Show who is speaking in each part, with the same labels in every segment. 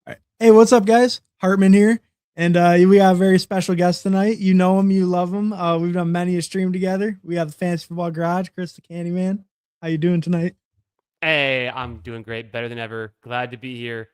Speaker 1: All right. Hey, what's up, guys? Hartman here. And we got a very special guest tonight. You know him, you love him. We've done many a stream together. We got the Fantasy Football Garage, Chris the Candyman. How you doing tonight?
Speaker 2: Hey, I'm doing great, better than ever. Glad to be here.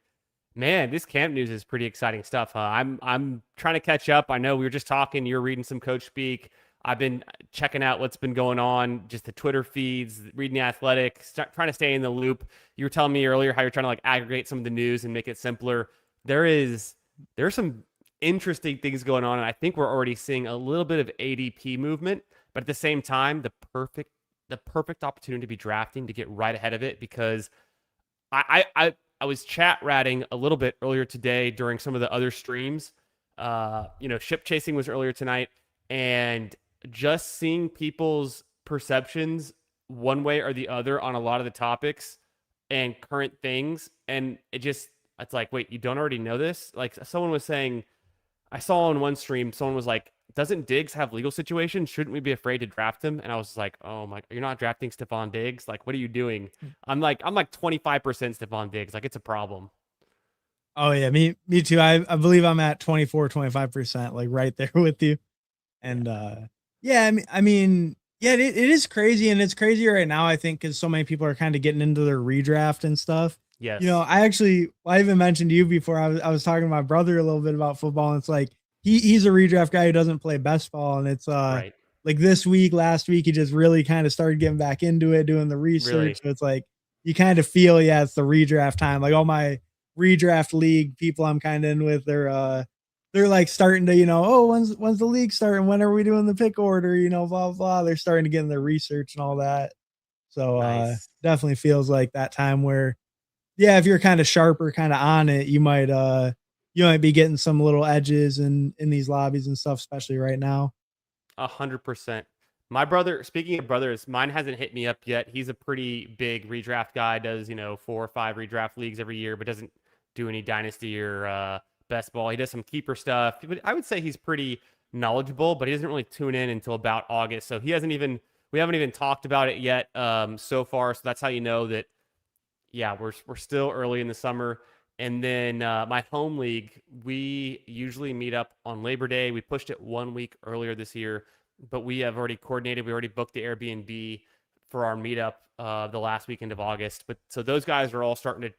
Speaker 2: Man, this camp news is pretty exciting stuff, huh? I'm trying to catch up. I know we were just talking, you're reading some coach speak. I've been checking out what's been going on, just the Twitter feeds, reading the Athletic, trying to stay in the loop. You were telling me earlier how you're trying to like aggregate some of the news and make it simpler. There's some interesting things going on, and I think we're already seeing a little bit of ADP movement, but at the same time, the perfect opportunity to be drafting to get right ahead of it because I was chat ratting a little bit earlier today during some of the other streams. Ship chasing was earlier tonight, and just seeing people's perceptions one way or the other on a lot of the topics and current things, and it's like, wait, you don't already know this? Like someone was saying, I saw on one stream, someone was like, doesn't Diggs have legal situations? Shouldn't we be afraid to draft him? And I was like, oh my, you're not drafting Stephon Diggs? Like, what are you doing? I'm like 25% Stephon Diggs. Like, it's a problem.
Speaker 1: Oh yeah, me too. I believe I'm at 24, 25%, like right there with you.
Speaker 2: Yeah.
Speaker 1: And yeah, yeah, it is crazy, and it's crazy right now, I think, because so many people are kind of getting into their redraft and stuff.
Speaker 2: Yes.
Speaker 1: I even mentioned to you before. I was talking to my brother a little bit about football, and it's like he's a redraft guy who doesn't play best ball, and it's
Speaker 2: Right.
Speaker 1: like this week, last week, he just really kind of started getting back into it, doing the research.
Speaker 2: Really.
Speaker 1: So it's like you kind of feel, yeah, it's the redraft time. Like all my redraft league people I'm kind of in with, they're like starting to, oh, when's the league starting? When are we doing the pick order? Blah blah. They're starting to get in their research and all that. So
Speaker 2: Nice.
Speaker 1: definitely feels like that time where, yeah, if you're kind of sharper, kind of on it, you might be getting some little edges in these lobbies and stuff, especially right now.
Speaker 2: 100%. My brother, speaking of brothers, mine hasn't hit me up yet. He's a pretty big redraft guy, does, 4 or 5 redraft leagues every year, but doesn't do any dynasty or best ball. He does some keeper stuff. But I would say he's pretty knowledgeable, but he doesn't really tune in until about August. So we haven't even talked about it yet so far. So that's how you know that, yeah, we're still early in the summer. And then my home league, we usually meet up on Labor Day. We pushed it 1 week earlier this year, but we have already coordinated. We already booked the Airbnb for our meetup the last weekend of August. But so those guys are all starting to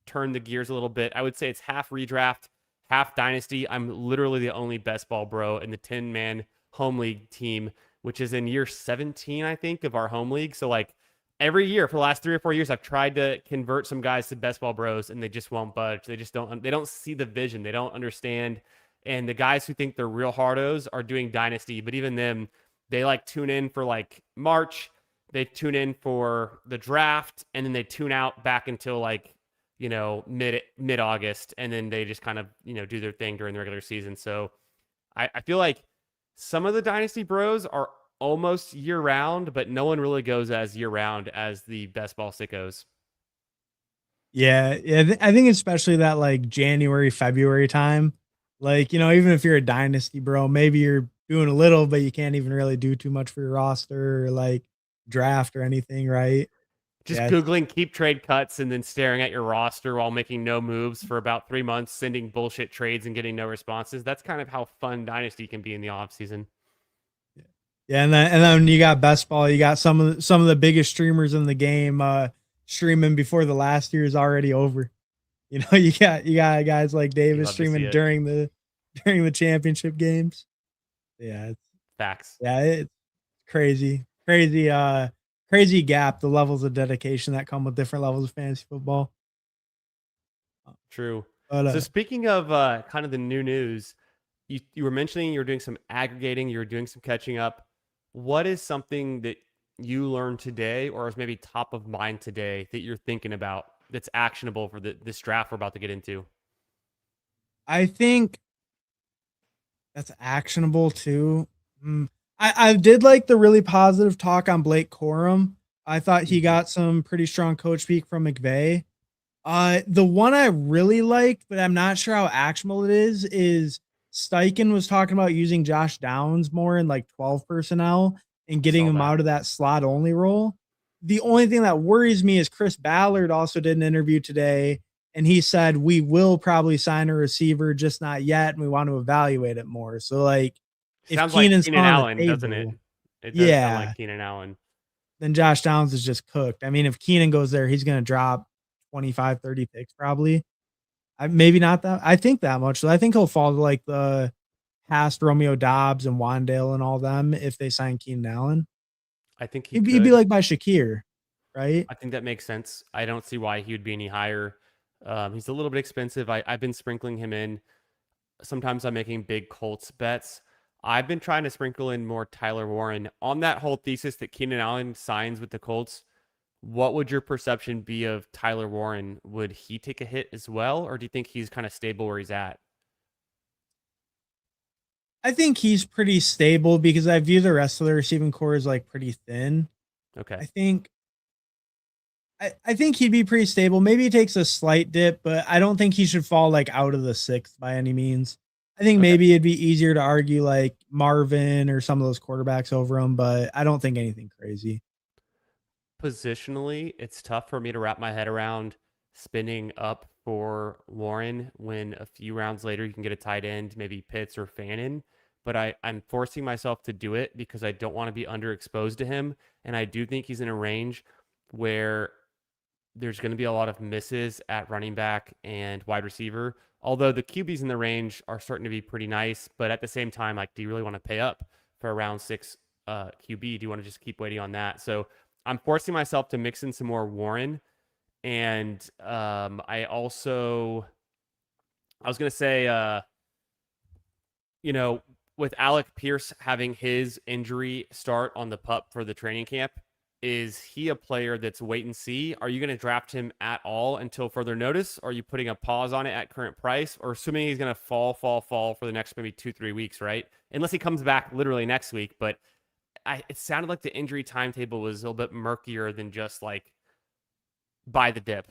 Speaker 2: turn the gears a little bit. I would say it's half redraft, half dynasty. I'm literally the only best ball bro in the 10-man home league team, which is in year 17, I think, of our home league. So like every year for the last 3 or 4 years, I've tried to convert some guys to best ball bros, and they just won't budge. They don't see the vision. They don't understand. And the guys who think they're real hardos are doing dynasty, but even them, they like tune in for like March, they tune in for the draft, and then they tune out back until like mid August, and then they just kind of do their thing during the regular season. So I feel like some of the dynasty bros are almost year round, but no one really goes as year round as the best ball sickos.
Speaker 1: Yeah, yeah. I think especially that like January, February time. Like, even if you're a dynasty bro, maybe you're doing a little, but you can't even really do too much for your roster or like draft or anything, right?
Speaker 2: Just
Speaker 1: Yeah,
Speaker 2: Googling keep trade cuts and then staring at your roster while making no moves for about 3 months, sending bullshit trades and getting no responses. That's kind of how fun Dynasty can be in the offseason.
Speaker 1: yeah, and then you got best ball. You got some of the biggest streamers in the game streaming before the last year is already over. You got guys like
Speaker 2: You
Speaker 1: Davis
Speaker 2: love to see
Speaker 1: streaming
Speaker 2: it.
Speaker 1: during the championship games. Yeah,
Speaker 2: Facts.
Speaker 1: it's crazy, crazy, crazy gap. The levels of dedication that come with different levels of fantasy football.
Speaker 2: True.
Speaker 1: But
Speaker 2: So speaking of kind of the new news, you were mentioning you were doing some aggregating, you were doing some catching up. What is something that you learned today, or is maybe top of mind today that you're thinking about that's actionable for this draft we're about to get into?
Speaker 1: I think that's actionable too. I did like the really positive talk on Blake Corum. I thought he
Speaker 2: Mm-hmm.
Speaker 1: got some pretty strong coach speak from McVay. The one I really liked, but I'm not sure how actionable it is Steichen was talking about using Josh Downs more in like 12 personnel and
Speaker 2: I
Speaker 1: getting
Speaker 2: saw
Speaker 1: him
Speaker 2: that.
Speaker 1: out of that slot only role. The only thing that worries me is Chris Ballard also did an interview today, and he said we will probably sign a receiver, just not yet, and we want to evaluate it more. So like, if
Speaker 2: Sounds like
Speaker 1: Keenan's still
Speaker 2: Keenan
Speaker 1: on the
Speaker 2: Allen, doesn't it?
Speaker 1: table,
Speaker 2: It does sound
Speaker 1: yeah,
Speaker 2: like Keenan Allen.
Speaker 1: then Josh Downs is just cooked. I mean, if Keenan goes there, he's going to drop 25, 30 picks probably. Maybe not that. I think that much. So I think he'll fall to like the past Romeo Dobbs and Wandale and all them if they sign Keenan Allen.
Speaker 2: I think he
Speaker 1: He'd be
Speaker 2: could.
Speaker 1: like by Shakir, right?
Speaker 2: I think that makes sense. I don't see why he would be any higher. He's a little bit expensive. I've been sprinkling him in. Sometimes I'm making big Colts bets. I've been trying to sprinkle in more Tyler Warren. On that whole thesis that Keenan Allen signs with the Colts, what would your perception be of Tyler Warren? Would he take a hit as well, or do you think he's kind of stable where he's at?
Speaker 1: I think he's pretty stable because I view the rest of the receiving core as like pretty thin.
Speaker 2: Okay.
Speaker 1: I think I think he'd be pretty stable. Maybe he takes a slight dip, but I don't think he should fall like out of the sixth by any means. I think
Speaker 2: Okay.
Speaker 1: maybe it'd be easier to argue like Marvin or some of those quarterbacks over him, but I don't think anything crazy.
Speaker 2: Positionally, it's tough for me to wrap my head around spinning up for Warren when a few rounds later you can get a tight end, maybe Pitts or Fannin. But I'm forcing myself to do it because I don't want to be underexposed to him. And I do think he's in a range where there's going to be a lot of misses at running back and wide receiver. Although the QBs in the range are starting to be pretty nice, but at the same time, like, do you really want to pay up for a round six QB? Do you want to just keep waiting on that? So I'm forcing myself to mix in some more Warren, and I was going to say, with Alec Pierce having his injury start on the pup for the training camp, is he a player that's wait and see? Are you going to draft him at all until further notice? Or are you putting a pause on it at current price? Or assuming he's going to fall for the next maybe 2-3 weeks, right? Unless he comes back literally next week. But it sounded like the injury timetable was a little bit murkier than just like buy the dip,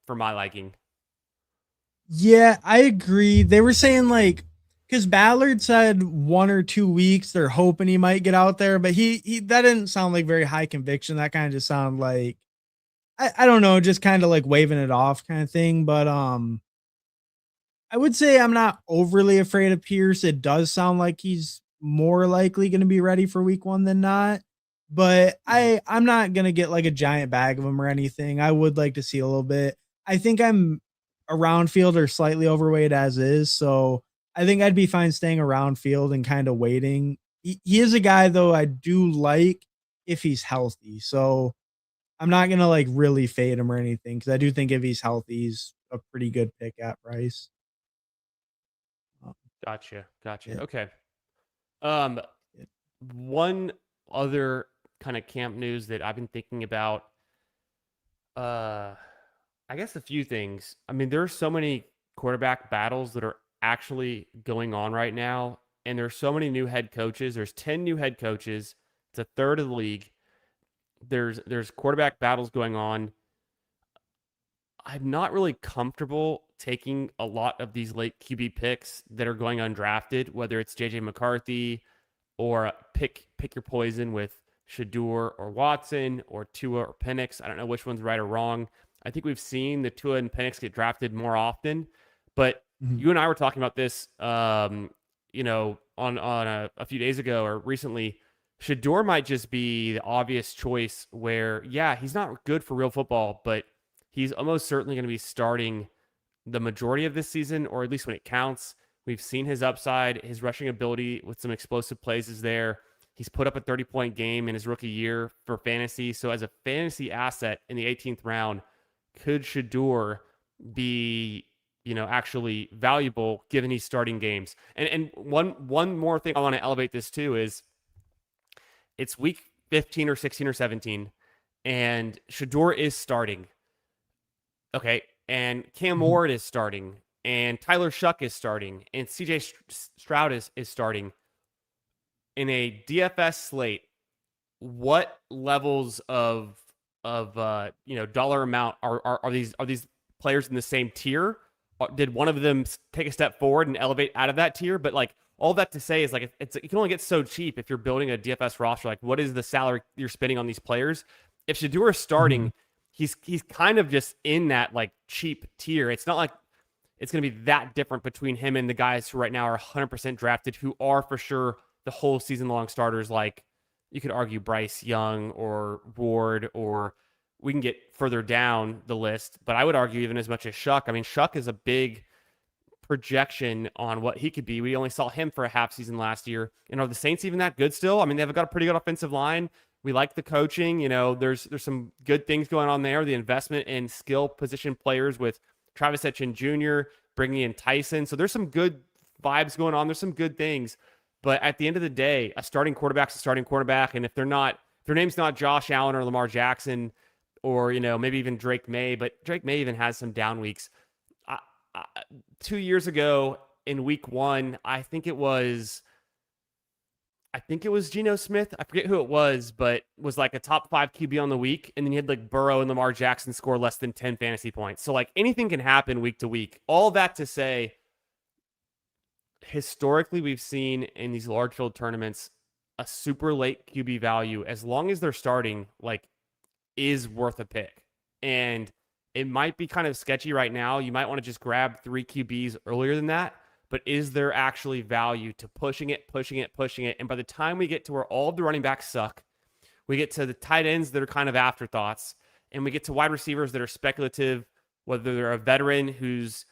Speaker 2: for my liking.
Speaker 1: Yeah, I agree. They were saying like because Ballard said 1 or 2 weeks, they're hoping he might get out there, but he that didn't sound like very high conviction. That kind of just sounded like I don't know, just kind of like waving it off kind of thing. But I would say I'm not overly afraid of Pierce. It does sound like he's more likely going to be ready for week 1 than not. But I'm not going to get like a giant bag of him or anything. I would like to see a little bit. I think I'm around field or slightly overweight as is, so I think I'd be fine staying around field and kind of waiting. He is a guy though I do like if he's healthy. So I'm not going to like really fade him or anything cuz I do think if he's healthy he's a pretty good pick at price. Um,
Speaker 2: Gotcha.
Speaker 1: yeah,
Speaker 2: Okay. Um,
Speaker 1: yeah.
Speaker 2: one other kind of camp news that I've been thinking about, uh, I guess a few things. I mean, there are so many quarterback battles that are actually going on right now, and there's so many new head coaches. There's 10 new head coaches. It's a third of the league. There's quarterback battles going on. I'm not really comfortable taking a lot of these late QB picks that are going undrafted, whether it's JJ McCarthy or pick your poison with Shador or Watson or Tua or Penix. I don't know which one's right or wrong. I think we've seen the Tua and Penix get drafted more often, but
Speaker 1: Mhm.
Speaker 2: you and I were talking about this, on a few days ago or recently. Shador might just be the obvious choice where, yeah, he's not good for real football, but he's almost certainly going to be starting the majority of this season, or at least when it counts. We've seen his upside, his rushing ability with some explosive plays is there. He's put up a 30-point game in his rookie year for fantasy. So as a fantasy asset in the 18th round, could Shador be, actually valuable given he's starting games? And one more thing I want to elevate this to is it's week 15 or 16 or 17, and Shador is starting. Okay. And Cam
Speaker 1: Mhm.
Speaker 2: Ward is starting, and Tyler Shuck is starting, and CJ Stroud is starting in a DFS slate. What levels of dollar amount are these players in the same tier? Did one of them take a step forward and elevate out of that tier? But like all that to say is like you can only get so cheap if you're building a DFS roster. Like what is the salary you're spending on these players? If Shador is
Speaker 1: Mhm.
Speaker 2: starting, he's kind of just in that like cheap tier. It's not like it's going to be that different between him and the guys who right now are 100% drafted, who are for sure the whole season long starters. Like you could argue Bryce Young or Ward, or we can get further down the list, but I would argue even as much as Shuck. I mean, Shuck is a big projection on what he could be. We only saw him for a half season last year. And are the Saints even that good still? I mean, they've got a pretty good offensive line. We like the coaching. You know, there's some good things going on there. The investment in skill position players with Travis Etienne Jr., bringing in Tyson. So there's some good vibes going on. There's some good things. But at the end of the day, a starting quarterback's a starting quarterback. And if they're not, if their name's not Josh Allen or Lamar Jackson, or, you know, maybe even Drake May, but Drake May even has some down weeks. 2 years ago in week 1, I think it was Geno Smith. I forget who it was, but was like a top 5 QB on the week. And then you had like Burrow and Lamar Jackson score less than 10 fantasy points. So like anything can happen week to week. All that to say, historically, we've seen in these large field tournaments, a super late QB value, as long as they're starting, like is worth a pick. And it might be kind of sketchy right now. You might want to just grab 3 QBs earlier than that. But is there actually value to pushing it? And by the time we get to where all of the running backs suck, we get to the tight ends that are kind of afterthoughts, and we get to wide receivers that are speculative, whether they're a veteran who's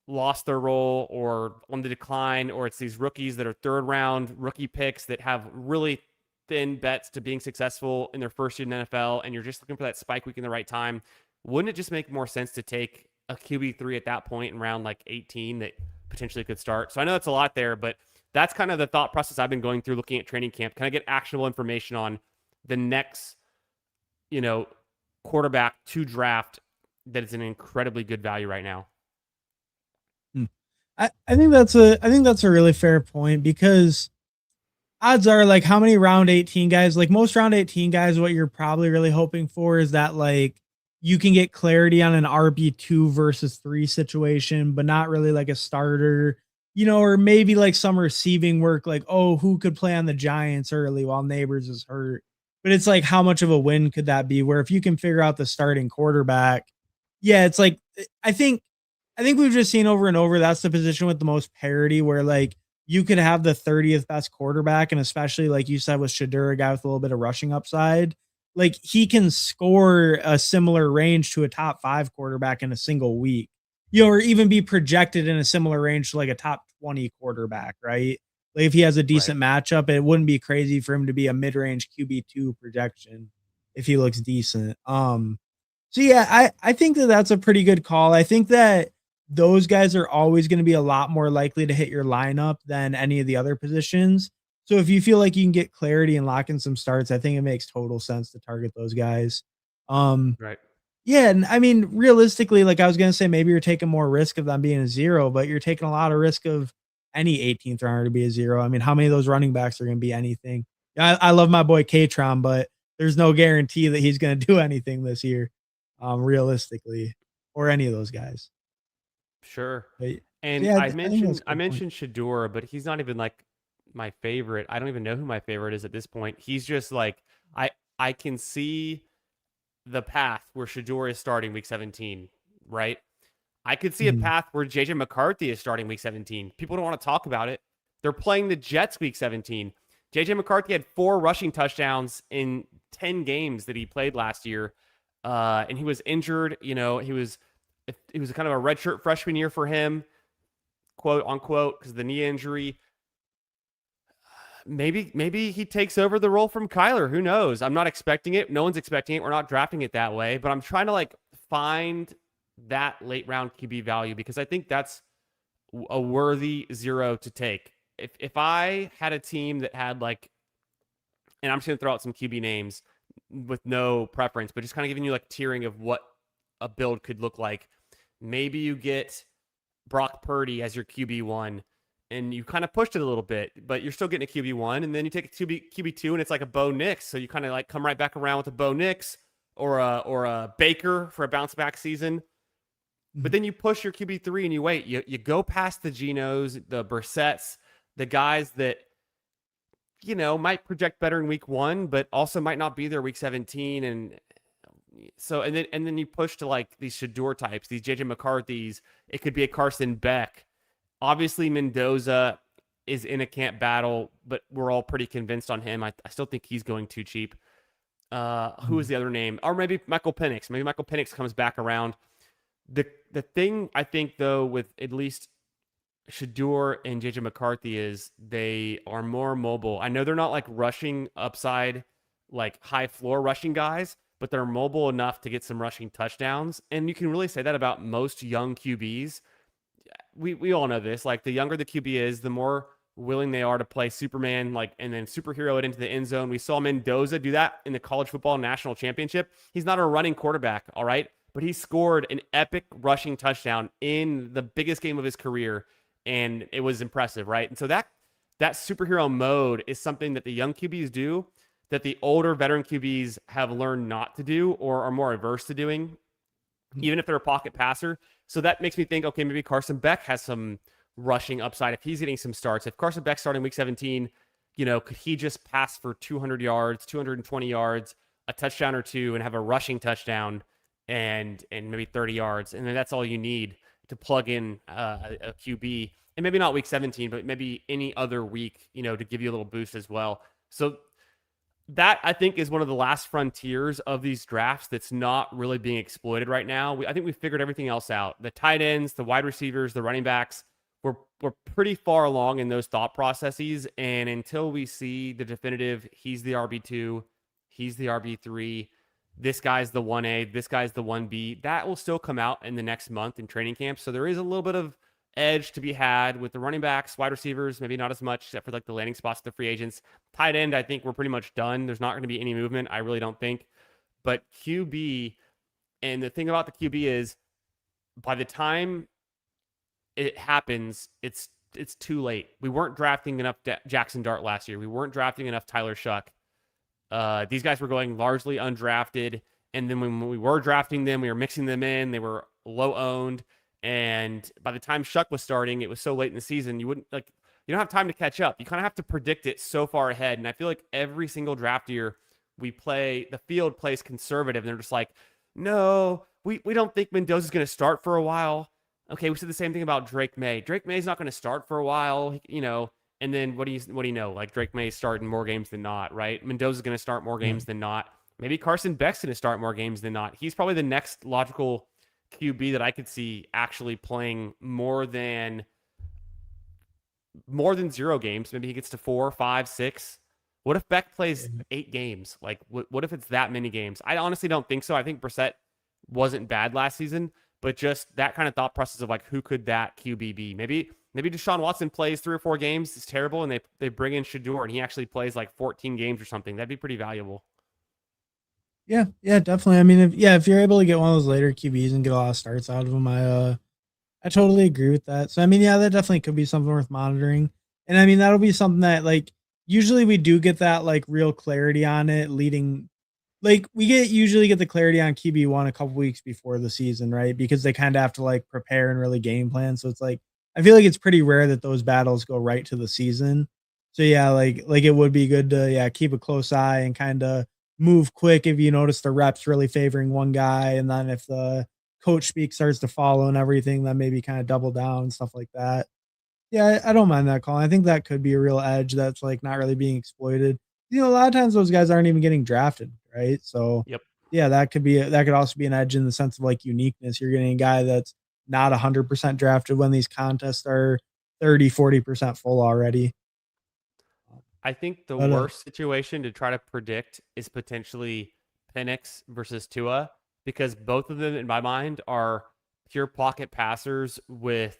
Speaker 2: lost their role or on the decline, or it's these rookies that are third round rookie picks that have really thin bets to being successful in their first year in the NFL, and you're just looking for that spike week in the right time. Wouldn't it just make more sense to take a QB3 at that point in round like 18 that potentially could start? So I know that's a lot there, but that's kind of the thought process I've been going through looking at training camp. Can I get actionable information on the next, you know, quarterback to draft that is an incredibly good value right now?
Speaker 1: I think that's a really fair point, because odds are, like, how many round 18 guys, like most round 18 guys, what you're probably really hoping for is that like you can get clarity on an RB2 versus 3 situation, but not really like a starter, you know, or maybe like some receiving work, like, oh, who could play on the Giants early while Neighbors is hurt. But it's like, how much of a win could that be? Where if you can figure out the starting quarterback, yeah, it's like, I think we've just seen over and over that's the position with the most parity, where like you could have the 30th best quarterback, and especially like you said with Shadur, a guy with a little bit of rushing upside, like he can score a similar range to a top 5 quarterback in a single week, you know, or even be projected in a similar range to like a top 20 quarterback, right? Like if he has a
Speaker 2: Right.
Speaker 1: decent matchup, it wouldn't be crazy for him to be a mid-range QB2 projection if he looks decent. So yeah, I think that that's a pretty good call. I think that those guys are always going to be a lot more likely to hit your lineup than any of the other positions. So if you feel like you can get clarity and lock in some starts, I think it makes total sense to target those guys. Um,
Speaker 2: Right.
Speaker 1: yeah, and I mean, realistically, like I was gonna say, maybe you're taking more risk of them being a 0, but you're taking a lot of risk of any 18th rounder to be a 0. I mean, how many of those running backs are gonna be anything? I love my boy Katron, but there's no guarantee that he's gonna do anything this year, realistically, or any of those guys.
Speaker 2: Sure.
Speaker 1: But
Speaker 2: And
Speaker 1: yeah,
Speaker 2: I
Speaker 1: I think that's
Speaker 2: mentioned
Speaker 1: a
Speaker 2: I
Speaker 1: good point.
Speaker 2: mentioned Shador, but he's not even like my favorite. I don't even know who my favorite is at this point. He's just like I I can see the path where Shador is starting week 17, right? I could see a
Speaker 1: Mhm.
Speaker 2: path where JJ McCarthy is starting week 17. People don't want to talk about it. They're playing the Jets week 17. JJ McCarthy had 4 rushing touchdowns in 10 games that he played last year. And he was injured. You know, he was kind of a redshirt freshman year for him, quote unquote, because of the knee injury. Maybe he takes over the role from Kyler. Who knows? I'm not expecting it. No one's expecting it. We're not drafting it that way. But I'm trying to like find that late round QB value, because I think that's a worthy 0 to take. If I had a team that had like, and I'm just gonna throw out some QB names with no preference, but just kind of giving you like tiering of what a build could look like. Maybe you get Brock Purdy as your QB1, and you kind of pushed it a little bit, but you're still getting a QB1, and then you take a QB2, and it's like a Bo Nix. So you kind of like come right back around with a Bo Nix or a Baker for a bounce back season. But
Speaker 1: Mhm.
Speaker 2: then you push your QB3 and you wait. You go past the Genos, the Brissetts, the guys that, you know, might project better in week 1, but also might not be there week 17. And So and then you push to like these Shador types, these JJ McCarthy's. It could be a Carson Beck. Obviously, Mendoza is in a camp battle, but we're all pretty convinced on him. I still think he's going too cheap. Who is
Speaker 1: Mhm.
Speaker 2: the other name? Or maybe Michael Penix. Maybe Michael Penix comes back around. The thing I think though with at least Shador and JJ McCarthy is they are more mobile. I know they're not like rushing upside, like high floor rushing guys, but they're mobile enough to get some rushing touchdowns. And you can really say that about most young QBs. We all know this. Like the younger the QB is, the more willing they are to play Superman, like and then superhero it into the end zone. We saw Mendoza do that in the college football national championship. He's not a running quarterback, all right, but he scored an epic rushing touchdown in the biggest game of his career, and it was impressive, right? And so that superhero mode is something that the young QBs do that the older veteran QBs have learned not to do or are more averse to doing, even if they're a pocket passer. So that makes me think, okay, maybe Carson Beck has some rushing upside if he's getting some starts. If Carson Beck starting week 17, could he just pass for 200 yards, 220 yards, a touchdown or two, and have a rushing touchdown and maybe 30 yards, and then that's all you need to plug in a QB, and maybe not week 17, but maybe any other week, to give you a little boost as well. So that I think is one of the last frontiers of these drafts that's not really being exploited right now. I think we figured everything else out. The tight ends, the wide receivers, the running backs, we're pretty far along in those thought processes. And until we see the definitive, he's the RB2, he's the RB3, this guy's the 1A, this guy's the 1B, that will still come out in the next month in training camp. So there is a little bit of edge to be had with the running backs, wide receivers, maybe not as much, except for like the landing spots, the free agents. Tight end, I think we're pretty much done. There's not going to be any movement. I really don't think. But QB, and the thing about the QB is by the time it happens, it's too late. We weren't drafting enough Jackson Dart last year. We weren't drafting enough Tyler Shuck. These guys were going largely undrafted. And then when we were drafting them, we were mixing them in. They were low owned. And by the time Shuck was starting, it was so late in the season, you don't have time to catch up. You kind of have to predict it so far ahead. And I feel like every single draft year the field plays conservative. And they're just like, no, we don't think Mendoza's going to start for a while. Okay, we said the same thing about Drake May. Drake May's not going to start for a while, and then what do you know? Like Drake May's starting more games than not, right? Mendoza's going to start more
Speaker 1: Yeah.
Speaker 2: games than not. Maybe Carson Beck's going to start more games than not. He's probably the next logical QB that I could see actually playing more than 0 games. Maybe he gets to 4, 5, 6. What if Beck plays 8 games? Like, what if it's that many games? I honestly don't think so. I think Brissett wasn't bad last season, but just that kind of thought process of like, who could that QB be? Maybe Deshaun Watson plays 3 or 4 games. It's terrible, and they bring in Shador, and he actually plays like 14 games or something. That'd be pretty valuable.
Speaker 1: Yeah, yeah, definitely. I mean, if you're able to get one of those later QBs and get a lot of starts out of them, I totally agree with that. So I mean, yeah, that definitely could be something worth monitoring. And I mean, that'll be something that like usually we do get that like real clarity on it leading like we usually get the clarity on QB1 a couple weeks before the season, right? Because they kind of have to like prepare and really game plan. So it's like I feel like it's pretty rare that those battles go right to the season. So yeah, like it would be good to keep a close eye and kind of move quick if you notice the reps really favoring one guy, and then if the coach speak starts to follow and everything, then maybe kind of double down and stuff like that. Yeah, I don't mind that call. I think that could be a real edge that's like not really being exploited. A lot of times those guys aren't even getting drafted, right? So
Speaker 2: Yep.
Speaker 1: yeah, that could also be an edge in the sense of like uniqueness. You're getting a guy that's not 100% drafted when these contests are 30-40% full already.
Speaker 2: I think the
Speaker 1: But
Speaker 2: worst situation to try to predict is potentially Penix versus Tua, because both of them, in my mind, are pure pocket passers. With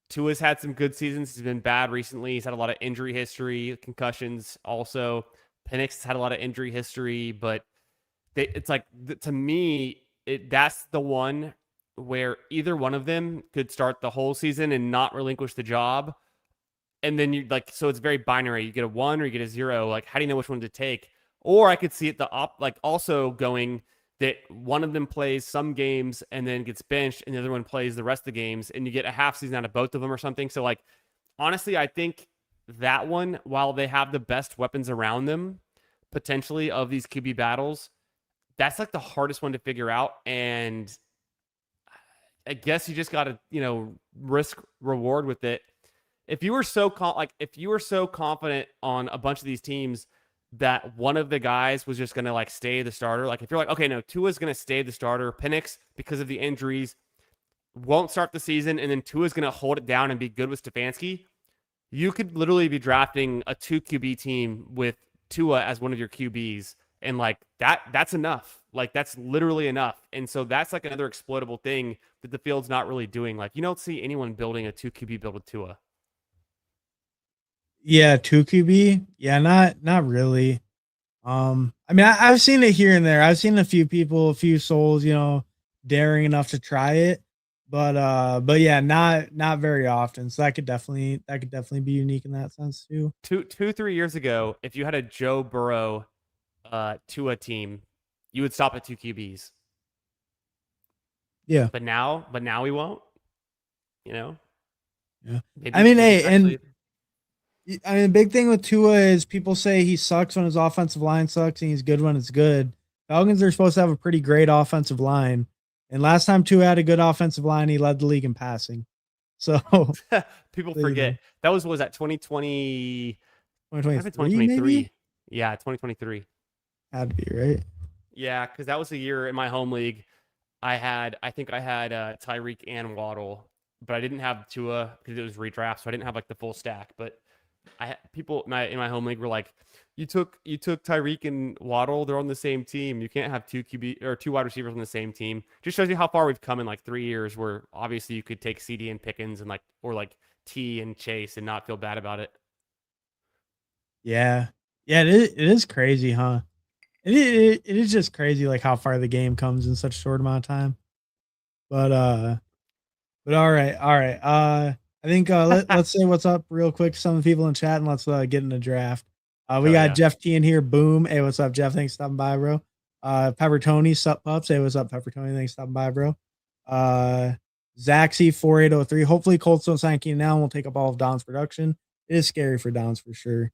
Speaker 2: Tua's had some good seasons. He's been bad recently. He's had a lot of injury history, concussions also. Penix has had a lot of injury history, but it's like, to me, that's the one where either one of them could start the whole season and not relinquish the job, and then you like, so it's very binary. You get a 1 or you get a 0. Like, how do you know which one to take? Or I could see it like also going that one of them plays some games and then gets benched, and the other one plays the rest of the games, and you get a half season out of both of them or something. So like, honestly, I think that one, while they have the best weapons around them potentially of these QB battles, that's like the hardest one to figure out. And I guess you just got to, risk reward with it. If you were if you were so confident on a bunch of these teams that one of the guys was just going to like stay the starter, like if you're like, okay, no, Tua's going to stay the starter, Penix, because of the injuries, won't start the season, and then Tua's going to hold it down and be good with Stefanski, you could literally be drafting a 2 QB team with Tua as one of your QBs, and like that's enough. Like that's literally enough. And so that's like another exploitable thing that the field's not really doing. Like you don't see anyone building a 2 QB build with Tua.
Speaker 1: Yeah, 2 QB. Yeah, not really. I mean, I've seen it here and there. I've seen a few people, a few souls, daring enough to try it, but yeah, not very often. So that could definitely be unique in that sense too.
Speaker 2: 3 years ago, if you had a Joe Burrow Tua team, you would stop at 2 QBs.
Speaker 1: Yeah,
Speaker 2: But now we won't.
Speaker 1: yeah. I
Speaker 2: Maybe
Speaker 1: mean,
Speaker 2: maybe
Speaker 1: hey,
Speaker 2: actually.
Speaker 1: I mean, the big thing with Tua is people say he sucks when his offensive line sucks and he's good when it's good. Falcons are supposed to have a pretty great offensive line. And last time Tua had a good offensive line, he led the league in passing. So
Speaker 2: People
Speaker 1: you know,
Speaker 2: forget. That was that 2020,
Speaker 1: 2023
Speaker 2: 2023.
Speaker 1: maybe?
Speaker 2: Yeah, 2023.
Speaker 1: Had to be, right?
Speaker 2: Yeah, because that was the year in my home league. I think I had Tyreek and Waddle, but I didn't have Tua because it was redraft, so I didn't have like the full stack. But people in my home league were like, you took Tyreek and Waddle, they're on the same team. You can't have 2 QB or 2 wide receivers on the same team. Just shows you how far we've come in like 3 years. Where obviously you could take CD and Pickens and like or like T and Chase and not feel bad about it.
Speaker 1: Yeah. Yeah, it is crazy, huh? It is just crazy like how far the game comes in such a short amount of time. But all right, all right. I think let's say what's up real quick to some of the people in chat and let's get in the draft. We
Speaker 2: Hell
Speaker 1: got
Speaker 2: yeah.
Speaker 1: Jeff T in here. Boom. Hey, what's up, Jeff? Thanks for stopping by, bro. Pepper Tony, sup pups. Hey, what's up, Pepper Tony? Thanks for stopping by, bro. Zaxy 4803. Hopefully Colts don't sign Keenan Allen. We'll take up all of Don's production. It is scary for Downs for sure.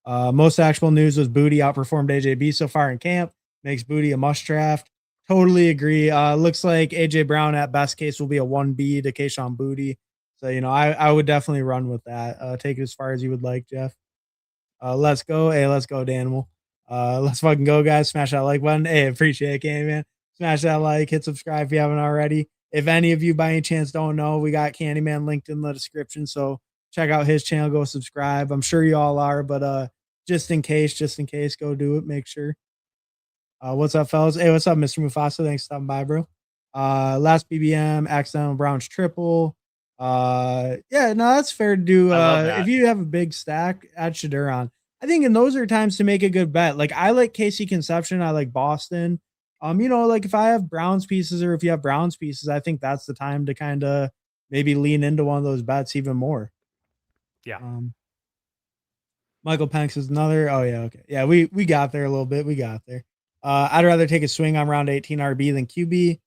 Speaker 1: Most actual news was Booty outperformed AJB so far in camp. Makes Booty a must draft. Totally agree. Looks like AJ Brown at best case will be a 1B to Kayshawn Booty. So, I would definitely run with that. Take it as far as you would like, Jeff. Let's go. Hey, let's go, Danimal. Let's fucking go, guys. Smash that like button. Hey, appreciate it, Candyman. Smash that like, hit subscribe if you haven't already. If any of you by any chance don't know, we got Candyman linked in the description. So check out his channel, go subscribe. I'm sure you all are, but just in case, go do it. Make sure. What's up, fellas? Hey, what's up, Mr. Mufasa? Thanks for stopping by, bro. Last BBM, accidental Browns triple. Yeah, no, that's fair to do.
Speaker 2: I love that.
Speaker 1: If you have a big stack, add Shadur on. I think in those are times to make a good bet. Like I like KC Conception, I like Boston. Like if I have Browns pieces or if you have Browns pieces, I think that's the time to kind of maybe lean into one of those bets even more.
Speaker 2: Yeah.
Speaker 1: Michael Penix is another. Oh yeah, okay. Yeah, we got there a little bit. We got there. I'd rather take a swing on round 18 RB than QB.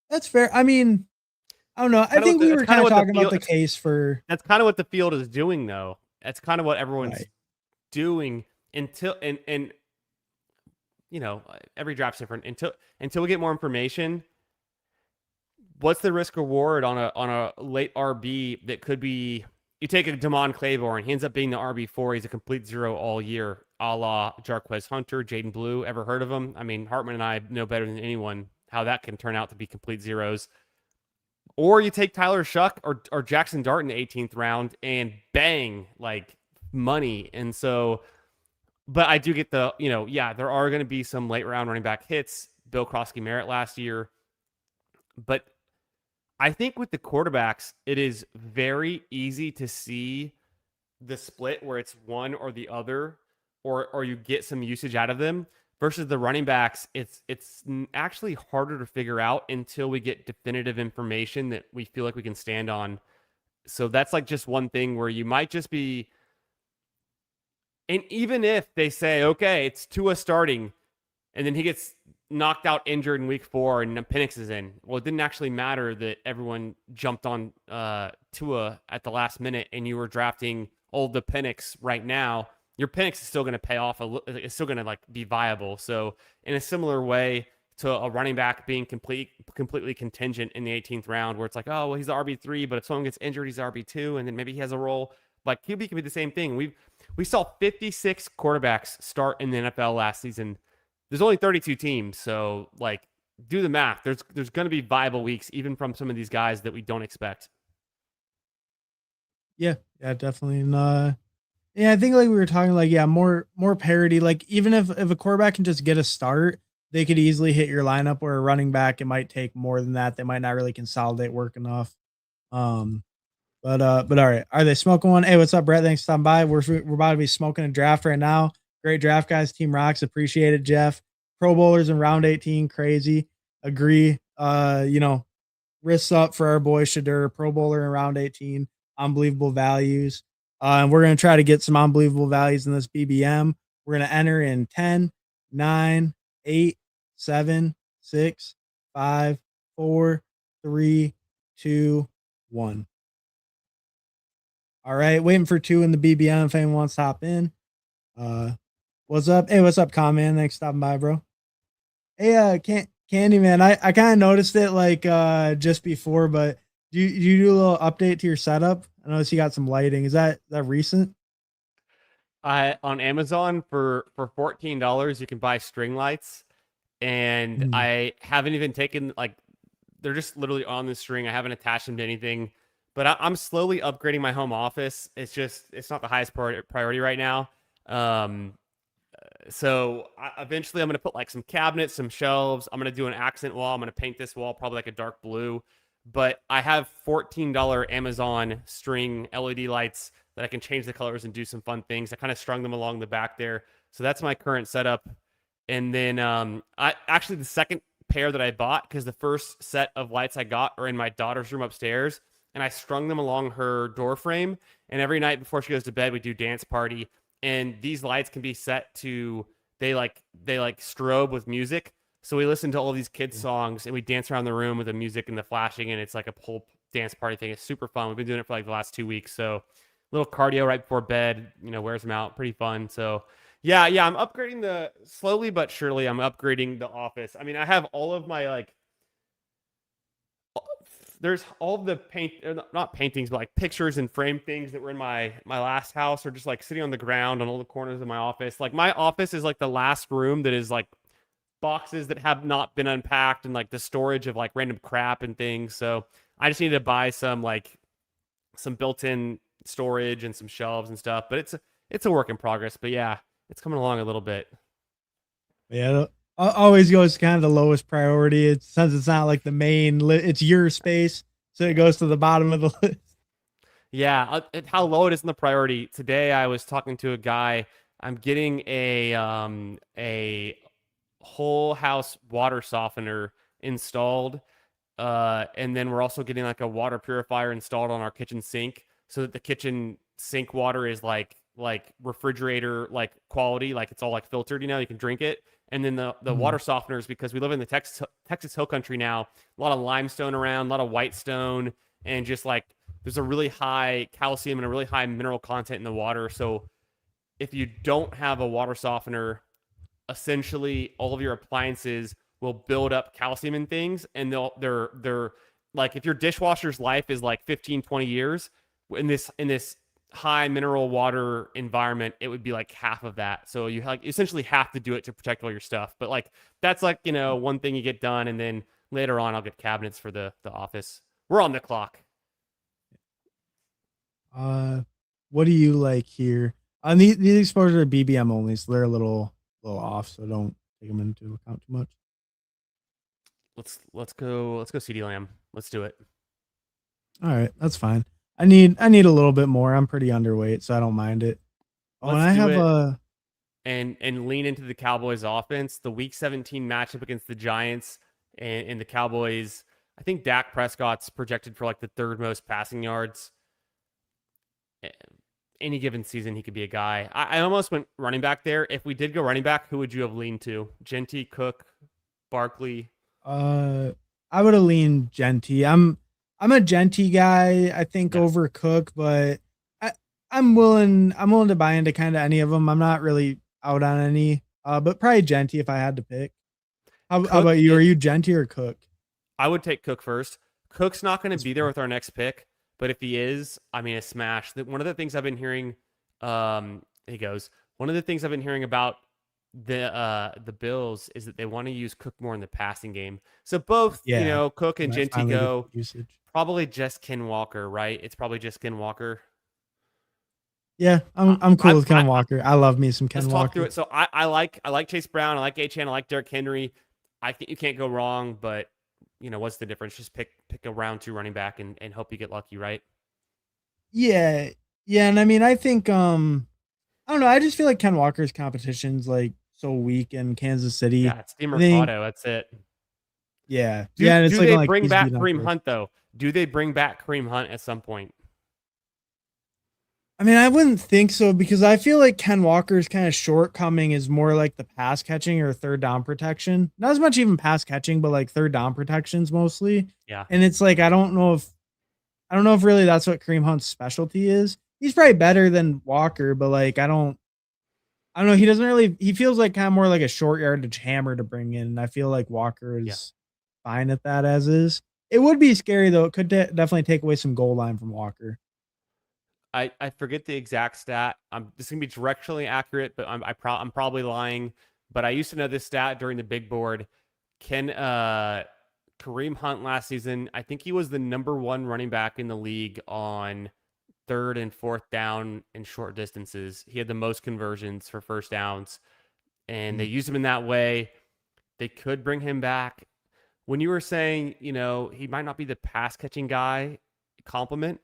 Speaker 1: That's fair. I mean, I don't know. I think we were kind of talking about the case for.
Speaker 2: That's kind of what the field is doing, though. That's kind of what everyone's
Speaker 1: Right.
Speaker 2: doing until and every draft's different until we get more information. What's the risk reward on a late RB that could be? You take a Damon Claiborne, he ends up being the RB4. He's a complete zero all year, a la Jarquez Hunter, Jaden Blue. Ever heard of him? I mean, Hartman and I know better than anyone how that can turn out to be complete zeros. Or you take Tyler Shuck or Jackson Dart in the 18th round and bang, like money. And so, but I do get there are going to be some late round running back hits. Bill Krosky Merritt last year. But I think with the quarterbacks, it is very easy to see the split where it's one or the other, or you get some usage out of them. Versus the running backs, it's actually harder to figure out until we get definitive information that we feel like we can stand on. So that's like just one thing where you might just be, and even if they say, okay, it's Tua starting, and then he gets knocked out injured in week 4 and Penix is in. Well, it didn't actually matter that everyone jumped on Tua at the last minute and you were drafting the Penix right now. Your Penix is still going to pay off. It's still going to like be viable. So in a similar way, to a running back being completely contingent in the 18th round, where it's like, oh, well, he's the RB3, but if someone gets injured, he's RB2, and then maybe he has a role. Like QB can be the same thing. We saw 56 quarterbacks start in the NFL last season. There's only 32 teams, so like do the math. There's going to be viable weeks even from some of these guys that we don't expect.
Speaker 1: Yeah, definitely. And yeah, I think like we were talking like more parity. Like even if a quarterback can just get a start, they could easily hit your lineup. Where a running back, it might take more than that. They might not really consolidate work enough. Um, but all right, are they smoking one? Hey, what's up, Brett? Thanks for stopping by. We're about to be smoking a draft right now. Great draft, guys. Team rocks. Appreciate it, Jeff. Pro bowlers in round 18, crazy. Agree. Wrists up for our boy Shadur, Pro Bowler in round 18. Unbelievable values. And we're going to try to get some unbelievable values in this BBM. We're going to enter in 10, 9, 8, 7, 6, 5, 4, 3, 2, 1. All right, waiting for 2 in the BBM if anyone wants to hop in. What's up? Hey, what's up, Common? Thanks for stopping by, bro. Hey, Candyman, I kind of noticed it like just before, but you do a little update to your setup? I noticed you got some lighting. Is that recent?
Speaker 2: I on Amazon for $14 you can buy string lights, and I haven't even taken like they're just literally on the string. I haven't attached them to anything, but I'm slowly upgrading my home office. It's not the highest priority right now. So eventually I'm going to put like some cabinets, some shelves. I'm going to do an accent wall. I'm going to paint this wall probably like a dark blue. But I have $14 Amazon string LED lights that I can change the colors and do some fun things. I kind of strung them along the back there. So that's my current setup. And then I actually the second pair that I bought, because the first set of lights I got are in my daughter's room upstairs, and I strung them along her door frame. And every night before she goes to bed, we do dance party. And these lights can be set to they like strobe with music. So we listen to all these kids songs and we dance around the room with the music and the flashing, and it's like a whole dance party thing. It's super fun. We've been doing it for like the last 2 weeks. So little cardio right before bed, wears them out. Pretty fun. So yeah, I'm upgrading slowly but surely. I'm upgrading the office. I mean, I have all of my like there's all the not paintings, but like pictures and frame things that were in my last house, or just like sitting on the ground on all the corners of my office. Like my office is like the last room that is like boxes that have not been unpacked and like the storage of like random crap and things. So I just need to buy some built-in storage and some shelves and stuff. But it's a work in progress. But yeah, it's coming along a little bit.
Speaker 1: Yeah, always goes kind of the lowest priority. Since it's not like the main, it's your space, so it goes to the bottom of the list.
Speaker 2: Yeah, how low it is in the priority. Today I was talking to a guy. I'm getting a whole house water softener installed, and then we're also getting like a water purifier installed on our kitchen sink, so that the kitchen sink water is like refrigerator like quality, like it's all like filtered, you can drink it. And then the water softeners, because we live in the Texas Hill Country now, a lot of limestone around, a lot of white stone, and just like there's a really high calcium and a really high mineral content in the water. So if you don't have a water softener, essentially all of your appliances will build up calcium in things, and they're like, if your dishwasher's life is like 15-20 years in this high mineral water environment, it would be like half of that. So you like essentially have to do it to protect all your stuff. But like that's like one thing you get done, and then later on I'll get cabinets for the office. We're on the clock.
Speaker 1: What do you like here? These exposures are BBM only, so they're a little off. So don't take them into account too much.
Speaker 2: Let's go CD Lamb. Let's do it.
Speaker 1: All right, that's fine. I need a little bit more. I'm pretty underweight, so I don't mind it. Oh, and I have a
Speaker 2: and lean into the Cowboys offense. The Week 17 matchup against the Giants and the Cowboys. I think Dak Prescott's projected for like the third most passing yards. Any given season, he could be a guy. I almost went running back there. If we did go running back, who would you have leaned to? Genty, Cook, Barkley?
Speaker 1: I would have leaned Genty. I'm a Genty guy, I think, over Cook, but I'm willing to buy into kind of any of them. I'm not really out on any, but probably Genty if I had to pick. How
Speaker 2: Cook
Speaker 1: about you? Are
Speaker 2: it.
Speaker 1: you Genty or Cook?
Speaker 2: I would take Cook first. Cook's not going to
Speaker 1: That's
Speaker 2: be there
Speaker 1: fair.
Speaker 2: with our next pick, but if he is, I mean, a smash. One of the things I've been hearing, he goes. One of the things I've been hearing about the Bills is that they want to use Cook more in the passing game. So both,
Speaker 1: Yeah.
Speaker 2: Cook
Speaker 1: He
Speaker 2: and
Speaker 1: might
Speaker 2: Genty
Speaker 1: finally get
Speaker 2: go.
Speaker 1: the usage.
Speaker 2: Probably just Ken Walker, right? It's probably just Ken Walker.
Speaker 1: Yeah,
Speaker 2: I,
Speaker 1: I'm cool
Speaker 2: I,
Speaker 1: with
Speaker 2: I,
Speaker 1: Ken Walker. I love me some
Speaker 2: let's
Speaker 1: Ken
Speaker 2: talk through
Speaker 1: Walker.
Speaker 2: it. So I like Chase Brown, I like Achan, I like Derrick Henry. I think you can't go wrong, but what's the difference? Just pick a round 2 running back and hope you get lucky, right?
Speaker 1: Yeah. Yeah, and I mean I think I don't know, I just feel like Ken Walker's competition's like so weak in Kansas City.
Speaker 2: Yeah, it's
Speaker 1: I think
Speaker 2: DeMercado. That's it.
Speaker 1: yeah.
Speaker 2: Do
Speaker 1: Yeah, and it's
Speaker 2: do
Speaker 1: looking
Speaker 2: they
Speaker 1: like
Speaker 2: bring
Speaker 1: he's
Speaker 2: back
Speaker 1: beating up
Speaker 2: Kareem
Speaker 1: there.
Speaker 2: Hunt though? Do they bring back Kareem Hunt at some point?
Speaker 1: I mean, I wouldn't think so because I feel like Ken Walker's kind of shortcoming is more like the pass catching or third down protection. Not as much even pass catching, but like third down protections mostly.
Speaker 2: Yeah,
Speaker 1: And it's like I don't know if really that's what Kareem Hunt's specialty is. He's probably better than Walker, but like I don't know. He doesn't really. He feels like kind of more like a short yardage hammer to bring in. And I feel like Walker
Speaker 2: yeah.
Speaker 1: is fine at that as is. It would be scary though. It could definitely take away some goal line from Walker.
Speaker 2: I forget the exact stat. This is gonna be directionally accurate, but I'm probably lying. But I used to know this stat during the big board. Can Kareem Hunt last season? I think he was the number 1 running back in the league on third and fourth down in short distances. He had the most conversions for first downs, and they
Speaker 1: Mm.
Speaker 2: used him in that way. They could bring him back. When you were saying, he might not be the pass catching guy, compliment,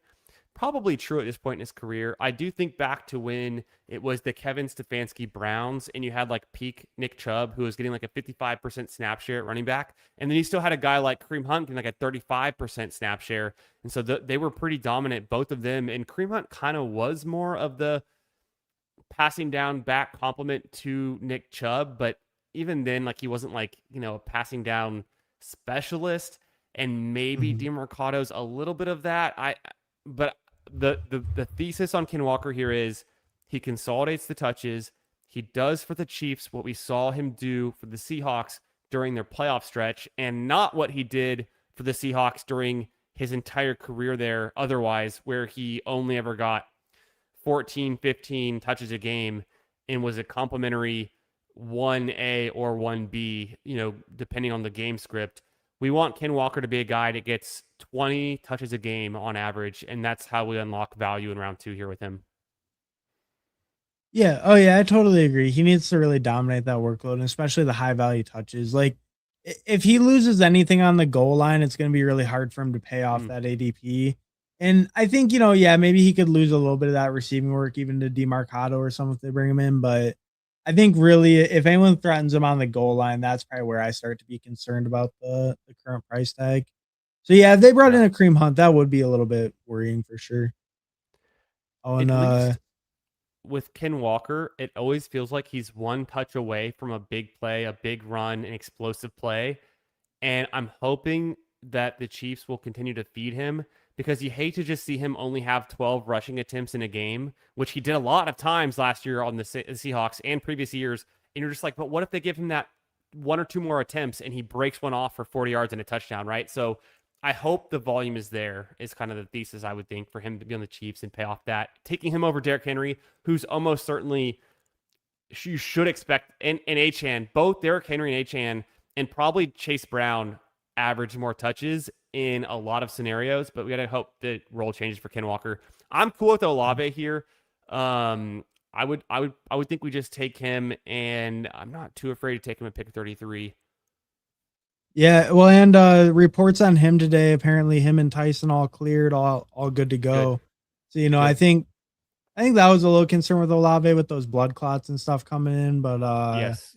Speaker 2: probably true at this point in his career. I do think back to when it was the Kevin Stefanski Browns and you had like peak Nick Chubb, who was getting like a 55% snap share at running back. And then you still had a guy like Kareem Hunt getting like a 35% snap share. And so they were pretty dominant, both of them. And Kareem Hunt kind of was more of the passing down back compliment to Nick Chubb, but even then, like he wasn't like, a passing down specialist. And maybe
Speaker 1: Mhm.
Speaker 2: DeMarcado's a little bit of that. But the thesis on Ken Walker here is he consolidates the touches. He does for the Chiefs what we saw him do for the Seahawks during their playoff stretch, and not what he did for the Seahawks during his entire career there otherwise, where he only ever got 14, 15 touches a game and was a complimentary 1A or 1B, depending on the game script. We want Ken Walker to be a guy that gets 20 touches a game on average, and that's how we unlock value in round 2 here with him.
Speaker 1: Yeah. Oh, yeah. I totally agree. He needs to really dominate that workload, and especially the high value touches. Like, if he loses anything on the goal line, it's going to be really hard for him to pay off
Speaker 2: Mm,
Speaker 1: that ADP. And I think, yeah, maybe he could lose a little bit of that receiving work, even to DeMarcado or something if they bring him in. But I think really, if anyone threatens him on the goal line, that's probably where I start to be concerned about the current price tag. So yeah, if they brought
Speaker 2: yeah.
Speaker 1: in a Cream Hunt, that would be a little bit worrying for sure. Oh, and
Speaker 2: At least with Ken Walker, it always feels like he's one touch away from a big play, a big run, an explosive play. And I'm hoping that the Chiefs will continue to feed him because you hate to just see him only have 12 rushing attempts in a game, which he did a lot of times last year on the Seahawks and previous years. And you're just like, but what if they give him that 1 or 2 more attempts and he breaks one off for 40 yards and a touchdown, right? So I hope the volume is there, is kind of the thesis I would think for him to be on the Chiefs and pay off that. Taking him over Derrick Henry, who's almost certainly you should expect in Achan, both Derrick Henry and Achan and probably Chase Brown average more touches in a lot of scenarios, but we got to hope the role changes for Ken Walker. I'm cool with Olave here. I would think we just take him, and I'm not too afraid to take him at pick 33.
Speaker 1: yeah, well, and reports on him today. Apparently, him and Tyson all cleared, all good to
Speaker 2: Good,
Speaker 1: go. So I
Speaker 2: good.
Speaker 1: think that was a little concern with Olave with those blood clots and stuff coming in,
Speaker 2: Yes,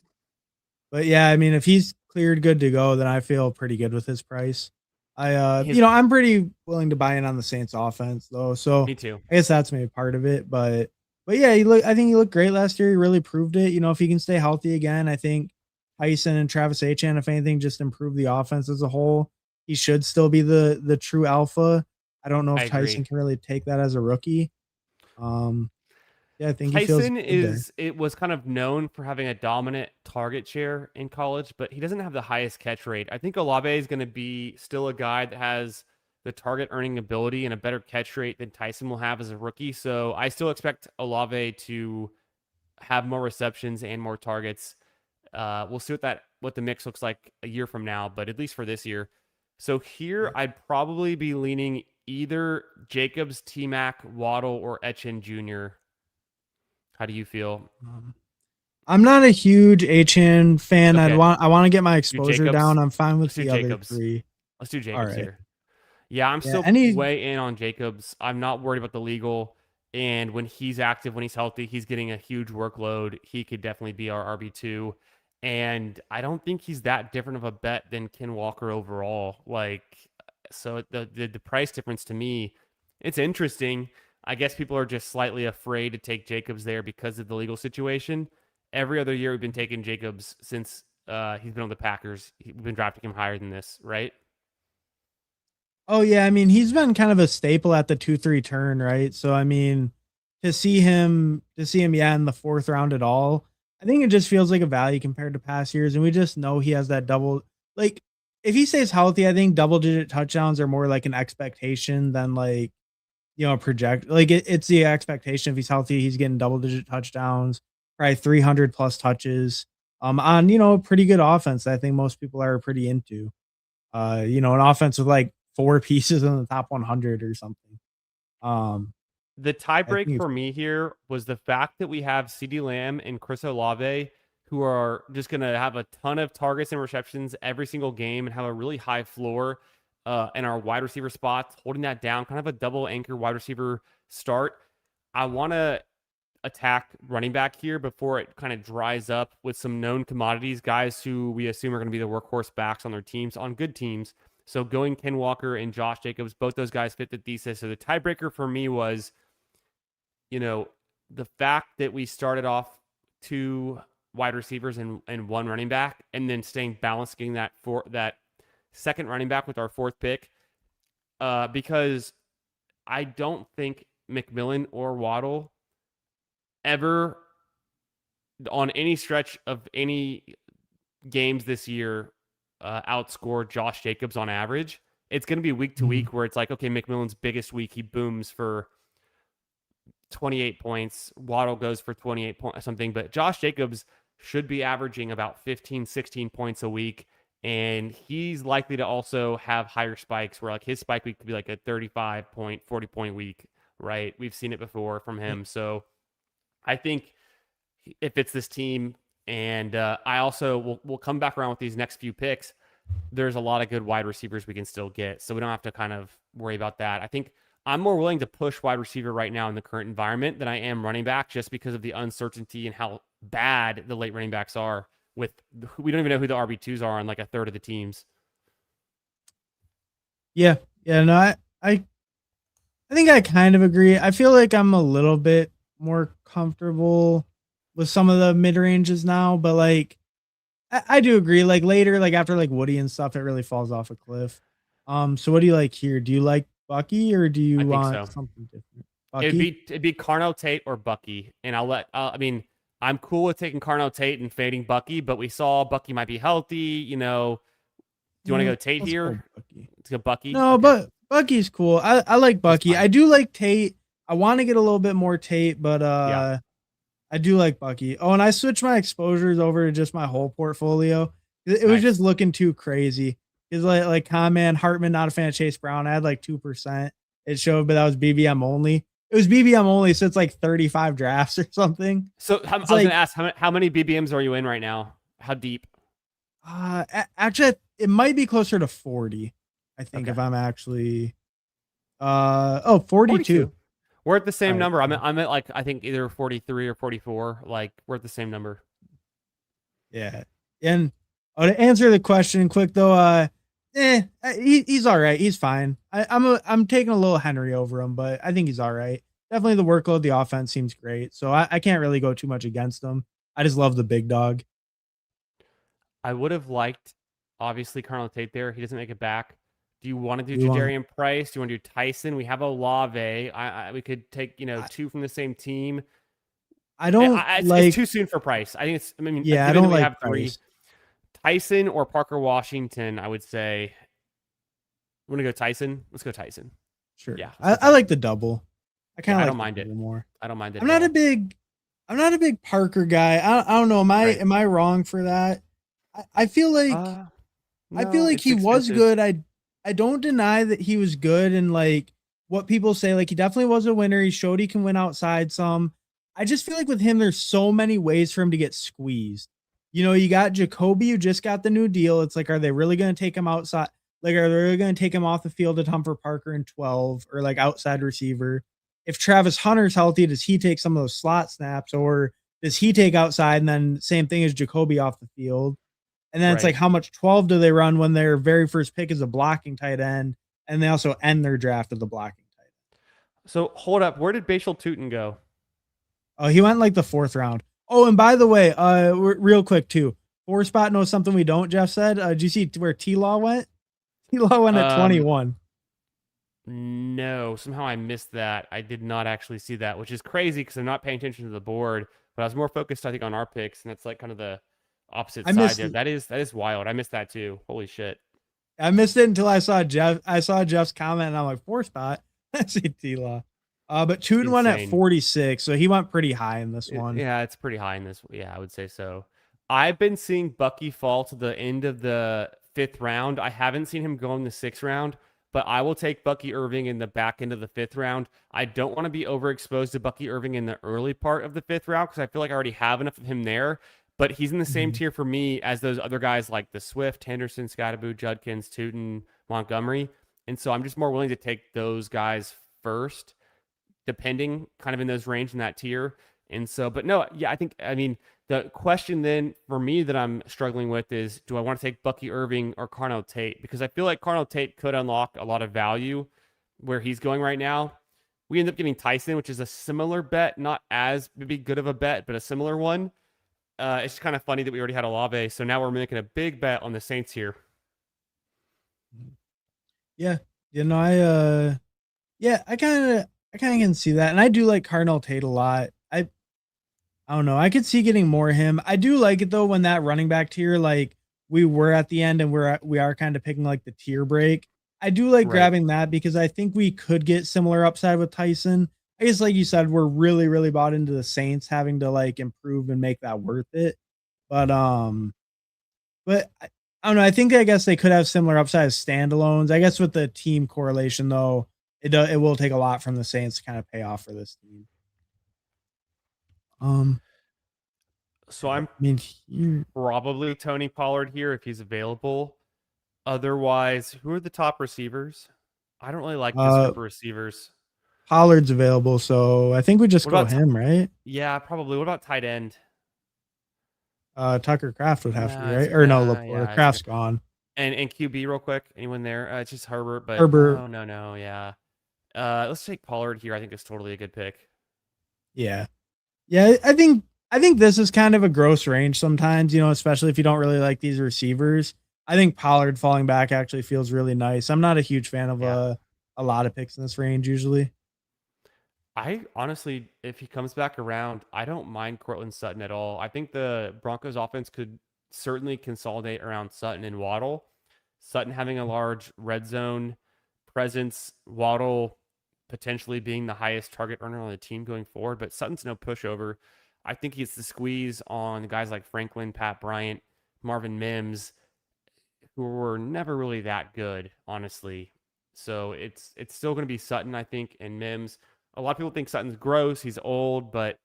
Speaker 1: but yeah, I mean, if he's cleared good to go, then I feel pretty good with his price.
Speaker 2: his
Speaker 1: I'm pretty willing to buy in on the Saints offense though. So
Speaker 2: me too.
Speaker 1: I guess that's maybe part of it. But yeah, I think he looked great last year. He really proved it. If he can stay healthy again, I think Tyson and Travis Achan, if anything, just improve the offense as a whole. He should still be the true alpha. I don't know
Speaker 2: I
Speaker 1: if
Speaker 2: agree.
Speaker 1: Tyson can really take that as a rookie. Um, Yeah, I think he feels
Speaker 2: Tyson
Speaker 1: good there.
Speaker 2: it was kind of known for having a dominant target share in college, but he doesn't have the highest catch rate. I think Olave is going to be still a guy that has the target earning ability and a better catch rate than Tyson will have as a rookie. So I still expect Olave to have more receptions and more targets. We'll see what the mix looks like a year from now, but at least for this year. So here
Speaker 1: Yeah.
Speaker 2: I'd probably be leaning either Jacobs, T Mac, Waddle, or Etchen Jr. How do you feel?
Speaker 1: Um, I'm not a huge HN fan.
Speaker 2: Okay,
Speaker 1: I want to get my
Speaker 2: do
Speaker 1: exposure down.
Speaker 2: Jacobs.
Speaker 1: I'm fine with
Speaker 2: Let's do
Speaker 1: the other
Speaker 2: Jacobs.
Speaker 1: three.
Speaker 2: Let's do
Speaker 1: All
Speaker 2: Jacobs
Speaker 1: right.
Speaker 2: here. Yeah, I'm
Speaker 1: Yeah.
Speaker 2: still
Speaker 1: Any
Speaker 2: way in on Jacobs. I'm not worried about the legal. And when he's active, when he's healthy, he's getting a huge workload. He could definitely be our RB2. And I don't think he's that different of a bet than Ken Walker overall. Like, so the price difference to me, it's interesting. I guess people are just slightly afraid to take Jacobs there because of the legal situation. Every other year we've been taking Jacobs since he's been on the Packers. We've been drafting him higher than this, right?
Speaker 1: Oh yeah, I mean he's been kind of a staple at the 2-3 turn, right? So I mean to see him yeah in the fourth round at all, I think it just feels like a value compared to past years, and we just know he has that double like if he stays healthy, I think double digit touchdowns are more like an expectation than like project like it's the expectation if he's healthy, he's getting double digit touchdowns, probably 300 plus touches on a pretty good offense that I think most people are pretty into. An offense with like four pieces in the top 100 or something. Um,
Speaker 2: The
Speaker 1: I
Speaker 2: tiebreak
Speaker 1: think it's
Speaker 2: for me here was the fact that we have CeeDee Lamb and Chris Olave, who are just going to have a ton of targets and receptions every single game and have a really high floor in our wide receiver spots, holding that down, kind of a double anchor wide receiver start. I want to attack running back here before it kind of dries up with some known commodities, guys who we assume are going to be the workhorse backs on their teams, on good teams. So going Ken Walker and Josh Jacobs, both those guys fit the thesis. So the tiebreaker for me was you know, the fact that we started off two wide receivers and one running back, and then staying balanced, getting that second running back with our fourth pick, because I don't think McMillan or Waddle ever on any stretch of any games this year outscored Josh Jacobs on average. It's going to be week to
Speaker 1: mhm.
Speaker 2: week where it's like, okay, McMillan's biggest week, he booms for 28 points. Waddle goes for 28 points, something, but Josh Jacobs should be averaging about 15, 16 points a week. And he's likely to also have higher spikes where like his spike week could be like a 35 point, 40-point week, right? We've seen it before from
Speaker 1: Yeah.
Speaker 2: him. So I think it fits this team. And I also will come back around with these next few picks. There's a lot of good wide receivers we can still get. So we don't have to kind of worry about that. I think I'm more willing to push wide receiver right now in the current environment than I am running back just because of the uncertainty and how bad the late running backs are with we don't even know who the RB2s are on like a third of the teams.
Speaker 1: Yeah. Yeah. No, I think I kind of agree. I feel like I'm a little bit more comfortable with some of the mid ranges now, but like I do agree. Like later, like after like Woody and stuff, it really falls off a cliff. So what do you like here? Do you like Bucky or do
Speaker 2: I
Speaker 1: you
Speaker 2: think
Speaker 1: want
Speaker 2: so.
Speaker 1: something different?
Speaker 2: It'd
Speaker 1: Bucky?
Speaker 2: be it'd be Carnell Tate or Bucky, and I mean, I'm cool with taking Carnell Tate and fading Bucky, but we saw Bucky might be healthy. Do you want to go Tate
Speaker 1: Let's go
Speaker 2: here?
Speaker 1: Bucky.
Speaker 2: Let's go Bucky.
Speaker 1: No,
Speaker 2: Okay,
Speaker 1: but Bucky's cool. I like
Speaker 2: that's
Speaker 1: Bucky.
Speaker 2: fine.
Speaker 1: I do like Tate. I want to get a little bit more Tate, but
Speaker 2: Yeah,
Speaker 1: I do like Bucky. Oh, and I switched my exposures over to just my whole portfolio. It was just
Speaker 2: nice.
Speaker 1: looking too crazy. Because like Conman, Hartman, not a fan of Chase Brown. I had like 2%. It showed, but that was BBM only. It was BBM only, so it's like 35 drafts or something.
Speaker 2: So
Speaker 1: It's
Speaker 2: I was going to
Speaker 1: like
Speaker 2: ask how many BBMs are you in right now? How deep?
Speaker 1: actually it might be closer to 40. I think
Speaker 2: Okay,
Speaker 1: if I'm actually 42.
Speaker 2: 42. We're at the
Speaker 1: All
Speaker 2: same
Speaker 1: right.
Speaker 2: number. I'm at like I think either 43 or 44. Like we're at the same number.
Speaker 1: Yeah. And to answer the question quick though, he's all right. He's fine. I'm taking a little Henry over him, but I think he's all right. Definitely the workload, the offense seems great. So I can't really go too much against him. I just love the big dog.
Speaker 2: I would have liked obviously Carnell Tate there. He doesn't make it back. Do you want to
Speaker 1: You
Speaker 2: do
Speaker 1: want
Speaker 2: Jadarian Price? Do you want to do Tyson? We have Olave. We could take
Speaker 1: I,
Speaker 2: two from the same team.
Speaker 1: I don't
Speaker 2: It's
Speaker 1: like.
Speaker 2: too soon for Price. I think it's. I mean,
Speaker 1: Yeah, I
Speaker 2: given that
Speaker 1: don't
Speaker 2: we
Speaker 1: like
Speaker 2: have three,
Speaker 1: Price.
Speaker 2: Tyson or Parker Washington, I would say. I'm gonna go Tyson. Let's go Tyson.
Speaker 1: Sure,
Speaker 2: Yeah, let's go
Speaker 1: I like
Speaker 2: Tyson.
Speaker 1: the double. I kind
Speaker 2: Yeah,
Speaker 1: of
Speaker 2: I
Speaker 1: like
Speaker 2: don't
Speaker 1: the
Speaker 2: mind it.
Speaker 1: double more.
Speaker 2: I don't mind it
Speaker 1: I'm
Speaker 2: at
Speaker 1: not a
Speaker 2: all.
Speaker 1: big. I'm not a big Parker guy. I don't know.
Speaker 2: Right.
Speaker 1: Am I wrong for that? I feel like
Speaker 2: No, it's
Speaker 1: he was
Speaker 2: expensive.
Speaker 1: good. I don't deny that he was good, and like what people say, like he definitely was a winner. He showed he can win outside some. I just feel like with him, there's so many ways for him to get squeezed. You know, you got Jacoby who just got the new deal. It's like, are they really going to take him outside? Like, are they really going to take him off the field at Humper Parker in 12 or like outside receiver? If Travis Hunter's healthy, does he take some of those slot snaps or does he take outside and then same thing as Jacoby off the field? And then it's like,
Speaker 2: Right.
Speaker 1: how much 12 do they run when their very first pick is a blocking tight end? And they also end their draft with a blocking tight end.
Speaker 2: So hold up. Where did Bashal Tootin go?
Speaker 1: Oh, he went like the 4th round. Oh, and by the way, real quick too, 4 spot knows something we don't. Jeff said, did you see where T Law went? T Law went at
Speaker 2: Um,
Speaker 1: 21.
Speaker 2: no, somehow I missed that. I did not actually see that, which is crazy because I'm not paying attention to the board. But I was more focused, I think, on our picks, and that's like kind of the opposite
Speaker 1: I
Speaker 2: side
Speaker 1: missed
Speaker 2: there. That is wild. I missed that too. Holy shit.
Speaker 1: I missed it until I saw Jeff. I saw Jeff's comment, and I'm like 4 spot. I see T Law. But Tuden went at
Speaker 2: Insane.
Speaker 1: 46, so he went pretty high in this one.
Speaker 2: Yeah, it's pretty high in this. Yeah, I would say so. I've been seeing Bucky fall to the end of the 5th round. I haven't seen him go in the 6th round, but I will take Bucky Irving in the back end of the 5th round. I don't want to be overexposed to Bucky Irving in the early part of the 5th round because I feel like I already have enough of him there. But he's in the same
Speaker 1: Mhm.
Speaker 2: tier for me as those other guys like the Swift, Henderson, Scottaboo, Judkins, Tootin, Montgomery. And so I'm just more willing to take those guys first depending kind of in those range in that tier. And so, but no, yeah, I mean, the question then for me that I'm struggling with is do I want to take Bucky Irving or Carnell Tate? Because I feel like Carnell Tate could unlock a lot of value where he's going right now. We end up getting Tyson, which is a similar bet, not as maybe good of a bet, but a similar one. It's kind of funny that we already had Olave, so now we're making a big bet on the Saints here.
Speaker 1: Yeah. You know, yeah, I kind of can see that. And I do like Cardinal Tate a lot. I don't know. I could see getting more of him. I do like it though when that running back tier, like we were at the end and we are kind of picking like the tier break. I do like
Speaker 2: Right.
Speaker 1: grabbing that because I think we could get similar upside with Tyson. I guess like you said, we're really, really bought into the Saints having to like improve and make that worth it. But I don't know. I think I guess they could have similar upside as standalones. I guess with the team correlation though, it will take a lot from the Saints to kind of pay off for this team. Um,
Speaker 2: So
Speaker 1: I
Speaker 2: I'm
Speaker 1: mean, here,
Speaker 2: probably Tony Pollard here if he's available. Otherwise, who are the top receivers? I don't really like this
Speaker 1: uh,
Speaker 2: group of receivers.
Speaker 1: Pollard's available, so I think we just
Speaker 2: What
Speaker 1: go
Speaker 2: about
Speaker 1: him, right?
Speaker 2: yeah, probably. What about tight end?
Speaker 1: Tucker Craft would have to be
Speaker 2: Nah,
Speaker 1: right, or no,
Speaker 2: nah,
Speaker 1: Laporte.
Speaker 2: yeah, it's okay.
Speaker 1: Kraft's gone.
Speaker 2: And QB real quick. Anyone there? It's just Herbert, but
Speaker 1: Herbert,
Speaker 2: no, yeah. Let's take Pollard here. I think it's totally a good pick.
Speaker 1: yeah, yeah. I think this is kind of a gross range sometimes, you know, especially if you don't really like these receivers. I think Pollard falling back actually feels really nice. I'm not a huge fan of
Speaker 2: Yeah.
Speaker 1: a lot of picks in this range usually.
Speaker 2: I honestly, if he comes back around, I don't mind Cortland Sutton at all. I think the Broncos offense could certainly consolidate around Sutton and Waddle. Sutton having a large red zone presence, Waddle potentially being the highest target earner on the team going forward, but Sutton's no pushover. I think he's the squeeze on guys like Franklin, Pat Bryant, Marvin Mims, who were never really that good, honestly. So it's still going to be Sutton, I think, and Mims. A lot of people think Sutton's gross. He's old, but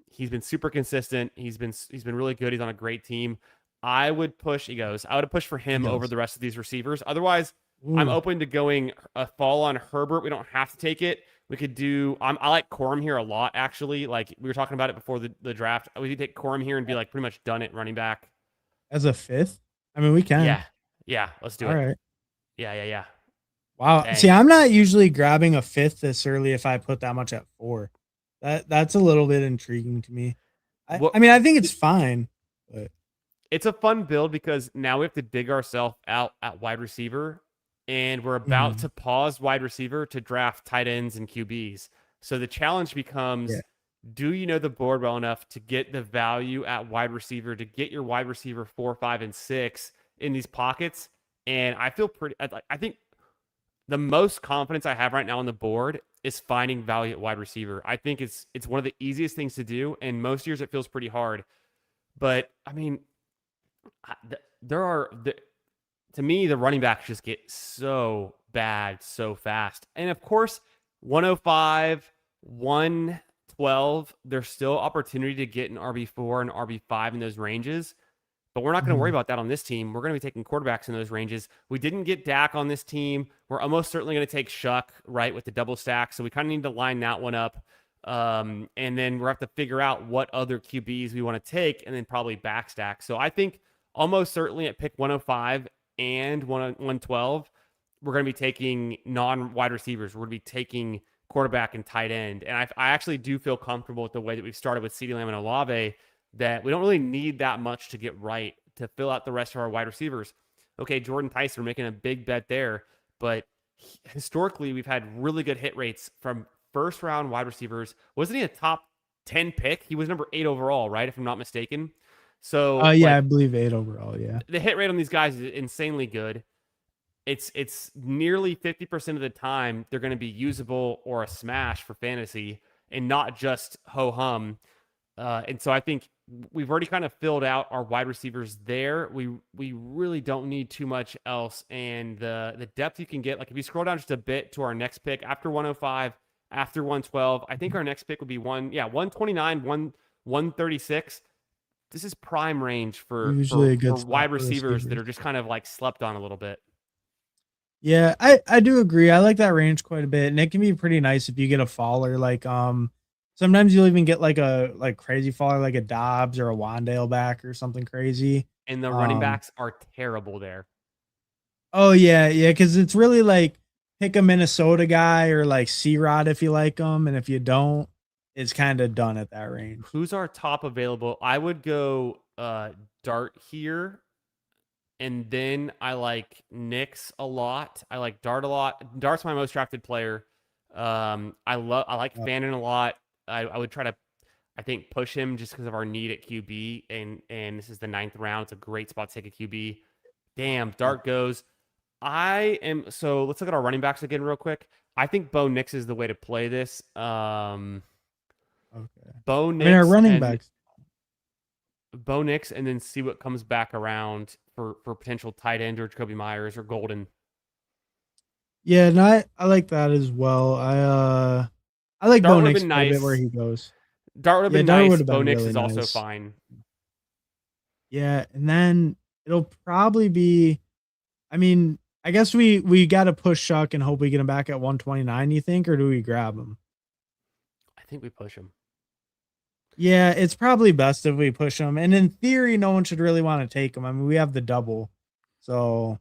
Speaker 2: he's been super consistent. He's been really good. He's on a great team. I would push. He goes. I would push for
Speaker 1: He
Speaker 2: him over
Speaker 1: goes.
Speaker 2: the rest of these receivers. Otherwise, I'm
Speaker 1: Ooh,
Speaker 2: open to going a fall on Herbert. We don't have to take it. We could do. I like Corum here a lot, actually. Like we were talking about it before the draft. We could take Corum here and be like pretty much done it running back.
Speaker 1: as a fifth. I mean, we can.
Speaker 2: Yeah, yeah. Let's do
Speaker 1: All
Speaker 2: it.
Speaker 1: right.
Speaker 2: Yeah.
Speaker 1: Wow. See,
Speaker 2: Dang.
Speaker 1: I'm not usually grabbing a fifth this early if I put that much at 4. That's a little bit intriguing to me.
Speaker 2: What
Speaker 1: I mean, I think it's fine, but
Speaker 2: it's a fun build because now we have to dig ourselves out at wide receiver, and we're about
Speaker 1: mhm,
Speaker 2: to pause wide receiver to draft tight ends and QBs. So the challenge becomes
Speaker 1: yeah.
Speaker 2: do you know the board well enough to get the value at wide receiver, to get your wide receiver 4, 5, and 6 in these pockets? And I feel pretty, I think the most confidence I have right now on the board is finding value at wide receiver. I think it's one of the easiest things to do, and most years it feels pretty hard. But I mean, there are to me the running backs just get so bad so fast, and of course, 105, 112, there's still opportunity to get an RB4 and RB5 in those ranges. But we're not going to worry
Speaker 1: Mhm.
Speaker 2: about that on this team. We're going to be taking quarterbacks in those ranges. We didn't get Dak on this team. We're almost certainly going to take Shuck, right, with the double stack. So we kind of need to line that one up. And then we'll have to figure out what other QBs we want to take and then probably backstack. So I think almost certainly at pick 105 and 112, we're going to be taking non-wide receivers. We're going to be taking quarterback and tight end. And I actually do feel comfortable with the way that we've started with CeeDee Lamb and Olave, that we don't really need that much to get right to fill out the rest of our wide receivers. Okay, Jordan Tyson, we're making a big bet there, but historically we've had really good hit rates from first round wide receivers. Wasn't he a top 10 pick? He was number 8 overall, right? If I'm not mistaken. So,
Speaker 1: Yeah, I
Speaker 2: like,
Speaker 1: believe 8 overall. Yeah.
Speaker 2: the hit rate on these guys is insanely good. It's nearly 50% of the time they're going to be usable or a smash for fantasy and not just ho hum. And so I think we've already kind of filled out our wide receivers there. We really don't need too much else. And the depth you can get, like if you scroll down just a bit to our next pick after 105, after 112, I think our next pick would be 129, 136. This is prime range
Speaker 1: Usually a
Speaker 2: for
Speaker 1: good spot
Speaker 2: wide
Speaker 1: for
Speaker 2: receivers that
Speaker 1: receivers.
Speaker 2: are just kind of like slept on a little bit.
Speaker 1: Yeah, I do agree. I like that range quite a bit, and it can be pretty nice if you get a faller. Like sometimes you'll even get like a crazy faller, like a Dobbs or a Wandale back or something crazy.
Speaker 2: And the running
Speaker 1: Um,
Speaker 2: backs are terrible there.
Speaker 1: oh yeah, yeah, because it's really like pick a Minnesota guy or like C-Rod if you like them, and if you don't, it's kind of done at that range.
Speaker 2: Who's our top available? I would go Dart here. And then I like Nix a lot. I like Dart a lot. Dart's my most drafted player. I like
Speaker 1: Yep.
Speaker 2: Fannin a lot. I would try to, I think, push him just because of our need at QB. And this is the 9th round. It's a great spot to take a QB. Damn,
Speaker 1: Yep.
Speaker 2: Dart goes. I am so let's look at our running backs again real quick. I think Bo Nix is the way to play this.
Speaker 1: Okay.
Speaker 2: Bo
Speaker 1: I mean, our
Speaker 2: Nix
Speaker 1: running
Speaker 2: and
Speaker 1: backs.
Speaker 2: Bo Nix, and then see what comes back around for potential tight end or Jacoby Myers or Golden.
Speaker 1: Yeah, no, I like that as well. I like
Speaker 2: Dart
Speaker 1: Bo
Speaker 2: would have
Speaker 1: Nix
Speaker 2: been
Speaker 1: quite a bit where
Speaker 2: nice.
Speaker 1: he goes.
Speaker 2: Dart would have
Speaker 1: Yeah,
Speaker 2: been
Speaker 1: Dart would
Speaker 2: nice.
Speaker 1: have
Speaker 2: Bo
Speaker 1: been
Speaker 2: Nix
Speaker 1: really
Speaker 2: is also
Speaker 1: nice.
Speaker 2: fine.
Speaker 1: Yeah, and then it'll probably be. I mean, I guess we got to push Shuck and hope we get him back at 129. You think, or do we grab him?
Speaker 2: I think we push him.
Speaker 1: Yeah, it's probably best if we push him. And in theory, no one should really want to take him. I mean, we have the double, so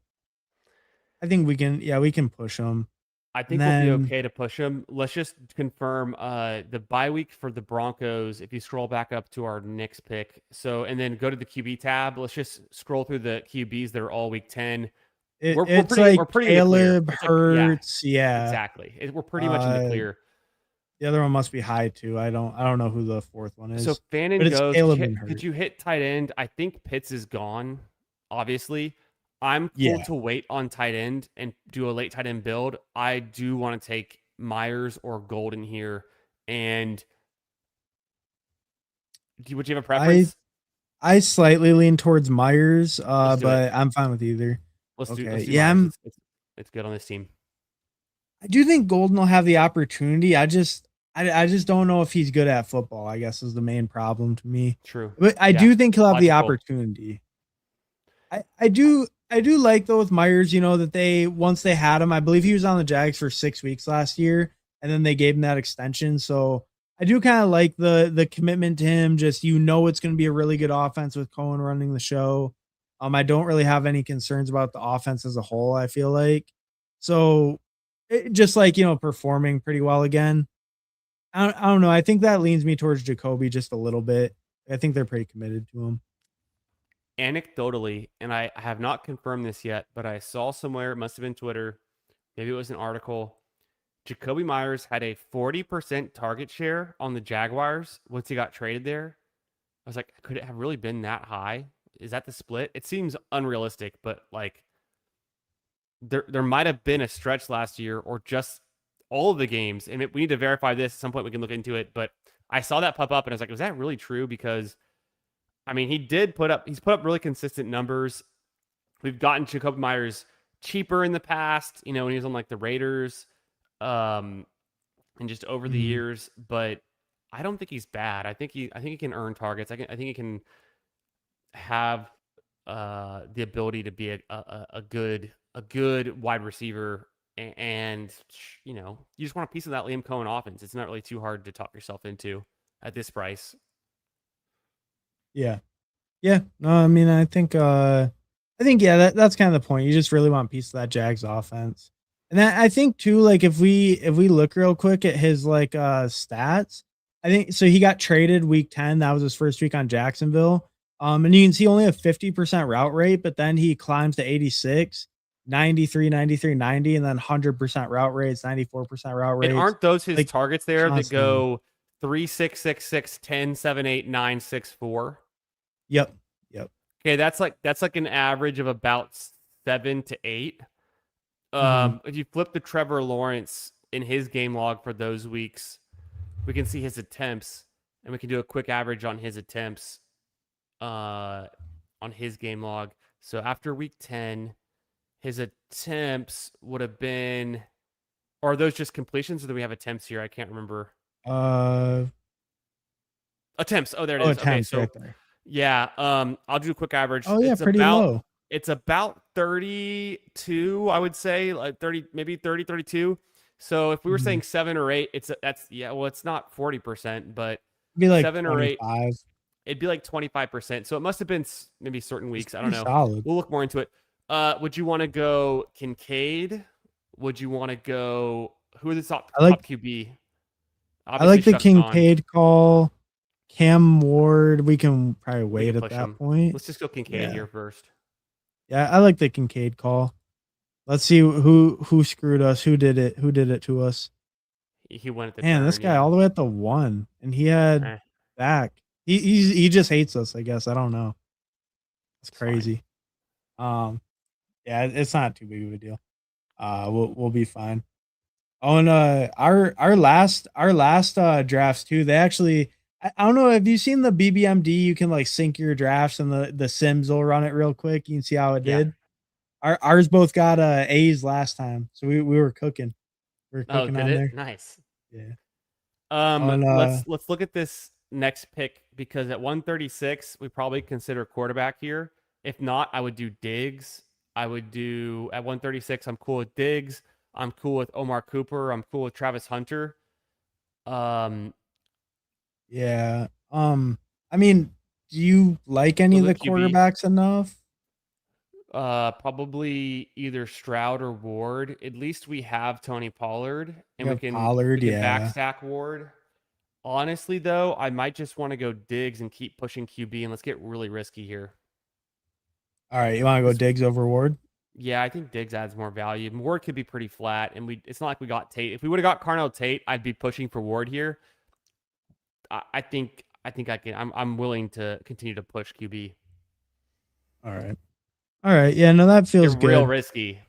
Speaker 1: I think we can. Yeah, we can push him.
Speaker 2: I
Speaker 1: And
Speaker 2: think we'll be
Speaker 1: then
Speaker 2: okay to push him. Let's just confirm the bye week for the Broncos. If you scroll back up to our Knicks pick, so and then go to the QB tab. Let's just scroll through the QBs that are all week 10.
Speaker 1: it's like
Speaker 2: We're pretty in the clear.
Speaker 1: Caleb
Speaker 2: It's like yeah,
Speaker 1: Hurts. Yeah.
Speaker 2: exactly. We're pretty much in the
Speaker 1: Uh,
Speaker 2: clear.
Speaker 1: the other one must be high too. I don't know who the fourth one
Speaker 2: So
Speaker 1: is, but
Speaker 2: Fannin
Speaker 1: it's
Speaker 2: goes.
Speaker 1: Caleb and
Speaker 2: Could
Speaker 1: Hurts.
Speaker 2: you hit tight end? I think Pitts is gone. Obviously, I'm cool
Speaker 1: Yeah.
Speaker 2: to wait on tight end and do a late tight end build. I do want to take Myers or Golden here. And would you have a
Speaker 1: I
Speaker 2: preference?
Speaker 1: I slightly lean towards Myers,
Speaker 2: Let's do it.
Speaker 1: but I'm fine with either.
Speaker 2: Let's
Speaker 1: Okay.
Speaker 2: do
Speaker 1: Yeah,
Speaker 2: Myers. It's good on this team.
Speaker 1: I do think Golden will have the opportunity. I just don't know if he's good at football, I guess is the main problem to me.
Speaker 2: True.
Speaker 1: But I
Speaker 2: Yeah.
Speaker 1: do think he'll have the
Speaker 2: Electrical.
Speaker 1: opportunity. I do like though with Myers, that they once they had him, I believe he was on the Jags for 6 weeks last year, and then they gave him that extension. So I do kind of like the commitment to him. Just it's going to be a really good offense with Cohen running the show. I don't really have any concerns about the offense as a whole. I feel like so just like performing pretty well again. I don't know. I think that leans me towards Jacoby just a little bit. I think they're pretty committed to him.
Speaker 2: Anecdotally, and I have not confirmed this yet, but I saw somewhere, it must have been Twitter, maybe it was an article. Jacoby Myers had a 40% target share on the Jaguars once he got traded there. I was like, could it have really been that high? Is that the split? It seems unrealistic, but like there might have been a stretch last year or just all of the games. And we need to verify this at some point. We can look into it. But I saw that pop up and I was like, was that really true? Because I mean, he's put up really consistent numbers. We've gotten Jacob Myers cheaper in the past, when he was on like the Raiders, and just over the
Speaker 1: Mhm.
Speaker 2: years. But I don't think he's bad. I think he can earn targets. I think he can have the ability to be a good wide receiver. And you just want a piece of that Liam Cohen offense. It's not really too hard to talk yourself into at this price.
Speaker 1: Yeah. Yeah. No, I mean, I think yeah, that's kind of the point. You just really want a piece of that Jags offense. And I think too, like if we look real quick at his like stats, I think so he got traded week 10. That was his first week on Jacksonville. And you can see only a 50% route rate, but then he climbs to 86, 93, 93, 90, and then 100% route rates, 94% route
Speaker 2: And
Speaker 1: rates.
Speaker 2: aren't those his
Speaker 1: Like
Speaker 2: targets there that
Speaker 1: constantly.
Speaker 2: go 3, 6, 6, 6, 10, 7, 8, 9, 6, 4?
Speaker 1: Yep. Yep.
Speaker 2: Okay, that's like an average of about 7 to 8.
Speaker 1: Hmm.
Speaker 2: If you flip to Trevor Lawrence in his game log for those weeks, we can see his attempts, and we can do a quick average on his attempts on his game log. So after week 10, his attempts would have been, or are those just completions, or do we have attempts here? I can't remember.
Speaker 1: Uh
Speaker 2: Attempts. Oh, there it
Speaker 1: oh,
Speaker 2: is. Okay,
Speaker 1: attempts
Speaker 2: so
Speaker 1: right there.
Speaker 2: yeah, I'll do a quick average.
Speaker 1: Oh yeah, pretty low.
Speaker 2: It's about 32, I would say, like 30, maybe 30, 32. So if we were
Speaker 1: Mhm.
Speaker 2: saying 7 or 8, that's yeah, well, it's not 40%, but
Speaker 1: Be like
Speaker 2: 7 or 8,
Speaker 1: 25.
Speaker 2: it'd be like 25%. So it must have been maybe certain
Speaker 1: It's
Speaker 2: weeks. I don't
Speaker 1: pretty
Speaker 2: know.
Speaker 1: solid.
Speaker 2: We'll look more into it. Would you want to go Kincaid? Would you want to go, who are the top
Speaker 1: I like
Speaker 2: QB?
Speaker 1: I
Speaker 2: Obviously
Speaker 1: like the
Speaker 2: Shuck's gone.
Speaker 1: Kincaid call. Cam Ward, we can probably
Speaker 2: We can
Speaker 1: wait at
Speaker 2: push
Speaker 1: that
Speaker 2: him.
Speaker 1: point.
Speaker 2: Let's just go Kincaid
Speaker 1: Yeah.
Speaker 2: here first.
Speaker 1: Yeah, I like the Kincaid call. Let's see who screwed us. Who did it? Who did it to us?
Speaker 2: He went at the
Speaker 1: Man, this
Speaker 2: turn,
Speaker 1: guy
Speaker 2: yeah.
Speaker 1: all the way at the 1 and he had
Speaker 2: Eh,
Speaker 1: back. He just hates us, I guess. I don't know. It's
Speaker 2: it's fine.
Speaker 1: crazy. Um yeah, it's not too big of a deal. We'll be fine. Oh, and our last drafts too. They actually, I don't know. Have you seen the BBMD? You can like sync your drafts, and the Sims will run it real quick. You can see how it
Speaker 2: Yeah.
Speaker 1: did. Ours both got A's last time, so we were cooking. We were
Speaker 2: Oh,
Speaker 1: cooking
Speaker 2: did
Speaker 1: on
Speaker 2: it?
Speaker 1: there.
Speaker 2: Nice.
Speaker 1: Yeah. On
Speaker 2: Let's look at this next pick because at 136, we probably consider quarterback here. If not, I would do Diggs. I would do at 136, I'm cool with Diggs. I'm cool with Omar Cooper. I'm cool with Travis Hunter. Um,
Speaker 1: yeah. I mean, do you like any
Speaker 2: with
Speaker 1: of
Speaker 2: a
Speaker 1: the
Speaker 2: QB.
Speaker 1: quarterbacks enough?
Speaker 2: Probably either Stroud or Ward. At least we have Tony Pollard, and
Speaker 1: You have Pollard.
Speaker 2: we can
Speaker 1: Yeah.
Speaker 2: backstack Ward. Honestly, though, I might just want to go Diggs and keep pushing QB, and let's get really risky here.
Speaker 1: All right. You want to go
Speaker 2: This,
Speaker 1: Diggs over Ward?
Speaker 2: yeah, I think Diggs adds more value. Ward could be pretty flat, and it's not like we got Tate. If we would have got Carnell Tate, I'd be pushing for Ward here. I think I can. I'm willing to continue to push QB.
Speaker 1: All right. All right. Yeah. No, that
Speaker 2: Get
Speaker 1: feels
Speaker 2: real
Speaker 1: good.
Speaker 2: risky.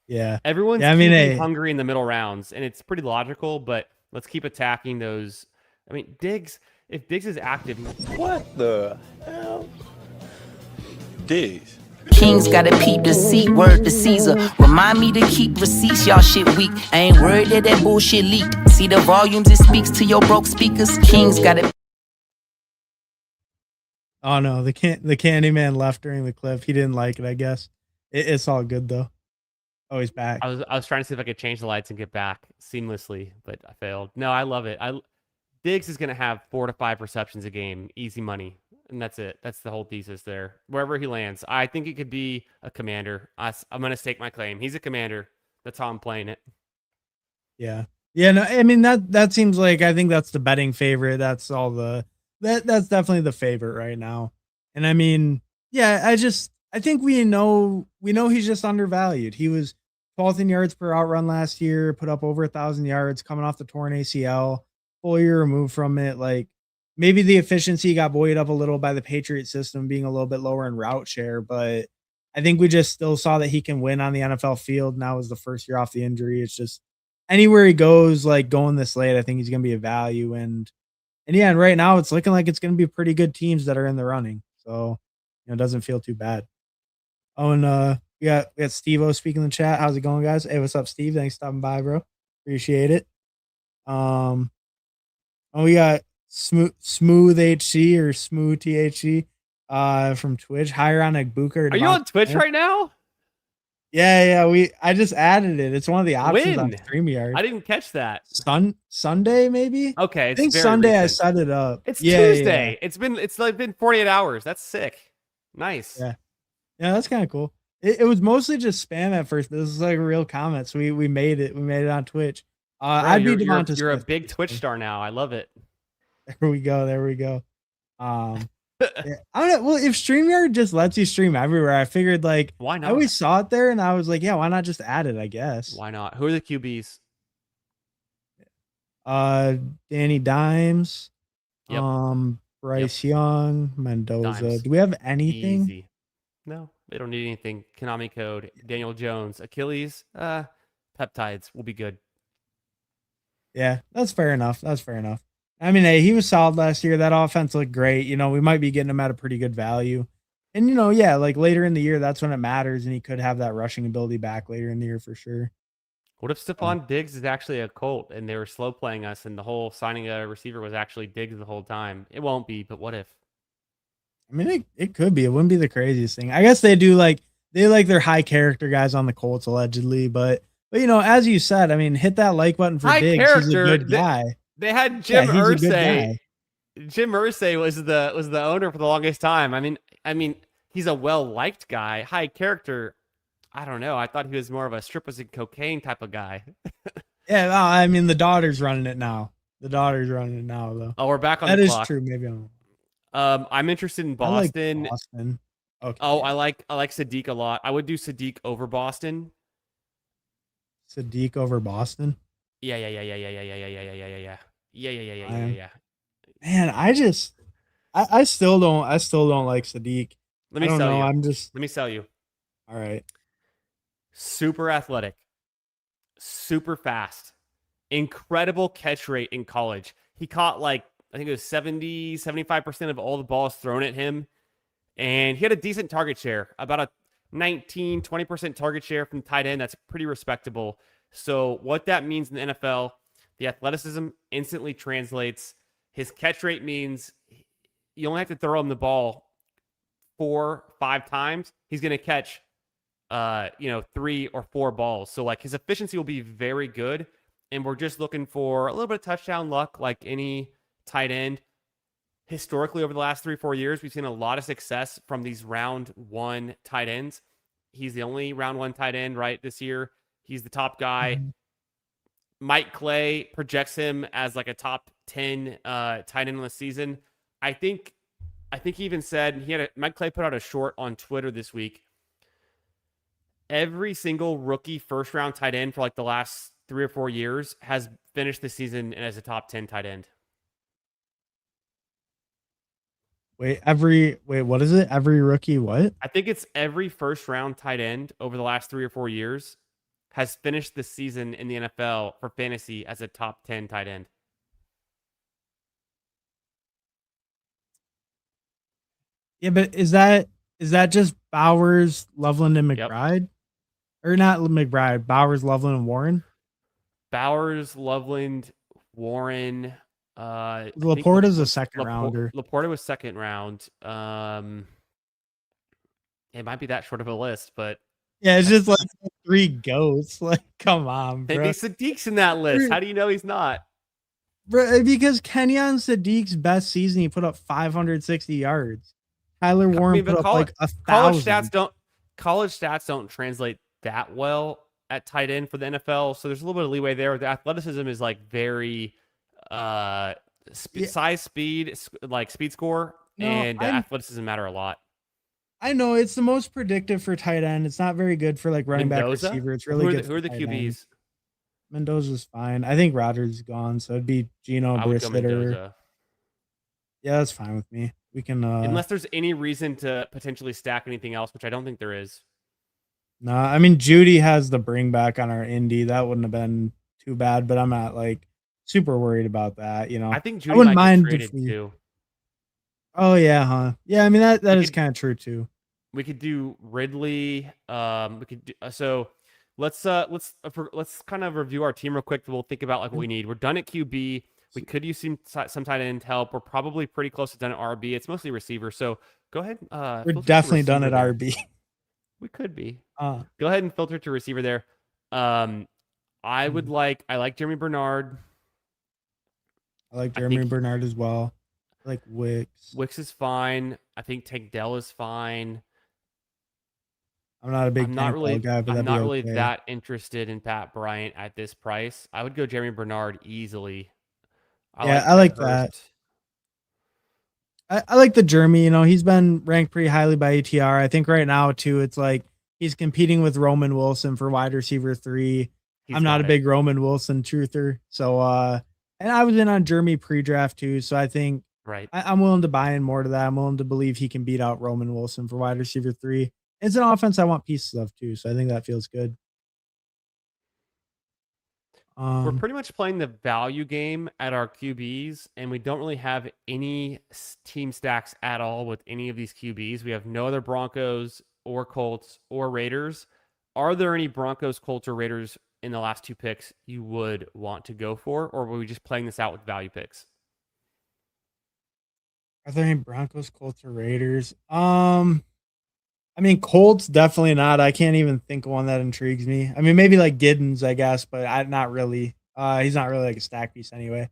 Speaker 1: Yeah.
Speaker 2: Everyone's
Speaker 1: Yeah. I mean,
Speaker 2: QB
Speaker 1: hey,
Speaker 2: hungry in the middle rounds, and it's pretty logical. But let's keep attacking those. I mean, Diggs. If Diggs is active,
Speaker 3: What the hell? Diggs.
Speaker 4: Kings gotta peep the seat, word to Caesar. Remind me to keep receipts, y'all shit weak. I ain't worried that bullshit leaked. See the volumes, it speaks to your broke speakers. Kings gotta.
Speaker 1: oh no, the Candyman left during the clip. He didn't like it, I guess. It's all good though. Oh, he's back.
Speaker 2: I was trying to see if I could change the lights and get back seamlessly, but I failed. No, I love it. Diggs is going to have 4 to 5 receptions a game, easy money, and that's it. That's the whole thesis there. Wherever he lands, I think he could be a commander. I'm going to stake my claim. He's a commander. That's how I'm playing it.
Speaker 1: Yeah. Yeah, no, I mean that seems like I think that's the betting favorite. That's all that's definitely the favorite right now. And I mean, yeah, I think we know he's just undervalued. He was 12th in yards per outrun last year, put up over 1,000 yards coming off the torn ACL, full year removed from it. Like maybe the efficiency got buoyed up a little by the Patriot system being a little bit lower in route share, but I think we just still saw that he can win on the NFL field. Now is the first year off the injury. It's just anywhere he goes, like going this late, I think he's going to be a value. And yeah, and right now it's looking like it's going to be pretty good teams that are in the running. So, it doesn't feel too bad. Oh, and we got Steve-O speaking in the chat. How's it going, guys? Hey, what's up, Steve? Thanks for stopping by, bro. Appreciate it. We got Smooth HC or Smooth THC from Twitch. Higher on Egbuka.
Speaker 2: Are you on Twitch right now?
Speaker 1: Yeah. I just added it. It's one of the options on
Speaker 2: When?
Speaker 1: StreamYard.
Speaker 2: I didn't catch that.
Speaker 1: Sunday, maybe?
Speaker 2: Okay.
Speaker 1: I think Sunday I set it up.
Speaker 2: It's
Speaker 1: Yeah,
Speaker 2: Tuesday.
Speaker 1: yeah.
Speaker 2: It's like been 48 hours. That's sick. Nice.
Speaker 1: Yeah. Yeah, that's kind of cool. It was mostly just spam at first, but this is like real comments. We made it. We made it on Twitch.
Speaker 2: Bro,
Speaker 1: I'd be Devonta
Speaker 2: you're a
Speaker 1: Smith,
Speaker 2: big Twitch star now. I love it.
Speaker 1: There we go. Yeah, I don't know. Well, if StreamYard just lets you stream everywhere, I figured like
Speaker 2: Why not?
Speaker 1: I always saw it there and I was like, yeah, why not just add it, I guess.
Speaker 2: Why not? Who are the QBs?
Speaker 1: Danny Dimes,
Speaker 2: Yep.
Speaker 1: Bryce Young, Mendoza.
Speaker 2: Dimes.
Speaker 1: Do we have anything?
Speaker 2: Easy. No, they don't need anything. Konami Code, Daniel Jones, Achilles, peptides will be good.
Speaker 1: Yeah, that's fair enough. I mean, hey, he was solid last year. That offense looked great. We might be getting him at a pretty good value. And, yeah, like later in the year, that's when it matters. And he could have that rushing ability back later in the year for sure.
Speaker 2: What if Stephon Diggs is actually a Colt and they were slow playing us and the whole signing a receiver was actually Diggs the whole time? It won't be, but what if?
Speaker 1: I mean, it could be. It wouldn't be the craziest thing. I guess they like their high character guys on the Colts allegedly, but as you said, I mean, hit that like button for Diggs. He's a good guy.
Speaker 2: They had Jim Irsay.
Speaker 1: Guy.
Speaker 2: Jim Irsay was the owner for the longest time. I mean, he's a well-liked guy, high character. I don't know. I thought he was more of a strippers and cocaine type of guy.
Speaker 1: Yeah, well, I mean, the daughter's running it now. Though.
Speaker 2: Oh, we're back on
Speaker 1: that
Speaker 2: the
Speaker 1: is
Speaker 2: clock.
Speaker 1: true. Maybe I'm.
Speaker 2: I'm interested in Boston.
Speaker 1: I like Boston. Okay.
Speaker 2: Oh, I like Sadiq a lot. I would do Sadiq over Boston.
Speaker 1: Sadiq over Boston.
Speaker 2: Yeah.
Speaker 1: Man, I still don't like Sadiq.
Speaker 2: Let me sell you.
Speaker 1: Let
Speaker 2: me sell you.
Speaker 1: All right.
Speaker 2: Super athletic, super fast, incredible catch rate in college. He caught I think it was 75% of all the balls thrown at him. And he had a decent target share, about a 20% target share from tight end. That's pretty respectable. So what that means in the NFL, the athleticism instantly translates. His catch rate means you only have to throw him the ball 4-5 times. He's going to catch 3 or 4 balls. So his efficiency will be very good. And we're just looking for a little bit of touchdown luck like any tight end. Historically, over the last 3-4 years, we've seen a lot of success from these round 1 tight ends. He's the only round 1 tight end, right, this year. He's the top guy. Mm-hmm. Mike Clay projects him as a top 10 tight end in the season. I think he even said Mike Clay put out a short on Twitter this week. Every single rookie first round tight end for the last 3 or 4 years has finished the season as a top 10 tight end.
Speaker 1: Wait, what is it? Every rookie what?
Speaker 2: I think it's every first round tight end over the last 3 or 4 years has finished the season in the NFL for fantasy as a top 10 tight end.
Speaker 1: Yeah, but is that just Bowers, Loveland, and McBride? Yep. Or not McBride, Bowers, Loveland, and Warren?
Speaker 2: Bowers, Loveland, Warren.
Speaker 1: Laporta's a second rounder.
Speaker 2: Laporta was second round. It might be that short of a list, but
Speaker 1: yeah, it's just 3 goats. Come on, bro.
Speaker 2: Maybe Sadiq's in that list. How do you know he's not?
Speaker 1: Bro, because Kenyon Sadiq's best season, he put up 560 yards. Tyler Warren put up 1,000.
Speaker 2: College stats don't translate that well at tight end for the NFL, so there's a little bit of leeway there. The athleticism is very size, speed, speed score, and athleticism matter a lot.
Speaker 1: I know,
Speaker 2: I mean, speed score, and athleticism matter a lot.
Speaker 1: I know, but it's just 3 goats. Come on, bro. Bro, because Kenyon Sadiq's best season, he put up 560 yards. Tyler Warren put up 1,000. I know it's the most predictive for tight end. It's not very good for like running back
Speaker 2: Mendoza?
Speaker 1: receiver. It's really good
Speaker 2: Who
Speaker 1: for
Speaker 2: are the
Speaker 1: tight end.
Speaker 2: QBs?
Speaker 1: Mendoza's fine. I think Rodgers is gone, so it'd be Gino
Speaker 2: I would go
Speaker 1: Brissett or
Speaker 2: Mendoza.
Speaker 1: yeah, that's fine with me. We can
Speaker 2: Unless there's any reason to potentially stack anything else, which I don't think there is.
Speaker 1: nah, I mean Judy has the bring back on our Indy. That wouldn't have been too bad, but I'm not like super worried about that, you know.
Speaker 2: I think
Speaker 1: I
Speaker 2: Judy
Speaker 1: wouldn't
Speaker 2: might get
Speaker 1: mind if
Speaker 2: traded
Speaker 1: we
Speaker 2: too.
Speaker 1: Oh yeah, huh? Yeah, I mean that
Speaker 2: We
Speaker 1: is
Speaker 2: could
Speaker 1: kind of true too.
Speaker 2: we could do Ridley. We could do, so let's kind of review our team real quick. We'll think about like what we need. We're done at QB. We could use some tight end help. We're probably pretty close to done at RB. It's mostly receiver. So go ahead.
Speaker 1: We're
Speaker 2: Filter to
Speaker 1: definitely done
Speaker 2: receiver
Speaker 1: at
Speaker 2: there.
Speaker 1: RB.
Speaker 2: We could be.
Speaker 1: Uh,
Speaker 2: Go ahead and filter to receiver there. I like Jeremy Bernard.
Speaker 1: I like
Speaker 2: I
Speaker 1: Jeremy
Speaker 2: think
Speaker 1: Bernard as well. I like Wicks.
Speaker 2: Wicks is fine. I think Tank Dell is fine.
Speaker 1: I'm not a big
Speaker 2: I'm not
Speaker 1: Tank
Speaker 2: really
Speaker 1: Dell guy, but
Speaker 2: I'm
Speaker 1: that'd be
Speaker 2: not really
Speaker 1: okay.
Speaker 2: that interested in Pat Bryant at this price. I would go Jeremy Bernard easily.
Speaker 1: Yeah, I
Speaker 2: Ted
Speaker 1: like that.
Speaker 2: Hurst.
Speaker 1: I like the Jeremy. You know, he's been ranked pretty highly by ATR. I think right now too, it's like he's competing with Roman Wilson for wide receiver 3.
Speaker 2: He's
Speaker 1: I'm not
Speaker 2: got
Speaker 1: a
Speaker 2: it.
Speaker 1: big Roman Wilson truther, so and I was in on Jeremy pre-draft too, so I think
Speaker 2: Right.
Speaker 1: I'm willing to buy in more to that. I'm willing to believe he can beat out Roman Wilson for wide receiver 3. It's an offense I want pieces of too, so I think that feels good.
Speaker 2: We're pretty much playing the value game at our QBs, and we don't really have any team stacks at all with any of these QBs. We have no other Broncos or Colts or Raiders. Are there any Broncos, Colts, or Raiders in the last 2 picks you would want to go for, or were we just playing this out with value picks?
Speaker 1: Are there any Broncos, Colts, or Raiders? I mean, Colts definitely not. I can't even think of one that intrigues me. I mean, maybe like Giddens, I guess, but not really. He's not really like a stack piece anyway.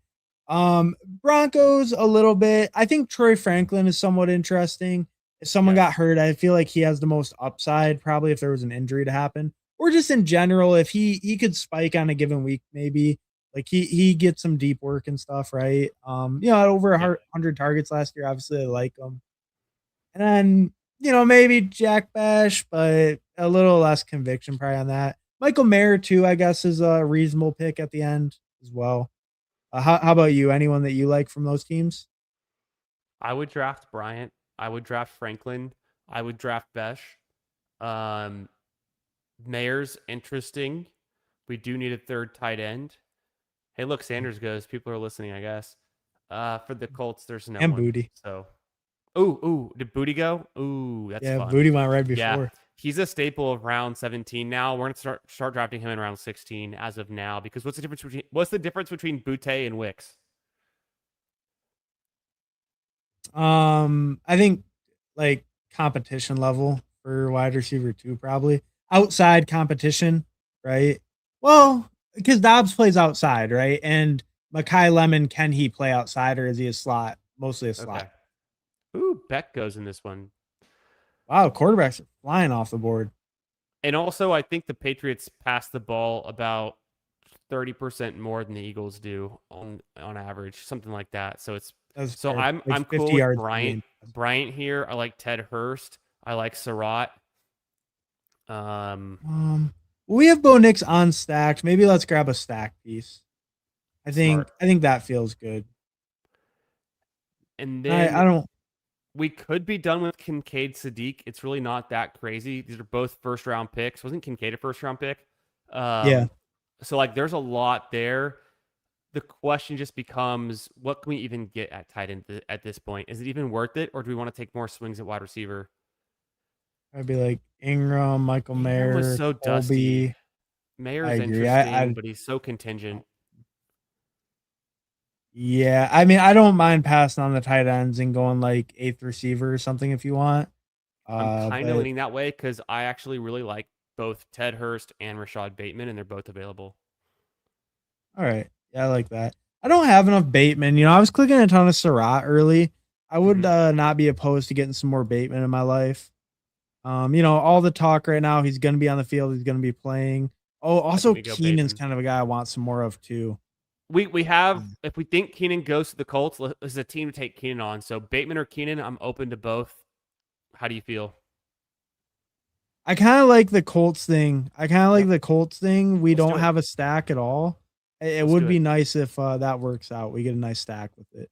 Speaker 1: Broncos a little bit. I think Troy Franklin is somewhat interesting. If someone got hurt, I feel like he has the most upside, probably if there was an injury to happen, or just in general, if he could spike on a given week, maybe like he gets some deep work and stuff, right? You know, over 100 targets last year. Obviously, I like him. And then, you know, maybe Jack Bash, but a little less conviction probably on that. Michael Mayer, too, I guess, is a reasonable pick at the end as well. How about you? Anyone that you like from those teams?
Speaker 2: I would draft Bryant. I would draft Franklin. I would draft Besh. Mayer's interesting. We do need a third tight end. Hey, look, Sanders goes. People are listening, I guess. For the Colts, there's no
Speaker 1: And
Speaker 2: one.
Speaker 1: Booty.
Speaker 2: So, ooh, did Booty go? Ooh, that's fun.
Speaker 1: Booty went right before.
Speaker 2: Yeah, he's a staple of round 17 now. We're gonna start drafting him in round 16 as of now because what's the difference between Boutte and Wicks?
Speaker 1: I think like competition level for wide receiver 2, probably outside competition, right? Well, because Dobbs plays outside, right? And Makai Lemon, can he play outside or is he a slot? Mostly a slot.
Speaker 2: Okay. Ooh, Beck goes in this one.
Speaker 1: Wow, quarterbacks are flying off the board.
Speaker 2: And also, I think the Patriots pass the ball about 30% more than the Eagles do on average, something like that. So I'm
Speaker 1: like
Speaker 2: cool
Speaker 1: 50
Speaker 2: with
Speaker 1: yards
Speaker 2: Bryant here. I like Ted Hurst. I like Surratt.
Speaker 1: We have Bo Nix unstacked. Maybe let's grab a stack piece. I think that feels good.
Speaker 2: And then
Speaker 1: I don't.
Speaker 2: We could be done with Kincaid Sadiq. It's really not that crazy. These are both first round picks. Wasn't Kincaid a first round pick?
Speaker 1: Yeah.
Speaker 2: So like, there's a lot there. The question just becomes, what can we even get at tight end at this point? Is it even worth it, or do we want to take more swings at wide receiver?
Speaker 1: I'd be like Ingram, Michael Mayer,
Speaker 2: was so
Speaker 1: Colby.
Speaker 2: dusty. Mayer's interesting, but he's so contingent.
Speaker 1: Yeah, I mean, I don't mind passing on the tight ends and going like 8th receiver or something if you want.
Speaker 2: I'm kind of leaning that way because I actually really like both Ted Hurst and Rashad Bateman, and they're both available.
Speaker 1: All right. Yeah, I like that. I don't have enough Bateman. You know, I was clicking a ton of Surratt early. I would not be opposed to getting some more Bateman in my life. You know, all the talk right now, he's going to be on the field. He's going to be playing. Oh, also Keenan's kind of a guy I want some more of too.
Speaker 2: We have, if we think Keenan goes to the Colts, this is a team to take Keenan on. So Bateman or Keenan, I'm open to both. How do you feel?
Speaker 1: I kind of like the Colts thing. We
Speaker 2: Let's do
Speaker 1: don't
Speaker 2: it.
Speaker 1: have a stack at all. It
Speaker 2: Let's
Speaker 1: would
Speaker 2: do
Speaker 1: be
Speaker 2: it.
Speaker 1: nice if that works out. We get a nice stack with it.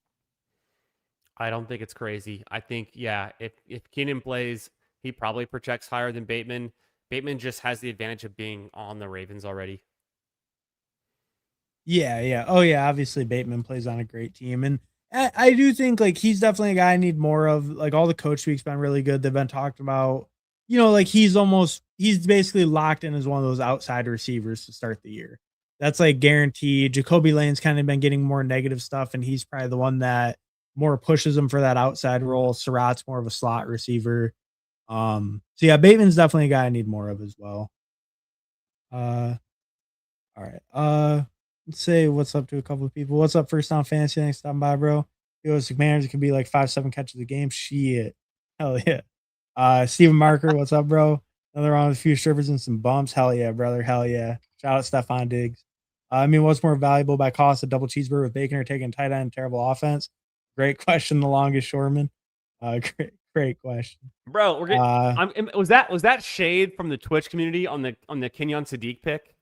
Speaker 2: I don't think it's crazy. I think, yeah, if Keenan plays, he probably projects higher than Bateman. Bateman just has the advantage of being on the Ravens already.
Speaker 1: Yeah, yeah. Oh, yeah. Obviously, Bateman plays on a great team, and I do think like he's definitely a guy I need more of. Like all the coach weeks been really good. They've been talked about. Like he's basically locked in as one of those outside receivers to start the year. That's like guaranteed. Jacoby Lane's kind of been getting more negative stuff, and he's probably the one that more pushes him for that outside role. Surratt's more of a slot receiver. So yeah, Bateman's definitely a guy I need more of as well. All right. Let's say what's up to a couple of people. What's up, First Down Fantasy? Thanks for stopping by, bro. Yo, Commanders, it can be like 5-7 catches a game. Shit. Hell yeah. Steven Marker, what's up, bro? Another round with a few strippers and some bumps. Hell yeah, brother. Hell yeah. Shout out Stephon Diggs. What's more valuable by cost, a double cheeseburger with bacon or taking a tight end terrible offense? Great question, the longest shoreman. Great question.
Speaker 2: Bro, we're getting was that shade from the Twitch community on the Kenyon Sadiq pick?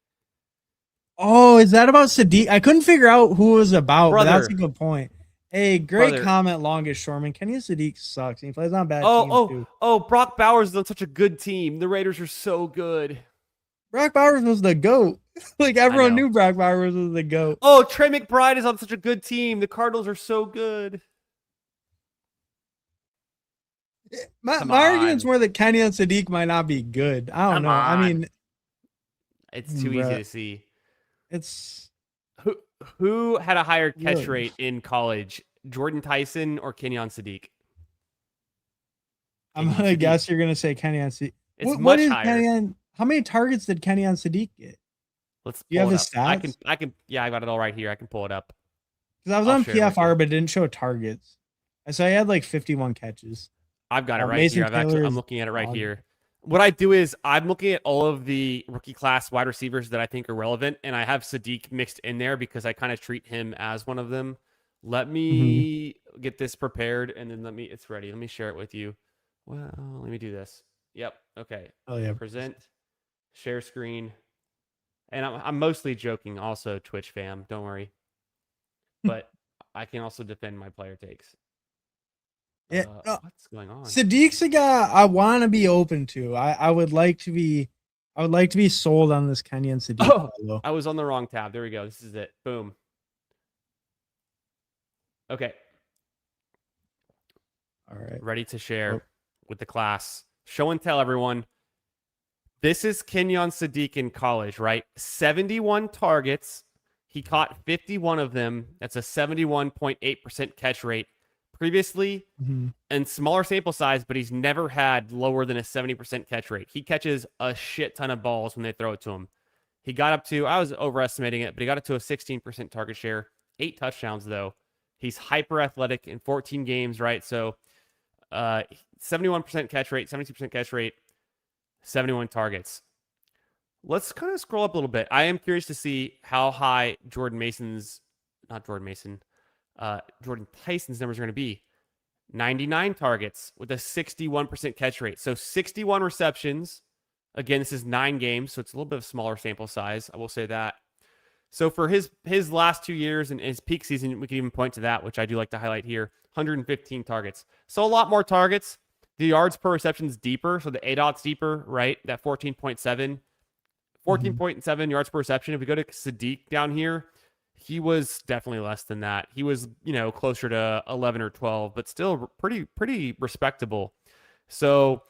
Speaker 1: Oh, is that about Sadiq? I couldn't figure out who it was about, but that's a
Speaker 2: Brother.
Speaker 1: good point. Hey, great
Speaker 2: Brother.
Speaker 1: comment, longest shoreman. Kenny Sadiq sucks. He plays on bad teams too.
Speaker 2: Brock Bowers is on such a good team. The Raiders are so good.
Speaker 1: Brock Bowers was the GOAT. Like everyone knew Brock Bowers was the GOAT.
Speaker 2: Oh, Trey McBride is on such a good team. The Cardinals are so good.
Speaker 1: My argument's more that Kenny Sadiq might not be good. I don't know. I mean,
Speaker 2: it's too easy to see.
Speaker 1: It's
Speaker 2: who had a higher catch rate in college, Jordan Tyson or Kenyon Sadiq?
Speaker 1: I'm gonna guess you're gonna say Kenyon Sadiq.
Speaker 2: It's much higher.
Speaker 1: How many targets did Kenyon Sadiq get?
Speaker 2: Let's.
Speaker 1: Do you have his stats?
Speaker 2: I can. Yeah, I got it all right here. I can pull it up.
Speaker 1: Because I was on PFR, but it didn't show targets. So I had like 51 catches.
Speaker 2: I've got it right here. I'm looking at it right here. What I do is I'm looking at all of the rookie class wide receivers that I think are relevant, and I have Sadiq mixed in there because I kind of treat him as one of them. Let me get this prepared, and then it's ready. Let me share it with you. Well, let me do this. Yep. Okay.
Speaker 1: Oh yeah.
Speaker 2: Present, share screen, and I'm mostly joking. Also, Twitch fam, don't worry. But I can also defend my player takes.
Speaker 1: Yeah,
Speaker 2: what's going on?
Speaker 1: Sadiq's a guy I want to be open to. I would like to be sold on this Kenyon Sadiq.
Speaker 2: Oh, I was on the wrong tab. There we go. This is it. Boom. Okay.
Speaker 1: All right.
Speaker 2: Ready to share with the class. Show and tell everyone. This is Kenyon Sadiq in college, right? 71 targets. He caught 51 of them. That's a 71.8% catch rate. Previously, and smaller sample size, but he's never had lower than a 70% catch rate. He catches a shit ton of balls when they throw it to him. He got up to, I was overestimating it, but he got up to a 16% target share, 8 touchdowns though. He's hyper athletic in 14 games, right? So 71% catch rate, 72% catch rate, 71 targets. Let's kind of scroll up a little bit. I am curious to see how high Jordan Tyson's numbers are going to be. 99 targets with a 61% catch rate. So 61 receptions. Again, this is 9 games, so it's a little bit of smaller sample size. I will say that. So for his last 2 years and his peak season, we can even point to that, which I do like to highlight here. 115 targets. So a lot more targets. The yards per reception is deeper, so the ADOT's deeper, right? That 14.7. 14.7 yards per reception. If we go to Sadiq down here, he was definitely less than that. He was, closer to 11 or 12, but still pretty respectable. So,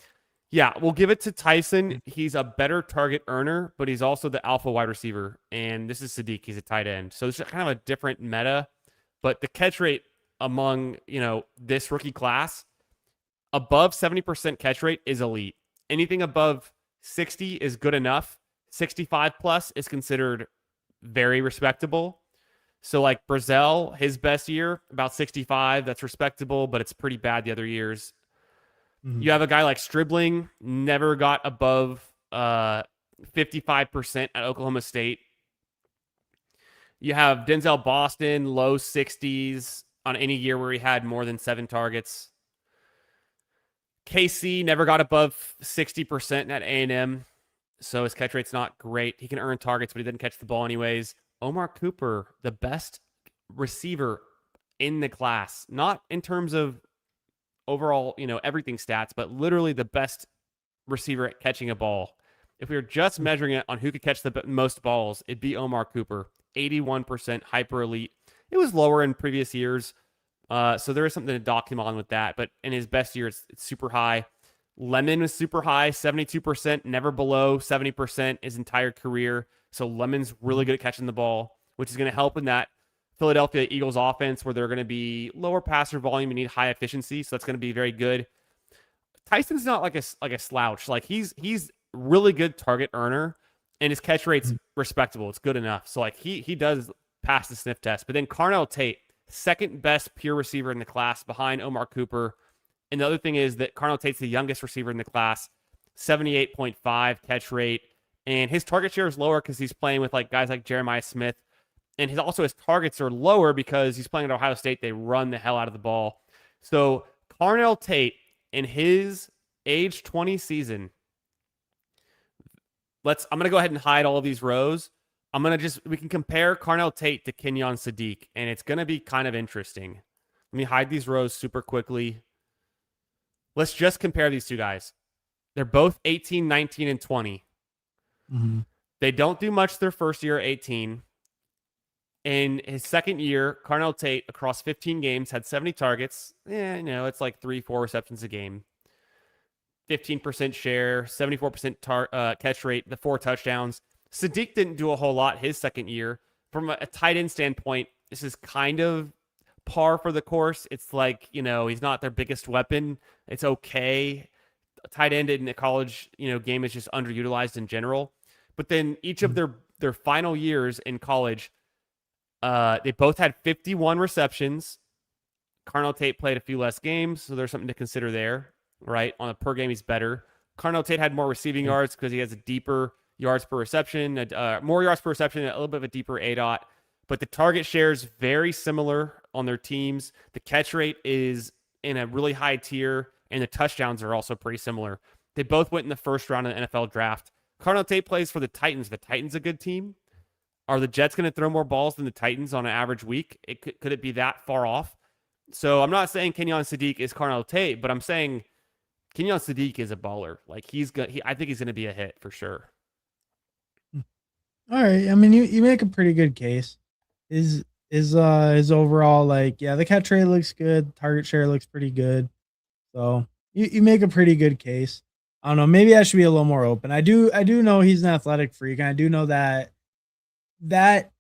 Speaker 2: yeah, we'll give it to Tyson. He's a better target earner, but he's also the alpha wide receiver. And this is Sadiq. He's a tight end. So it's kind of a different meta. But the catch rate among, this rookie class, above 70% catch rate is elite. Anything above 60 is good enough. 65 plus is considered very respectable. So like Brazel, his best year, about 65. That's respectable, but it's pretty bad the other years. You have a guy like Stribling, never got above 55% at Oklahoma State. You have Denzel Boston, low 60s on any year where he had more than 7 targets. KC never got above 60% at A&M, so his catch rate's not great. He can earn targets, but he didn't catch the ball anyways. Omar Cooper, the best receiver in the class, not in terms of overall, everything stats, but literally the best receiver at catching a ball. If we were just measuring it on who could catch the most balls, it'd be Omar Cooper, 81% hyper elite. It was lower in previous years, so there is something to dock him on with that. But in his best year, it's super high. Lemon was super high, 72%, never below 70% his entire career. So Lemon's really good at catching the ball, which is going to help in that Philadelphia Eagles offense where they're going to be lower passer volume and need high efficiency. So that's going to be very good. Tyson's not like a slouch. Like he's really good target earner, and his catch rate's respectable. It's good enough. So like he does pass the sniff test. But then Carnell Tate, second best pure receiver in the class behind Omar Cooper. And the other thing is that Carnell Tate's the youngest receiver in the class, 78.5 catch rate. And his target share is lower because he's playing with like guys like Jeremiah Smith. And his targets are lower because he's playing at Ohio State. They run the hell out of the ball. So Carnell Tate in his age 20 season, I'm going to go ahead and hide all of these rows. We can compare Carnell Tate to Kenyon Sadiq, and it's going to be kind of interesting. Let me hide these rows super quickly. Let's just compare these two guys. They're both 18, 19, and 20.
Speaker 1: Mm-hmm.
Speaker 2: They don't do much their first year at 18. In his second year, Carnell Tate, across 15 games, had 70 targets. It's like 3-4 receptions a game. 15% share, 74% catch rate, the 4 touchdowns. Sadiq didn't do a whole lot his second year. From a tight end standpoint, this is kind of par for the course. It's like, he's not their biggest weapon. It's okay. A tight end in the college, game is just underutilized in general. But then each of their final years in college, they both had 51 receptions. Carnell Tate played a few less games, so there's something to consider there, right? On a per game, he's better. Carnell Tate had more receiving yards because he has a deeper yards per reception, more yards per reception, a little bit of a deeper ADOT. But the target share is very similar on their teams. The catch rate is in a really high tier, and the touchdowns are also pretty similar. They both went in the first round of the NFL draft. Carnell Tate plays for the Titans. The Titans a good team? Are the Jets going to throw more balls than the Titans on an average week? Could it be that far off? So I'm not saying Kenyon Sadiq is Carnell Tate, but I'm saying Kenyon Sadiq is a baller. Like I think he's going to be a hit for sure.
Speaker 1: All right. I mean, you make a pretty good case. His overall, the catch rate looks good. Target share looks pretty good. So you make a pretty good case. I don't know. Maybe I should be a little more open. I do know he's an athletic freak, and I do know that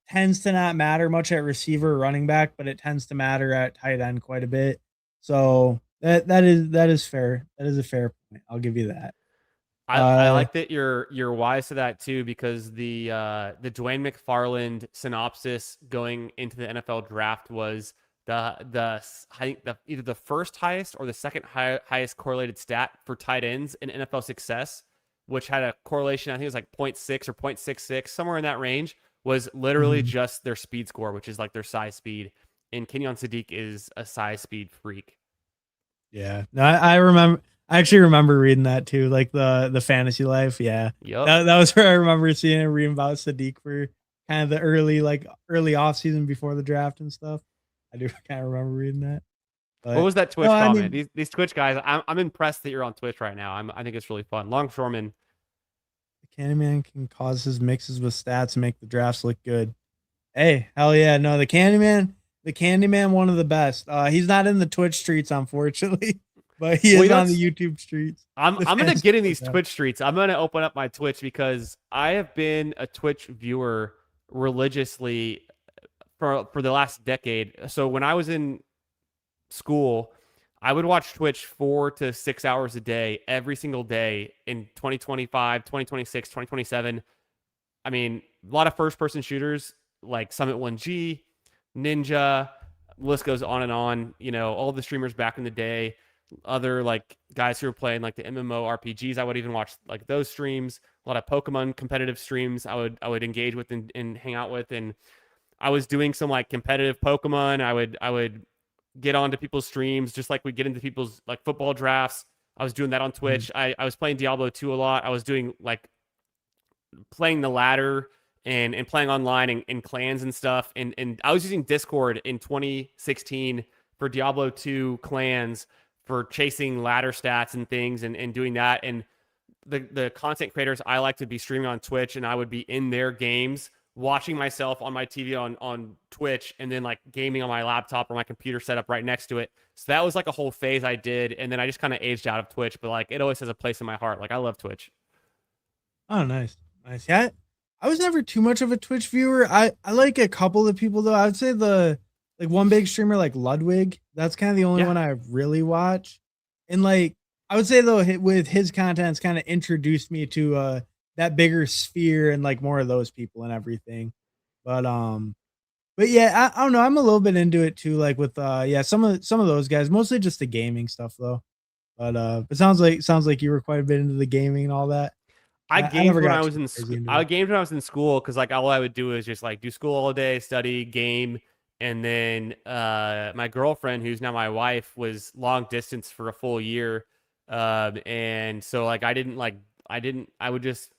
Speaker 1: tends to not matter much at receiver or running back, but it tends to matter at tight end quite a bit. So that is fair. That is a fair point. I'll give you that.
Speaker 2: I like that you're wise to that too, because the Dwayne McFarland synopsis going into the NFL draft was I think either the first highest or the second highest correlated stat for tight ends in NFL success, which had a correlation, I think it was like 0.6 or 0.66, somewhere in that range, was literally just their speed score, which is like their size speed. And Kenyon Sadiq is a size speed freak.
Speaker 1: Yeah, no, I actually remember reading that too, like the fantasy life. Yeah,
Speaker 2: yep.
Speaker 1: That was where I remember seeing and reading about Sadiq for kind of the early off season before the draft and stuff. I do kind of remember reading that. But,
Speaker 2: what was that Twitch comment? These Twitch guys, I'm impressed that you're on Twitch right now. I think it's really fun. Longshoreman.
Speaker 1: The Candyman can cause his mixes with stats and make the drafts look good. Hey, hell yeah. No, the Candyman, one of the best. He's not in the Twitch streets, unfortunately, but he is on the YouTube streets.
Speaker 2: I'm going to get in these Twitch streets. I'm going to open up my Twitch because I have been a Twitch viewer religiously for the last decade. So when I was in school, I would watch Twitch 4 to 6 hours a day, every single day in 2025, 2026, 2027. I mean, a lot of first-person shooters like Summit 1G, Ninja, list goes on and on. All the streamers back in the day, other like guys who were playing like the MMO RPGs. I would even watch like those streams. A lot of Pokemon competitive streams I would engage with and hang out with. And I was doing some like competitive Pokemon. I would get onto people's streams, just like we get into people's like football drafts. I was doing that on Twitch. I was playing Diablo 2 a lot. I was doing like playing the ladder and playing online in clans and stuff. And I was using Discord in 2016 for Diablo 2 clans for chasing ladder stats and things and doing that. And the content creators I like to be streaming on Twitch, and I would be in their games watching myself on my TV on Twitch, and then like gaming on my laptop or my computer set up right next to it. So that was like a whole phase I did, and then I just kind of aged out of Twitch, but like it always has a place in my heart. Like I love Twitch.
Speaker 1: Oh, nice. Nice. Yeah. I was never too much of a Twitch viewer. I like a couple of people though. I would say like one big streamer like Ludwig. That's kind of the only one I really watch. And like I would say though, with his content, it's kind of introduced me to that bigger sphere and like more of those people and everything. But yeah, I don't know. I'm a little bit into it too, like with yeah, some of those guys, mostly just the gaming stuff though. But it sounds like you were quite a bit into the gaming and all that.
Speaker 2: I gamed
Speaker 1: never
Speaker 2: when
Speaker 1: got
Speaker 2: I was
Speaker 1: too
Speaker 2: in
Speaker 1: crazy into
Speaker 2: I
Speaker 1: it.
Speaker 2: gamed when I was in school because like all I would do is just like do school all day, study, game, and then my girlfriend, who's now my wife, was long distance for a full year, and so like I would just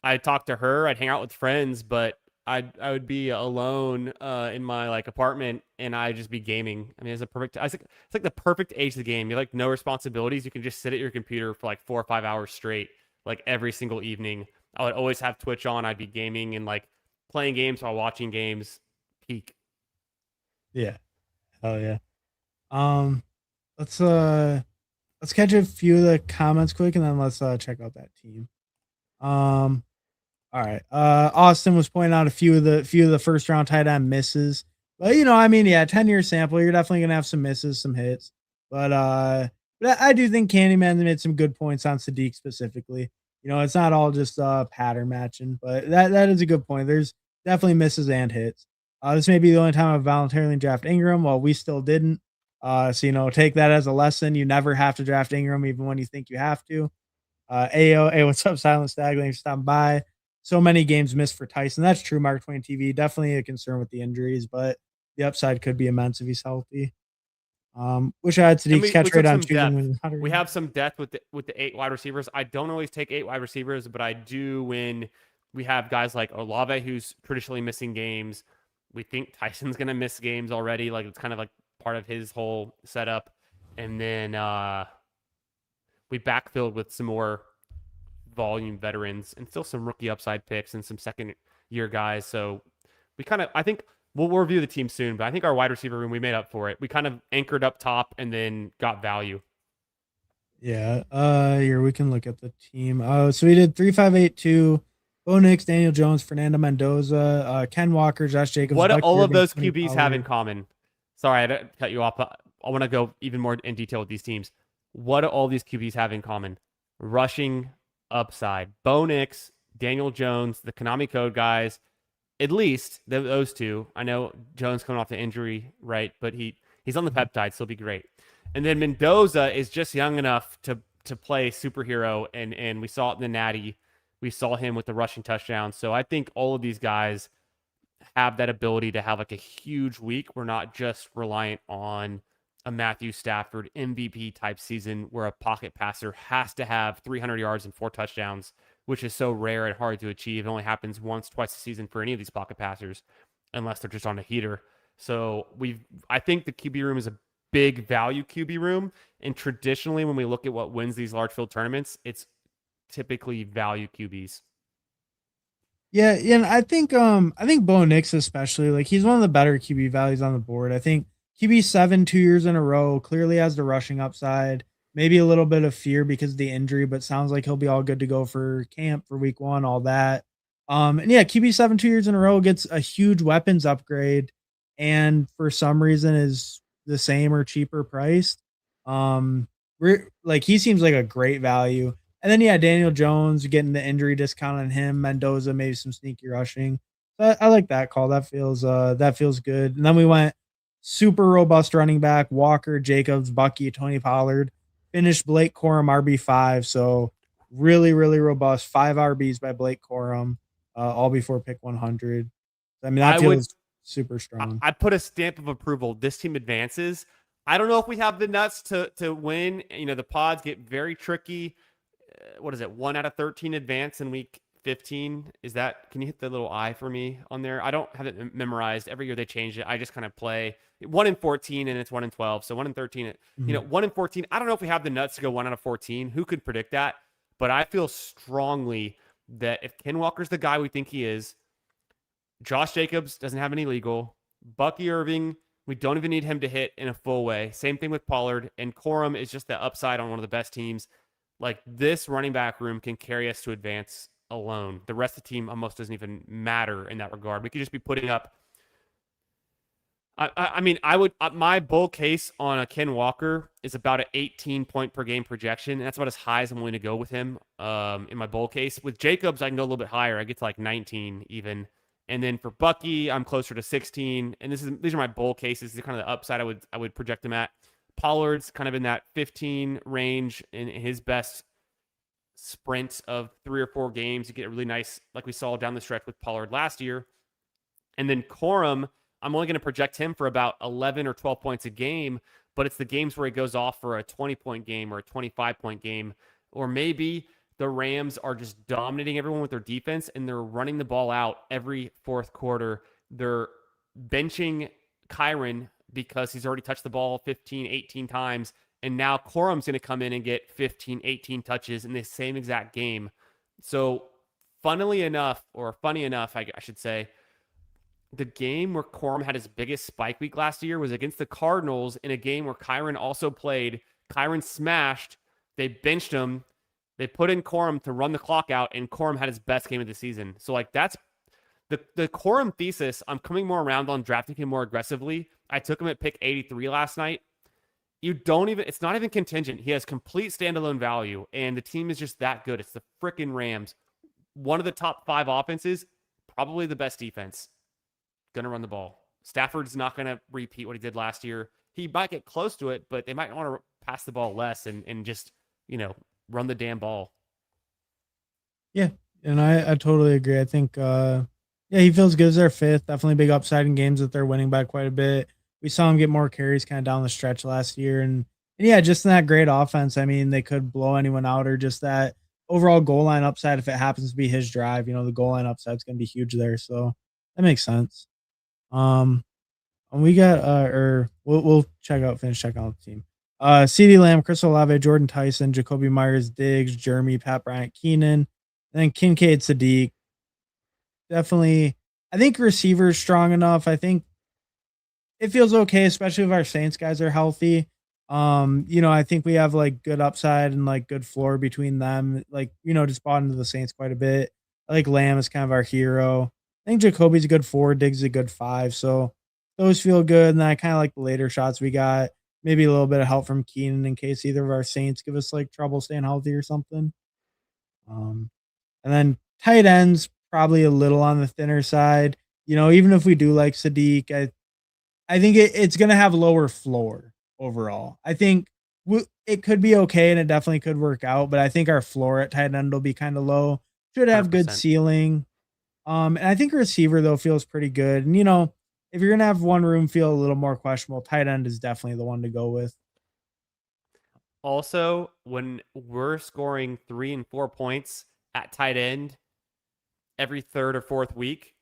Speaker 2: I'd talk to her, I'd hang out with friends, but I would be alone in my like apartment, and I'd just be gaming. I mean, it's like the perfect age of the game. You like no responsibilities. You can just sit at your computer for like 4 or 5 hours straight, like every single evening. I would always have Twitch on. I'd be gaming and like playing games while watching games. Peak.
Speaker 1: Yeah. Hell yeah. Um, let's catch a few of the comments quick, and then let's check out that team. All right. Austin was pointing out a few of the first round tight end misses. But I mean, yeah, 10-year sample, you're definitely gonna have some misses, some hits. But I do think Candyman made some good points on Sadiq specifically. It's not all just pattern matching, but that is a good point. There's definitely misses and hits. This may be the only time I voluntarily draft Ingram. Well, we still didn't. So take that as a lesson. You never have to draft Ingram, even when you think you have to. Ayo, hey, what's up, Silent Stag? Thanks for stopping by. So many games missed for Tyson. That's true, Mark Twain TV. Definitely a concern with the injuries, but the upside could be immense if he's healthy. Wish I had Sadiq's catch rate on choosing.
Speaker 2: We have some depth with the 8 wide receivers. I don't always take 8 wide receivers, but I do when we have guys like Olave, who's traditionally missing games. We think Tyson's gonna miss games already. Like it's kind of like part of his whole setup. And then we backfilled with some more volume veterans and still some rookie upside picks and some second year guys. So I think we'll review the team soon, but I think our wide receiver room, we made up for it. We kind of anchored up top and then got value.
Speaker 1: Yeah. Here we can look at the team. So we did 3-5-8-2. Bo Nix, Daniel Jones, Fernando Mendoza, Ken Walker, Josh Jacobs.
Speaker 2: What do all of those
Speaker 1: Tony
Speaker 2: QBs
Speaker 1: Pollard
Speaker 2: have in common? Sorry, I didn't cut you off. But I want to go even more in detail with these teams. What do all these QBs have in common? Rushing upside. Bo Nix, Daniel Jones, the Konami Code guys, at least those two. I know Jones coming off the injury, right? But he's on the peptide, so he'll be great. And then Mendoza is just young enough to play superhero, and we saw it in the Natty. We saw him with the rushing touchdown. So I think all of these guys have that ability to have like a huge week. We're not just reliant on a Matthew Stafford MVP type season where a pocket passer has to have 300 yards and 4 touchdowns, which is so rare and hard to achieve. It only happens once, twice a season for any of these pocket passers, unless they're just on a heater. So I think the QB room is a big value QB room. And traditionally, when we look at what wins these large field tournaments, it's typically value QBs.
Speaker 1: Yeah, and I think Bo Nix especially, like he's one of the better QB values on the board. I think QB7 2 years in a row clearly has the rushing upside. Maybe a little bit of fear because of the injury, but sounds like he'll be all good to go for camp for week 1, all that. And yeah, QB7 2 years in a row gets a huge weapons upgrade, and for some reason is the same or cheaper priced. He seems like a great value. And then, yeah, Daniel Jones getting the injury discount on him, Mendoza, maybe some sneaky rushing. So I like that call. That feels good. And then we went super robust running back, Walker, Jacobs, Bucky, Tony Pollard, finished Blake Corum RB5. So really, really robust. 5 RBs by Blake Corum, all before pick 100. I mean, that feels super strong.
Speaker 2: I put a stamp of approval. This team advances. I don't know if we have the nuts to win. You know, the pods get very tricky. What is it? 1 out of 13 advance in week 15. Is that, can you hit the little I for me on there? I don't have it memorized. Every year they change it. I just kind of play 1 in 14 and it's 1 in 12. So 1 in 13, you know, 1 in 14. I don't know if we have the nuts to go 1 out of 14. Who could predict that? But I feel strongly that if Ken Walker's the guy we think he is, Josh Jacobs doesn't have any legal. Bucky Irving, we don't even need him to hit in a full way. Same thing with Pollard. And Corum is just the upside on one of the best teams. Like, this running back room can carry us to advance alone. The rest of the team almost doesn't even matter in that regard. We could just be putting up. I mean, I would, my bull case on a Ken Walker is about an 18 point per game projection. And that's about as high as I'm willing to go with him in my bull case. With Jacobs, I can go a little bit higher. I get to like 19 even. And then for Bucky, I'm closer to 16. And these are my bull cases. These are kind of the upside I would project him at. Pollard's kind of in that 15 range in his best sprint of 3 or 4 games. You get a really nice, like we saw down the stretch with Pollard last year. And then Corum, I'm only going to project him for about 11 or 12 points a game, but it's the games where he goes off for a 20-point game or a 25-point game, or maybe the Rams are just dominating everyone with their defense and they're running the ball out every fourth quarter. They're benching Kyron because he's already touched the ball 15, 18 times. And now Corum's going to come in and get 15, 18 touches in the same exact game. So funny enough, I should say, the game where Corum had his biggest spike week last year was against the Cardinals in a game where Kyron also played. Kyron smashed. They benched him. They put in Corum to run the clock out, and Corum had his best game of the season. So, like, that's the Corum thesis. I'm coming more around on drafting him more aggressively. I took him at pick 83 last night. It's not even contingent. He has complete standalone value, and the team is just that good. It's the freaking Rams. One of the top 5 offenses, probably the best defense. Going to run the ball. Stafford's not going to repeat what he did last year. He might get close to it, but they might want to pass the ball less and just, run the damn ball.
Speaker 1: Yeah, and I totally agree. I think, he feels good as their 5th. Definitely big upside in games that they're winning by quite a bit. We saw him get more carries kind of down the stretch last year. And yeah, just in that great offense, I mean, they could blow anyone out, or just that overall goal line upside if it happens to be his drive. The goal line upside is going to be huge there. So that makes sense. And we got we'll finish checking out the team. CeeDee Lamb, Chris Olave, Jordan Tyson, Jacoby Myers, Diggs, Jeremy, Pat Bryant, Keenan, and then Kincaid, Sadiq. Definitely, I think receiver's strong enough. I think it feels okay, especially if our Saints guys are healthy. I think we have like good upside and like good floor between them. Like, just bought into the Saints quite a bit. I think Lamb is kind of our hero. I think Jacoby's a good 4, Diggs is a good 5. So those feel good. And then I kind of like the later shots we got. Maybe a little bit of help from Keenan in case either of our Saints give us like trouble staying healthy or something. And then tight ends, probably a little on the thinner side. Even if we do like Sadiq, I think it's going to have lower floor overall. I think it could be okay and it definitely could work out, but I think our floor at tight end will be kind of low. Should have
Speaker 2: 100%.
Speaker 1: Good ceiling. And I think receiver, though, feels pretty good. And, if you're going to have one room feel a little more questionable, tight end is definitely the one to go with.
Speaker 2: Also, when we're scoring 3 and 4 points at tight end every 3rd or 4th week,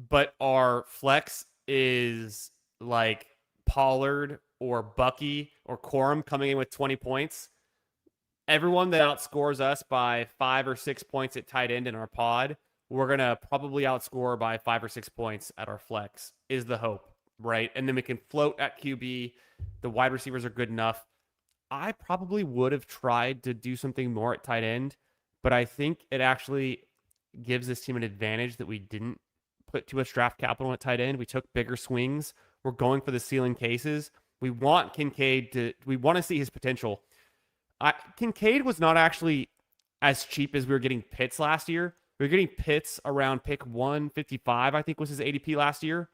Speaker 2: but our flex is like Pollard or Bucky or Corum coming in with 20 points, everyone that outscores us by 5 or 6 points at tight end in our pod, we're going to probably outscore by 5 or 6 points at our flex is the hope, right? And then we can float at QB. The wide receivers are good enough. I probably would have tried to do something more at tight end, but I think it actually gives this team an advantage that we didn't put too much draft capital at tight end. We took bigger swings. We're going for the ceiling cases. We want Kincaid we want to see his potential. Kincaid was not actually as cheap as we were getting Pitts last year. We were getting Pitts around pick 155, I think was his ADP last year,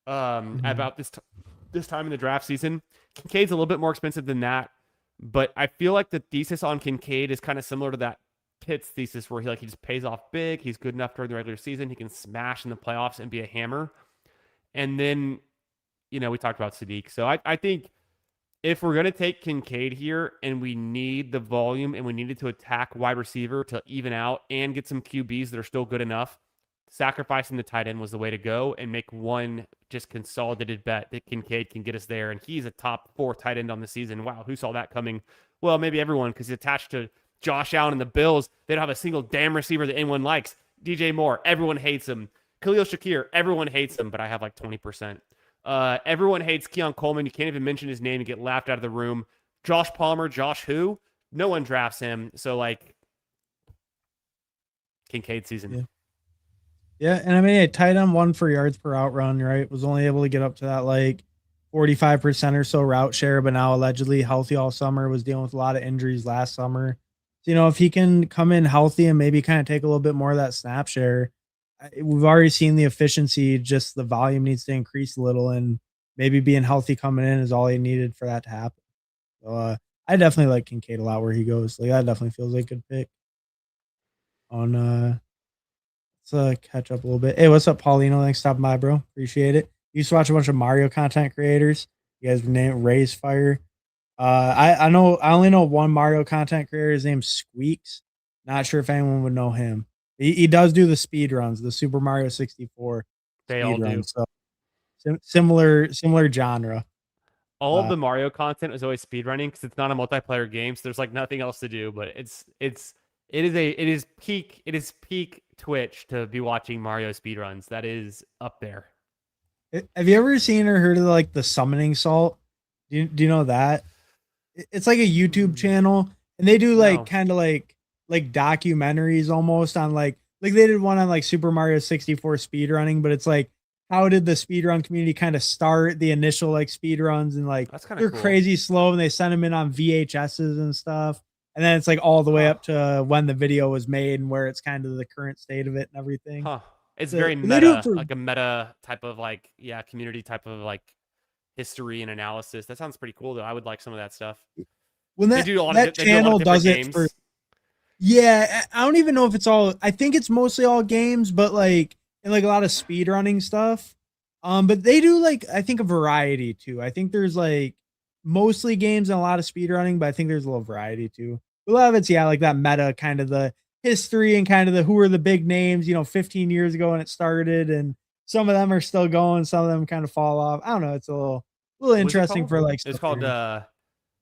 Speaker 2: about this time in the draft season. Kincaid's a little bit more expensive than that, but I feel like the thesis on Kincaid is kind of similar to that Pitts thesis where he just pays off big. He's good enough during the regular season. He can smash in the playoffs and be a hammer. And then, we talked about Sadiq. So I think if we're gonna take Kincaid here and we need the volume and we needed to attack wide receiver to even out and get some QBs that are still good enough, sacrificing the tight end was the way to go and make one just consolidated bet that Kincaid can get us there. And he's a top 4 tight end on the season. Wow, who saw that coming? Well, maybe everyone, because he's attached to Josh Allen and the Bills. They don't have a single damn receiver that anyone likes. DJ Moore, everyone hates him. Khalil Shakir, everyone hates him, but I have like 20%. Everyone hates Keon Coleman. You can't even mention his name and get laughed out of the room. Josh Palmer, Josh who? No one drafts him. So, like, Kincaid season.
Speaker 1: Yeah. Yeah, and I mean, a tight end 1 for yards per out run, right? Was only able to get up to that like 45% or so route share, but now allegedly healthy all summer, was dealing with a lot of injuries last summer. So, if he can come in healthy and maybe kind of take a little bit more of that snap share, we've already seen the efficiency, just the volume needs to increase a little, and maybe being healthy coming in is all he needed for that to happen. So, I definitely like Kincaid a lot where he goes. Like, that definitely feels like a good pick. Let's catch up a little bit. Hey, what's up, Paulino? Thanks for stopping by, bro. Appreciate it. Used to watch a bunch of Mario content creators. You guys were named Raise Fire. I only know one Mario content creator. His name's Squeaks. Not sure if anyone would know him. He does do the speed runs, the Super Mario 64
Speaker 2: They all
Speaker 1: speed
Speaker 2: do.
Speaker 1: runs. So similar genre.
Speaker 2: All of the Mario content is always speedrunning because it's not a multiplayer game, so there's like nothing else to do. But it is peak Twitch to be watching Mario speedruns. That is up there.
Speaker 1: Have you ever seen or heard of like the Summoning Salt? Do you know that? It's like a YouTube channel, and they do like kind of like documentaries almost on like they did one on like Super Mario 64 speedrunning, but it's like, how did the speedrun community kind of start the initial like speedruns, and like they're
Speaker 2: cool.
Speaker 1: crazy slow, and they send them in on VHSs and stuff. And then it's like all the way up to when the video was made and where it's kind of the current state of it and everything.
Speaker 2: Huh. It's
Speaker 1: So
Speaker 2: very
Speaker 1: they do
Speaker 2: meta,
Speaker 1: it for-
Speaker 2: like a meta type of like, community type of like history and analysis. That sounds pretty cool though. I would like some of that stuff.
Speaker 1: When
Speaker 2: They
Speaker 1: that,
Speaker 2: do a lot
Speaker 1: that
Speaker 2: of they do a lot
Speaker 1: channel
Speaker 2: of different
Speaker 1: does it
Speaker 2: games.
Speaker 1: for, yeah, I don't even know if it's all, I think it's mostly all games, but like, and like a lot of speed running stuff. But they do like, I think a variety too. I think there's like mostly games and a lot of speed running, but I think there's a little variety too. A lot of it's, like that meta kind of the history and kind of the who are the big names, 15 years ago when it started, and some of them are still going, some of them kind of fall off. I don't know. It's a little interesting for like.
Speaker 2: It's called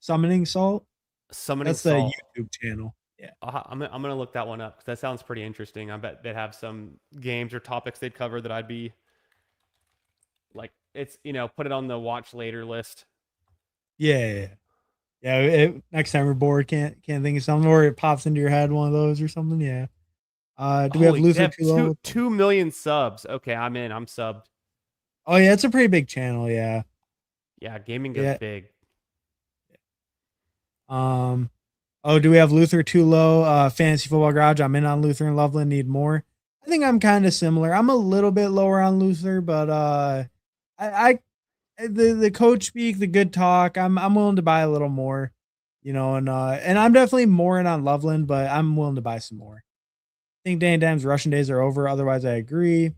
Speaker 1: Summoning Salt.
Speaker 2: Summoning
Speaker 1: That's
Speaker 2: Salt.
Speaker 1: the YouTube channel. Yeah,
Speaker 2: I'm gonna look that one up because that sounds pretty interesting. I bet they'd have some games or topics they'd cover that I'd be like, it's put it on the watch later list.
Speaker 1: Yeah. Next time we're bored, can't think of something, or it pops into your head, one of those or something. Yeah. Do we have Luther Tulo?
Speaker 2: 2 million subs. Okay, I'm in. I'm subbed.
Speaker 1: Oh yeah, it's a pretty big channel. Yeah.
Speaker 2: Yeah, gaming goes big.
Speaker 1: Do we have Luther Tulo? Fantasy Football Garage. I'm in on Luther and Loveland. Need more. I think I'm kind of similar. I'm a little bit lower on Luther, but the coach speak, the good talk. I'm willing to buy a little more, and I'm definitely more in on Loveland, but I'm willing to buy some more. I think Dan Dam's Russian days are over. Otherwise, I agree.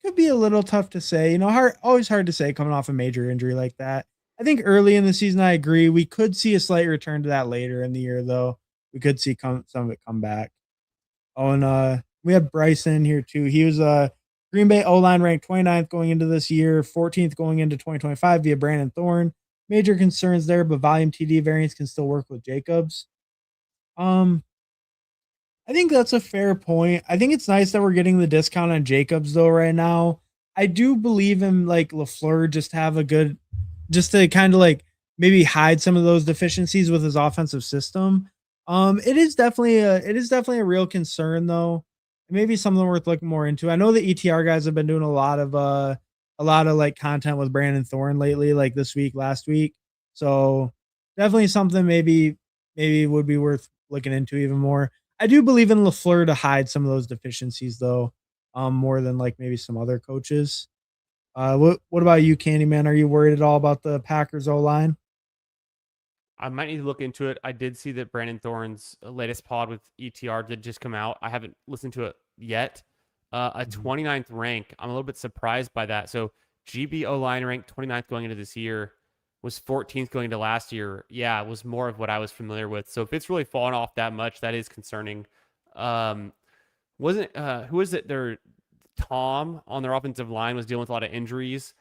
Speaker 1: Could be a little tough to say. Always hard to say coming off a major injury like that. I think early in the season, I agree. We could see a slight return to that later in the year, though. We could see some of it come back. Oh, and we have Bryson here too. He was Green Bay O-line ranked 29th going into this year, 14th going into 2025 via Brandon Thorne. Major concerns there, but volume TD variance can still work with Jacobs. I think that's a fair point. I think it's nice that we're getting the discount on Jacobs though right now. I do believe in like LaFleur just to kind of like maybe hide some of those deficiencies with his offensive system. It is definitely a real concern though. Maybe something worth looking more into. I know the ETR guys have been doing a lot of like content with Brandon Thorne lately, like this week, last week. So definitely something maybe would be worth looking into even more. I do believe in LaFleur to hide some of those deficiencies though, more than like maybe some other coaches. What about you, Candyman? Are you worried at all about the Packers O-line?
Speaker 2: I might need to look into it. I did see that Brandon Thorne's latest pod with ETR did just come out. I haven't listened to it yet. A 29th rank. I'm a little bit surprised by that. So GB O-line ranked 29th going into this year was 14th going to last year. Yeah, it was more of what I was familiar with. So if it's really fallen off that much, that is concerning. Wasn't who is it? Tom on their offensive line was dealing with a lot of injuries.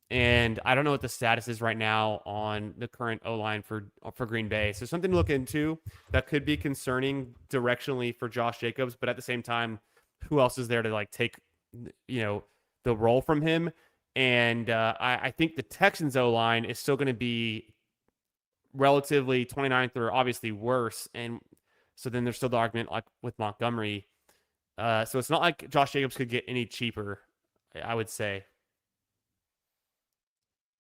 Speaker 2: And I don't know what the status is right now on the current O-line for Green Bay. So something to look into that could be concerning directionally for Josh Jacobs. But at the same time, who else is there to like take, the role from him? And I think the Texans O-line is still going to be relatively 29th or obviously worse. And so then there's still the argument like with Montgomery. So it's not like Josh Jacobs could get any cheaper, I would say.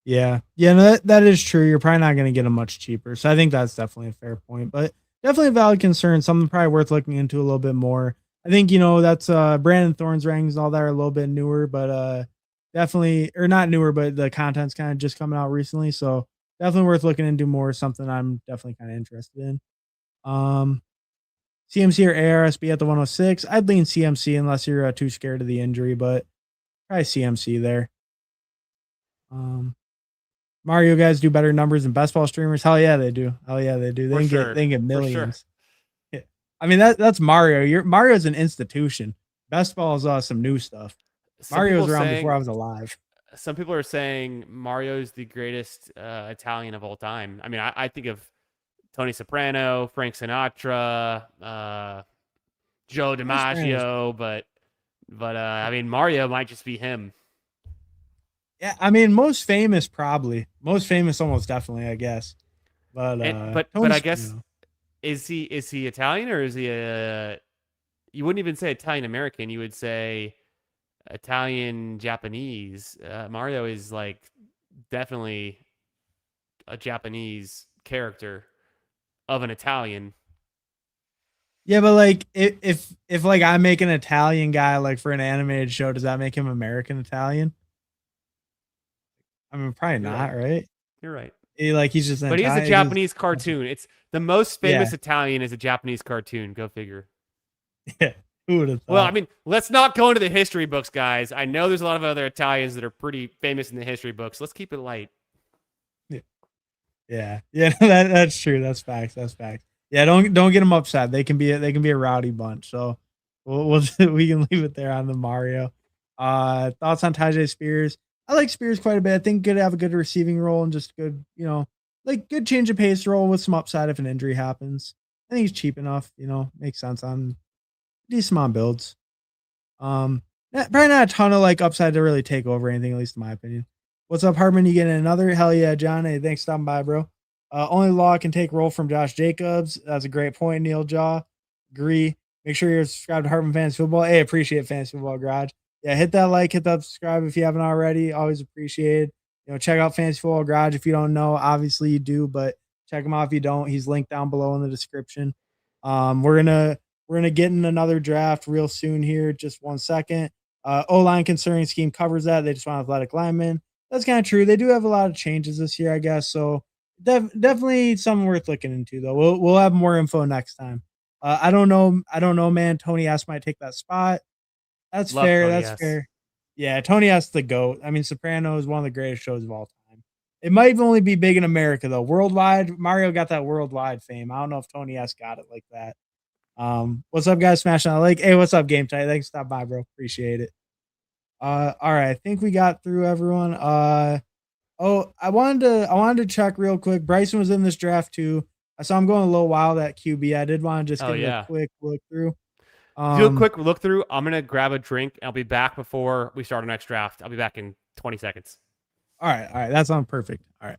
Speaker 1: Yeah. No, that is true. You're probably not going to get them much cheaper. So I think that's definitely a fair point, but definitely a valid concern. Something probably worth looking into a little bit more. I think, that's Brandon Thorne's rankings and all that are a little bit newer, but definitely, or not newer, but the content's kind of just coming out recently. So definitely worth looking into more. Something I'm definitely kind of interested in. CMC or ARSB at the 106. I'd lean CMC unless you're too scared of the injury, but probably CMC there. Mario guys do better numbers than best ball streamers. Hell yeah, they do. They can get millions. Yeah. I mean, that's Mario. Mario's an institution. Best ball is some new stuff. Mario's around before I was alive.
Speaker 2: Some people are saying Mario's the greatest Italian of all time. I mean, I think of Tony Soprano, Frank Sinatra, Joe DiMaggio, but I mean, Mario might just be him.
Speaker 1: Yeah, I mean, most famous almost definitely, I guess. But
Speaker 2: I guess is he Italian or is he you wouldn't even say Italian American, you would say Italian Japanese. Mario is like definitely a Japanese character of an Italian.
Speaker 1: Yeah, but like if like I make an Italian guy like for an animated show, does that make him American Italian? I mean, probably not, right?
Speaker 2: You're right.
Speaker 1: He's just
Speaker 2: but he's a Japanese cartoon. It's the most famous Italian is a Japanese cartoon. Go figure.
Speaker 1: Yeah. Who would have thought?
Speaker 2: Well, I mean, let's not go into the history books, guys. I know there's a lot of other Italians that are pretty famous in the history books. Let's keep it light.
Speaker 1: Yeah. That's true. That's facts. Yeah, don't get them upset. They can be a rowdy bunch. So we can leave it there on the Mario. Thoughts on Tajay Spears? I like Spears quite a bit. I think could have a good receiving role and just good, like good change of pace role with some upside if an injury happens. I think he's cheap enough, makes sense on decent amount of builds. Probably not a ton of like upside to really take over anything, at least in my opinion. What's up, Hardman? You getting another? Hell yeah, John. Hey, thanks for stopping by, bro. Only Law can take role from Josh Jacobs. That's a great point, Neil Jaw. Agree. Make sure you're subscribed to Hardman Fantasy Football. Hey, appreciate Fantasy Football Garage. Yeah, hit that like, hit that subscribe if you haven't already. Always appreciated. Check out Fantasy Football Garage if you don't know. Obviously you do, but check him out if you don't. He's linked down below in the description. We're gonna get in another draft real soon here. Just 1 second. O-line concerning scheme covers that. They just want athletic linemen. That's kind of true. They do have a lot of changes this year, I guess. So definitely something worth looking into, though. We'll have more info next time. I don't know, man. Tony S might take that spot. That's fair. That's fair. Yeah, Tony S the GOAT. I mean, Soprano is one of the greatest shows of all time. It might only be big in America, though. Worldwide, Mario got that worldwide fame. I don't know if Tony S got it like that. What's up, guys? Smashing on the lake. Hey, what's up, Game Tight? Thanks for stopping by, bro. Appreciate it. All right. I think we got through everyone. I wanted to check real quick. Bryson was in this draft too. I saw him going a little wild at QB. I did want to just give a quick look through.
Speaker 2: Do a quick look through. I'm gonna grab a drink. I'll be back before we start our next draft. I'll be back in 20 seconds.
Speaker 1: All right. That's on perfect. All right.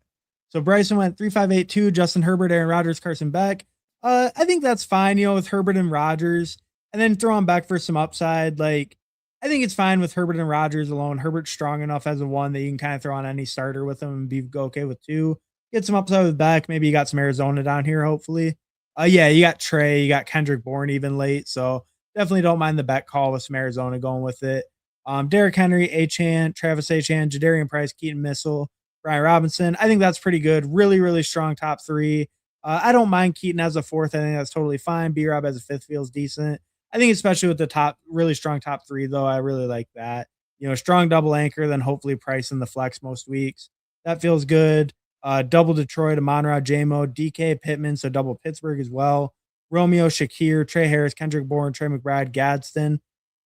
Speaker 1: So Bryson went 3-5-8-2. Justin Herbert, Aaron Rodgers, Carson Beck. I think that's fine. With Herbert and Rodgers, and then throw him back for some upside. Like, I think it's fine with Herbert and Rodgers alone. Herbert's strong enough as a one that you can kind of throw on any starter with him and go okay with two. Get some upside with Beck. Maybe you got some Arizona down here, hopefully. Yeah, you got Trey, you got Kendrick Bourne even late. So definitely don't mind the Beck call with some Arizona going with it. Derrick Henry, Achane, Travis Achane, Jadarian Price, Keaton Missile, Brian Robinson. I think that's pretty good. Really, really strong top three. I don't mind Keaton as a fourth. I think that's totally fine. B-Rob as a fifth feels decent. I think especially with the really strong top three, though, I really like that. Strong double anchor, then hopefully Price in the flex most weeks. That feels good. Double Detroit, Amon-Ra, J-Mo, DK, Pittman, so double Pittsburgh as well. Romeo, Shakir, Trey Harris, Kendrick Bourne, Trey McBride, Gadsden.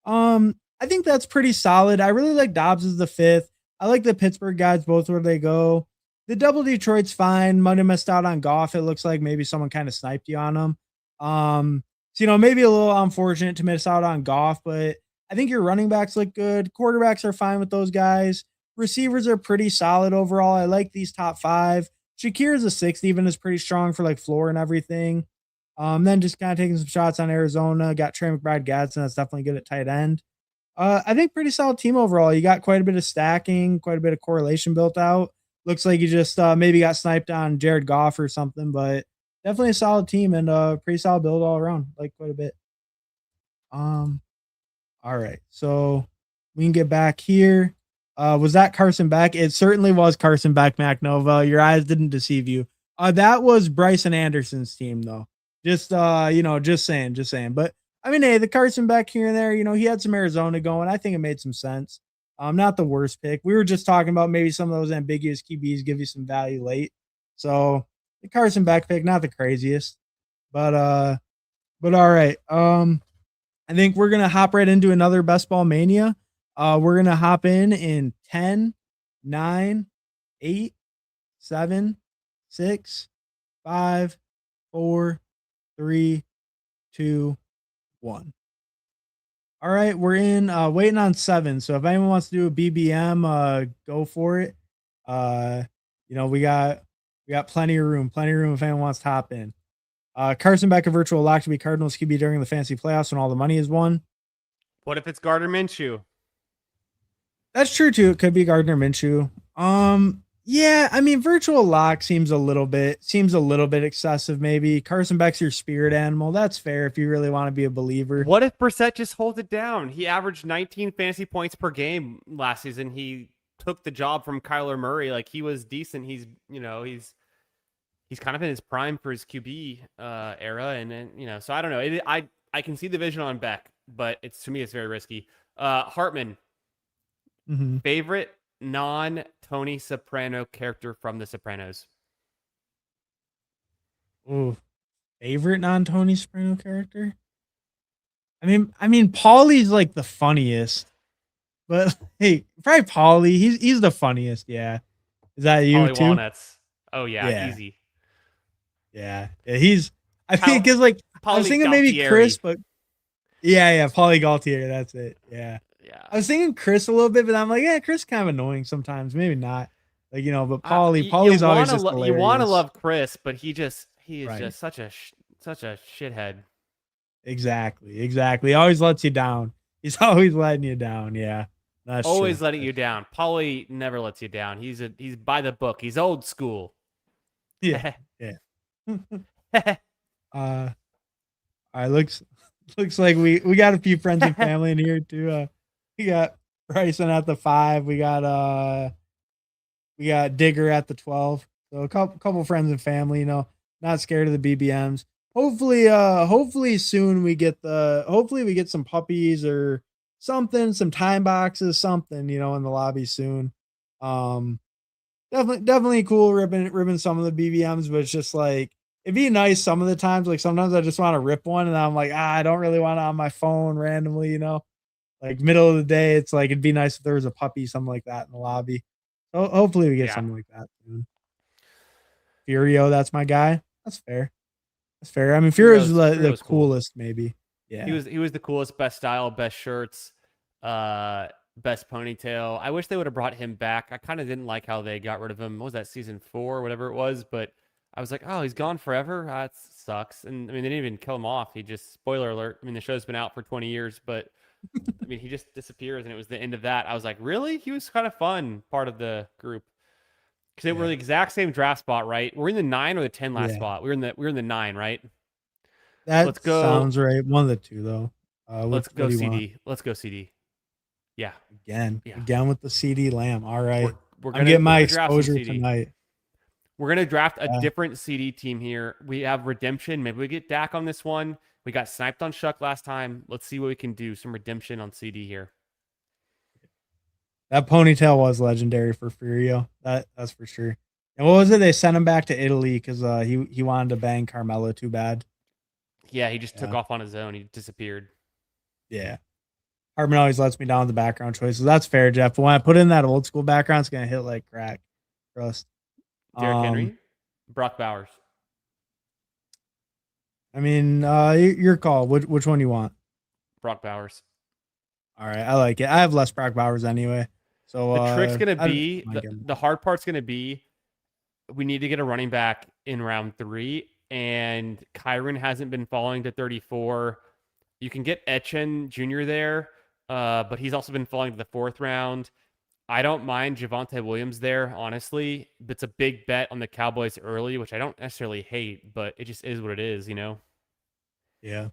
Speaker 1: I think that's pretty solid. I really like Dobbs as the fifth. I like the Pittsburgh guys, both where they go. The double Detroit's fine. Monday missed out on Goff. It looks like maybe someone kind of sniped you on him. So, maybe a little unfortunate to miss out on Goff, but I think your running backs look good. Quarterbacks are fine with those guys. Receivers are pretty solid overall. I like these top five. Shakir is a sixth, even is pretty strong for like floor and everything. Then just kind of taking some shots on Arizona. Got Trey McBride, Gadsden. That's definitely good at tight end. I think pretty solid team overall. You got quite a bit of stacking, quite a bit of correlation built out. Looks like you just maybe got sniped on Jared Goff or something, but definitely a solid team and pretty solid build all around. Like quite a bit. All right, so we can get back here. Was that Carson Beck? It certainly was Carson Beck, MacNova. Your eyes didn't deceive you. That was Bryson Anderson's team, though. Just just saying. But I mean, hey, the Carson Beck here and there, he had some Arizona going. I think it made some sense. Not the worst pick. We were just talking about maybe some of those ambiguous QBs give you some value late. So the Carson Beck pick, not the craziest, but all right. I think we're gonna hop right into another Best Ball Mania. We're gonna hop in 10, 9, 8, 7, 6, 5, 4, 3, 2, 1. All right, we're in waiting on 7. So if anyone wants to do a BBM, go for it. We got plenty of room if anyone wants to hop in. Carson Beck, a virtual lock to be Cardinals QB during the fantasy playoffs when all the money is won.
Speaker 2: What if it's Gardner Minshew?
Speaker 1: That's true too. It could be Gardner Minshew. Yeah, I mean, virtual lock seems a little bit excessive. Maybe Carson Beck's your spirit animal. That's fair if you really want to be a believer.
Speaker 2: What if Brissett just holds it down? He averaged 19 fantasy points per game last season. He took the job from Kyler Murray. Like, he was decent. He's kind of in his prime for his QB era, and then so I don't know. I can see the vision on Beck, but to me it's very risky. Hartman, favorite non-Tony Soprano character from The Sopranos?
Speaker 1: Ooh, favorite non-Tony Soprano character? I mean, Paulie's like the funniest, but hey, probably Paulie. He's the funniest. Yeah, is that you
Speaker 2: Paulie
Speaker 1: too?
Speaker 2: Walnuts. Oh yeah, easy.
Speaker 1: Yeah. He's. I think because like I was thinking maybe Chris, but yeah, Paulie Gaultier. That's it. Yeah. I was thinking Chris a little bit, but I'm like, yeah, Chris kind of annoying sometimes. Maybe not. Like but Paulie's always just hilarious.
Speaker 2: You want to love Chris, but he is just such a shithead.
Speaker 1: Exactly. He always lets you down. He's always letting you down. Yeah. That's
Speaker 2: always
Speaker 1: true.
Speaker 2: letting you down. Paulie never lets you down. He's by the book. He's old school.
Speaker 1: Yeah. All right, looks like we got a few friends and family in here too. We got Bryson at the 5. We got Digger at the 12. So a couple friends and family, not scared of the BBMs. Hopefully soon we get some puppies or something, some time boxes, something, in the lobby soon. Definitely cool ripping some of the BBMs, but it's just like, it'd be nice some of the times. Like sometimes I just want to rip one and I'm like, I don't really want it on my phone randomly, like middle of the day. It's like, it'd be nice if there was a puppy, something like that in the lobby. So hopefully we get something like that soon. Furio, that's my guy. That's fair. I mean, Furio's the coolest, cool. Maybe. Yeah.
Speaker 2: He was the coolest, best style, best shirts, best ponytail. I wish they would have brought him back. I kind of didn't like how they got rid of him. What was that, season 4 or whatever it was? But I was like, oh, he's gone forever. That sucks. And I mean, they didn't even kill him off. He just, spoiler alert. I mean, the show's been out for 20 years, but I mean, he just disappears, and it was the end of that. I was like, really? He was kind of fun part of the group because they were the exact same draft spot, right? We're in the 9 or the 10 last spot. We were in the 9, right?
Speaker 1: Let's go. Sounds right. One of the two, though.
Speaker 2: Let's go CD. Let's go CD. Yeah.
Speaker 1: Again with the CD Lamb. All right. I'm getting my exposure tonight.
Speaker 2: We're going to draft a different CD team here. We have redemption. Maybe we get Dak on this one. We got sniped on Shuck last time. Let's see what we can do. Some redemption on CD here.
Speaker 1: That ponytail was legendary for Furio. That's for sure. And what was it? They sent him back to Italy because he wanted to bang Carmelo too bad.
Speaker 2: Yeah, he just took
Speaker 1: Yeah.
Speaker 2: off on his own. He disappeared.
Speaker 1: Yeah. Hartman always lets me down with the background choices. That's fair, Jeff. But when I put in that old school background, it's gonna hit like crack. Trust.
Speaker 2: Derrick Henry, Brock Bowers.
Speaker 1: I mean, your call. Which one you want?
Speaker 2: Brock Bowers.
Speaker 1: All right, I like it. I have less Brock Bowers anyway. So
Speaker 2: The trick's gonna
Speaker 1: I don't
Speaker 2: be
Speaker 1: mind getting
Speaker 2: the hard part's gonna be we need to get a running back in round 3, and Kyron hasn't been falling to 34. You can get Etchen Jr. there, but he's also been falling to the 4th round. I don't mind Javonte Williams there, honestly. That's a big bet on the Cowboys early, which I don't necessarily hate, but it just is what it is, you know?
Speaker 1: Yeah.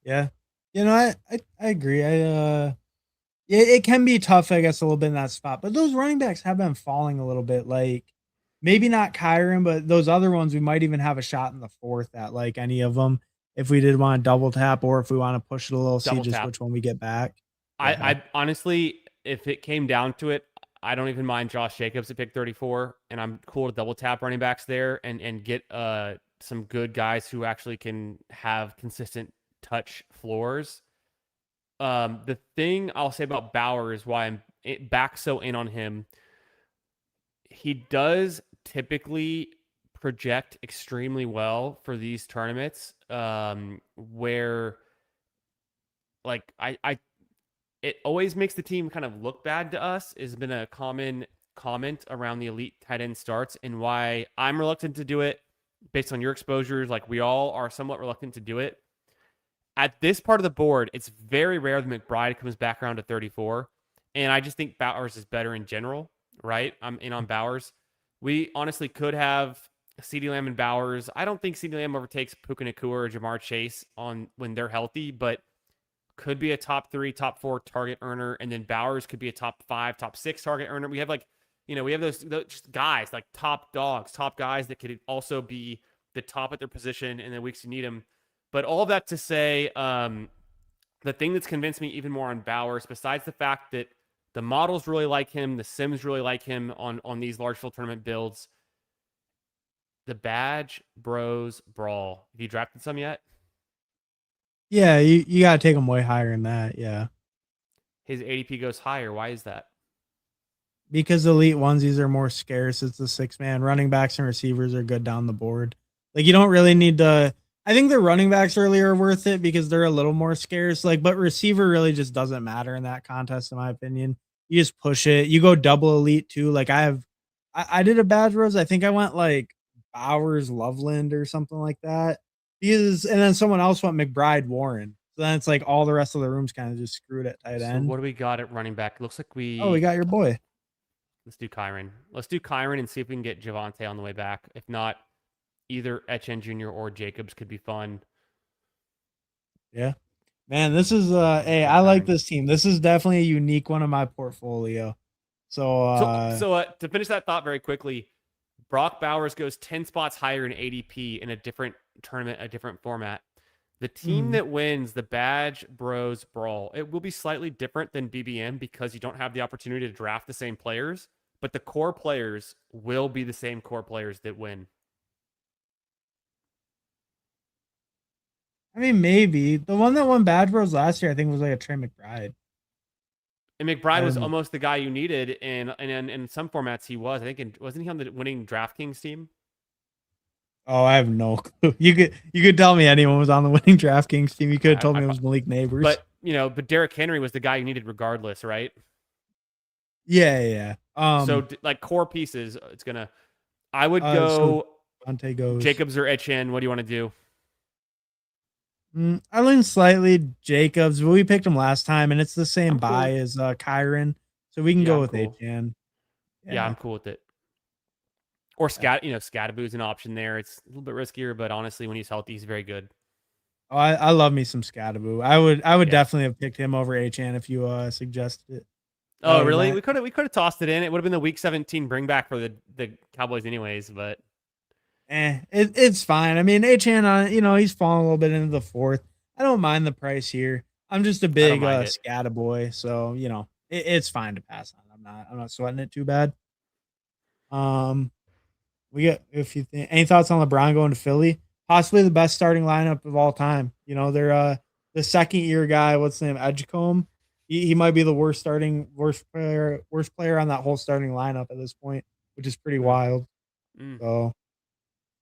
Speaker 1: Yeah. You know, I agree. It can be tough, I guess, a little bit in that spot. But those running backs have been falling a little bit. Like maybe not Kyron, but those other ones we might even have a shot in the 4th at like any of them if we did want to double tap or if we want to push it a little, see
Speaker 2: Double
Speaker 1: just
Speaker 2: tap.
Speaker 1: which one we get back.
Speaker 2: I honestly, if it came down to it, I don't even mind Josh Jacobs at pick 34, and I'm cool to double tap running backs there and get some good guys who actually can have consistent touch floors. The thing I'll say about Bowers, why I'm back so in on him, he does typically project extremely well for these tournaments, where like I it always makes the team kind of look bad to us. Has been a common comment around the elite tight end starts, and why I'm reluctant to do it based on your exposures. Like we all are somewhat reluctant to do it. At this part of the board, it's very rare that McBride comes back around to 34. And I just think Bowers is better in general, right? I'm in on Bowers. We honestly could have CeeDee Lamb and Bowers. I don't think CeeDee Lamb overtakes Puka Nacua or Jamar Chase on when they're healthy, but could be a top 3, top 4 target earner. And then Bowers could be a top 5, top 6 target earner. We have like, we have those just guys, like top dogs, top guys that could also be the top at their position in the weeks you need them. But all of that to say, the thing that's convinced me even more on Bowers, besides the fact that the models really like him, the Sims really like him on these large field tournament builds, the Badge Bros Brawl. Have you drafted some yet?
Speaker 1: Yeah, you gotta take him way higher than that. Yeah,
Speaker 2: His ADP goes higher. Why is that?
Speaker 1: because elite onesies are more scarce. It's the 6-man running backs and receivers are good down the board. Like you don't really need to. I think the running backs early are worth it because they're a little more scarce. Like, but receiver really just doesn't matter in that contest, in my opinion. You just push it. You go double elite too. Like I did a Badge Rose. I think I went like Bowers, Loveland, or something like that. And then someone else went McBride, Warren. So then it's like all the rest of the room's kind of just screwed at tight end.
Speaker 2: So what do we got at running back? Looks like we
Speaker 1: got your boy.
Speaker 2: Let's do Kyron. Let's do Kyron and see if we can get Javonte on the way back. If not, either Etchen Jr. or Jacobs could be fun.
Speaker 1: Yeah. Man, this is hey, I like this team. This is definitely a unique one in my portfolio. So
Speaker 2: to finish that thought very quickly, Brock Bowers goes 10 spots higher in ADP in a different tournament, a different format. The team that wins the Badge Bros Brawl, it will be slightly different than BBM because you don't have the opportunity to draft the same players, but the core players will be the same core players that win.
Speaker 1: I mean, maybe the one that won Badge Bros last year, I think was like a Trey McBride.
Speaker 2: And McBride was almost the guy you needed, and in some formats he was. I think wasn't he on the winning DraftKings team?
Speaker 1: Oh, I have no clue. You could tell me anyone was on the winning DraftKings team. You could have told me it was Malik Neighbors.
Speaker 2: But Derrick Henry was the guy you needed regardless, right?
Speaker 1: Yeah.
Speaker 2: So like core pieces, it's gonna. I would go.
Speaker 1: Dante goes
Speaker 2: Jacobs or Etchen. What do you want to do?
Speaker 1: I lean slightly Jacobs, but we picked him last time, and it's the same buy as Kyron, so we can go with Etchen.
Speaker 2: Yeah, I'm cool with it. Or Scattaboo's an option there. It's a little bit riskier, but honestly, when he's healthy, he's very good.
Speaker 1: Oh, I love me some Scattaboo. I would definitely have picked him over Etchen if you suggested it.
Speaker 2: Oh, really? We could have tossed it in. It would have been the Week 17 bring back for the Cowboys, anyways. But
Speaker 1: it's fine. I mean, Etchen, he's falling a little bit into the 4th. I don't mind the price here. I'm just a big Scattaboy, so it's fine to pass on. I'm not sweating it too bad. We got if you think any thoughts on LeBron going to Philly? Possibly the best starting lineup of all time. You know, they're the second year guy, what's his name, Edgecombe. He might be the worst player on that whole starting lineup at this point, which is pretty
Speaker 2: Mm,
Speaker 1: wild.
Speaker 2: mm,
Speaker 1: So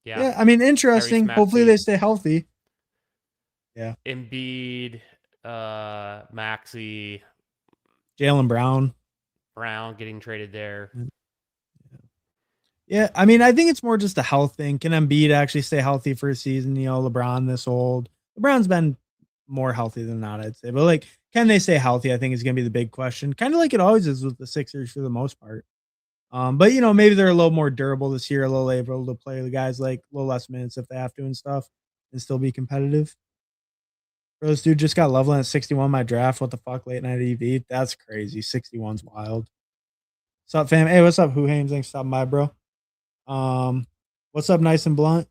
Speaker 2: yeah.
Speaker 1: yeah, I mean,
Speaker 2: Tyrese
Speaker 1: interesting. Hopefully
Speaker 2: Maxey,
Speaker 1: they stay healthy. Yeah.
Speaker 2: Embiid, Maxey,
Speaker 1: Jalen Brown.
Speaker 2: Brown getting traded there.
Speaker 1: Yeah, I mean, I think it's more just a health thing. Can Embiid actually stay healthy for a season? You know, LeBron this old. LeBron's been more healthy than not, I'd say. But like, can they stay healthy? I think is gonna be the big question. Kind of like it always is with the Sixers for the most part. But you know, maybe they're a little more durable this year, a little able to play the guys like a little less minutes if they have to and stuff, and still be competitive. Bro, this dude just got Loveland at 61 my draft. What the fuck, late night EV? That's crazy. 61's wild. What's up, fam? Hey, what's up, Who Hames? Thanks for stopping by, bro. What's up, Nice and Blunt?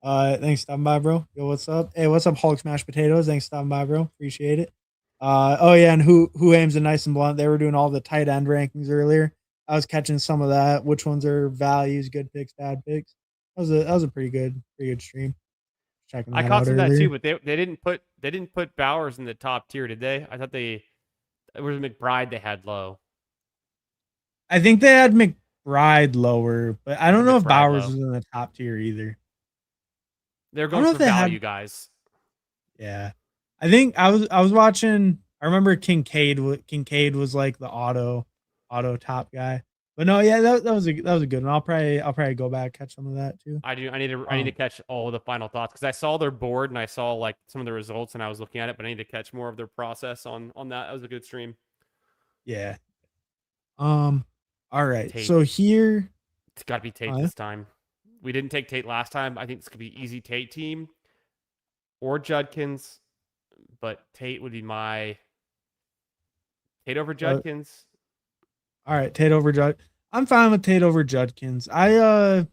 Speaker 1: Thanks for stopping by, bro. Yo, what's up? Hey, what's up, Hulk Smashed Potatoes? Thanks for stopping by, bro. Appreciate it. Oh yeah, and who aims and Nice and Blunt? They were doing all the tight end rankings earlier. I was catching some of that. Which ones are values, good picks, bad picks? That was a pretty good stream. Checking
Speaker 2: I
Speaker 1: that
Speaker 2: caught
Speaker 1: out
Speaker 2: some of that
Speaker 1: earlier.
Speaker 2: too, but they didn't put Bowers in the top tier, did they? I thought it was McBride they had low.
Speaker 1: I think they had McBride lower, but I don't know if
Speaker 2: McBride
Speaker 1: Bowers
Speaker 2: low.
Speaker 1: was in the top tier either.
Speaker 2: They're
Speaker 1: I don't
Speaker 2: going
Speaker 1: know
Speaker 2: for
Speaker 1: if they had.
Speaker 2: value guys.
Speaker 1: Yeah, I think I was watching. I remember Kincaid was like the auto top guy. But no, yeah, that was a good one. I'll probably go back catch some of that too.
Speaker 2: I do. I need to
Speaker 1: Um,
Speaker 2: catch all the final thoughts because I saw their board and I saw like some of the results and I was looking at it, but I need to catch more of their process on that. That was a good stream.
Speaker 1: yeah. Um, all right.
Speaker 2: Tate,
Speaker 1: So here,
Speaker 2: it's got to be Tate this time. We didn't take Tate last time. I think this could be easy Tate team or Judkins, but Tate would be my Tate over Judkins.
Speaker 1: all right, Tate over Jud. I'm fine with Tate over Judkins. I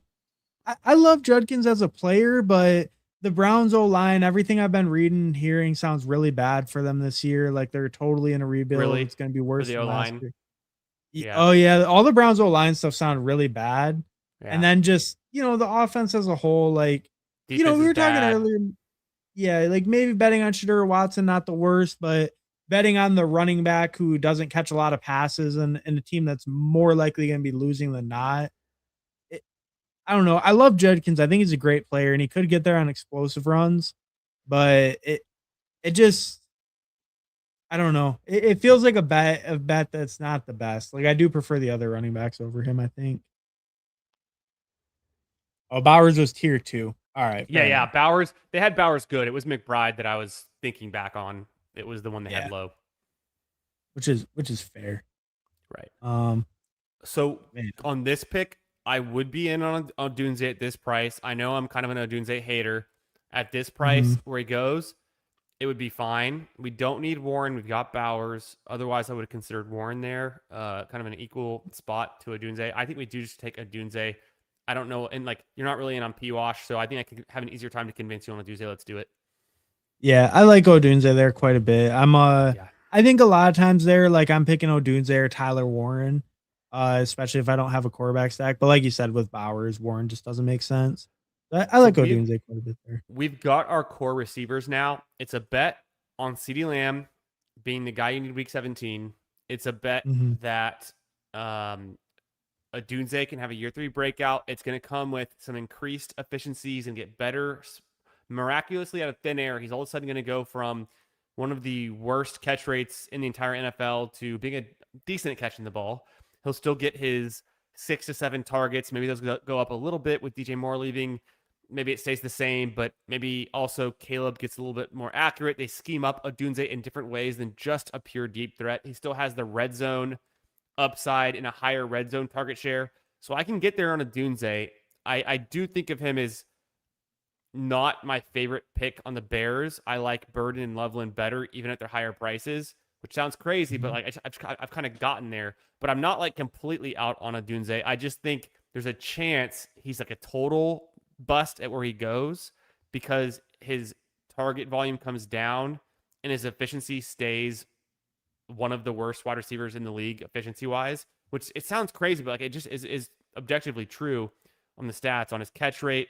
Speaker 1: love Judkins as a player, but the Browns O line, everything I've been reading, hearing sounds really bad for them this year. Like they're totally in a rebuild.
Speaker 2: Really,
Speaker 1: It's going to be
Speaker 2: for
Speaker 1: worse
Speaker 2: the O
Speaker 1: than last
Speaker 2: line.
Speaker 1: year.
Speaker 2: Yeah.
Speaker 1: Oh yeah, all the Browns O line stuff sound really bad. And
Speaker 2: Yeah.
Speaker 1: then just the offense as a whole, like
Speaker 2: Defense
Speaker 1: we
Speaker 2: is
Speaker 1: were talking
Speaker 2: bad.
Speaker 1: earlier. Yeah, like maybe betting on Shedeur Watson, not the worst, but betting on the running back who doesn't catch a lot of passes and a team that's more likely going to be losing than not. I don't know. I love Judkins. I think he's a great player and he could get there on explosive runs, but it just I don't know. It feels like a bet that's not the best. Like I do prefer the other running backs over him, I think. Oh, Bowers was tier 2. All right, fair
Speaker 2: Yeah.
Speaker 1: enough.
Speaker 2: Bowers. They had Bowers good. It was McBride that I was thinking back on. It was the one they had
Speaker 1: Yeah,
Speaker 2: low.
Speaker 1: which is fair.
Speaker 2: Right.
Speaker 1: Um,
Speaker 2: So
Speaker 1: man.
Speaker 2: on this pick, I would be in on Dunze at this price. I know I'm kind of a Dunze hater. At this price,
Speaker 1: Mhm.
Speaker 2: where he goes, it would be fine. We don't need Warren. We've got Bowers. Otherwise, I would have considered Warren there, kind of an equal spot to a Dunze. I think we do just take a Dunze. I don't know, and like you're not really in on P-Wash, so I think I can have an easier time to convince you on a Dunze. Let's do it.
Speaker 1: Yeah, I like Odunze there quite a bit.
Speaker 2: Yeah.
Speaker 1: I think a lot of times there, like I'm picking Odunze or Tyler Warren, especially if I don't have a quarterback stack. But like you said, with Bowers, Warren just doesn't make sense. I
Speaker 2: So
Speaker 1: like Odunze quite a bit there.
Speaker 2: we've got our core receivers now. It's a bet on CeeDee Lamb being the guy you need week 17. It's a bet
Speaker 1: Mm-hmm.
Speaker 2: that a Dunze can have a year 3 breakout. It's going to come with some increased efficiencies and get better miraculously out of thin air. He's all of a sudden going to go from one of the worst catch rates in the entire NFL to being a decent at catching the ball. He'll still get his 6 to 7 targets. Maybe those go up a little bit with DJ Moore leaving. Maybe it stays the same, but maybe also Caleb gets a little bit more accurate. They scheme up Odunze in different ways than just a pure deep threat. He still has the red zone upside in a higher red zone target share. So I can get there on a Dunze. I do think of him as not my favorite pick on the Bears. I like Burden and Loveland better, even at their higher prices, which sounds crazy, but like I've kind of gotten there. But I'm not like completely out on a Dunze. I just think there's a chance he's like a total bust at where he goes because his target volume comes down and his efficiency stays one of the worst wide receivers in the league efficiency wise, which it sounds crazy, but like it just is objectively true. on the stats, on his catch rate.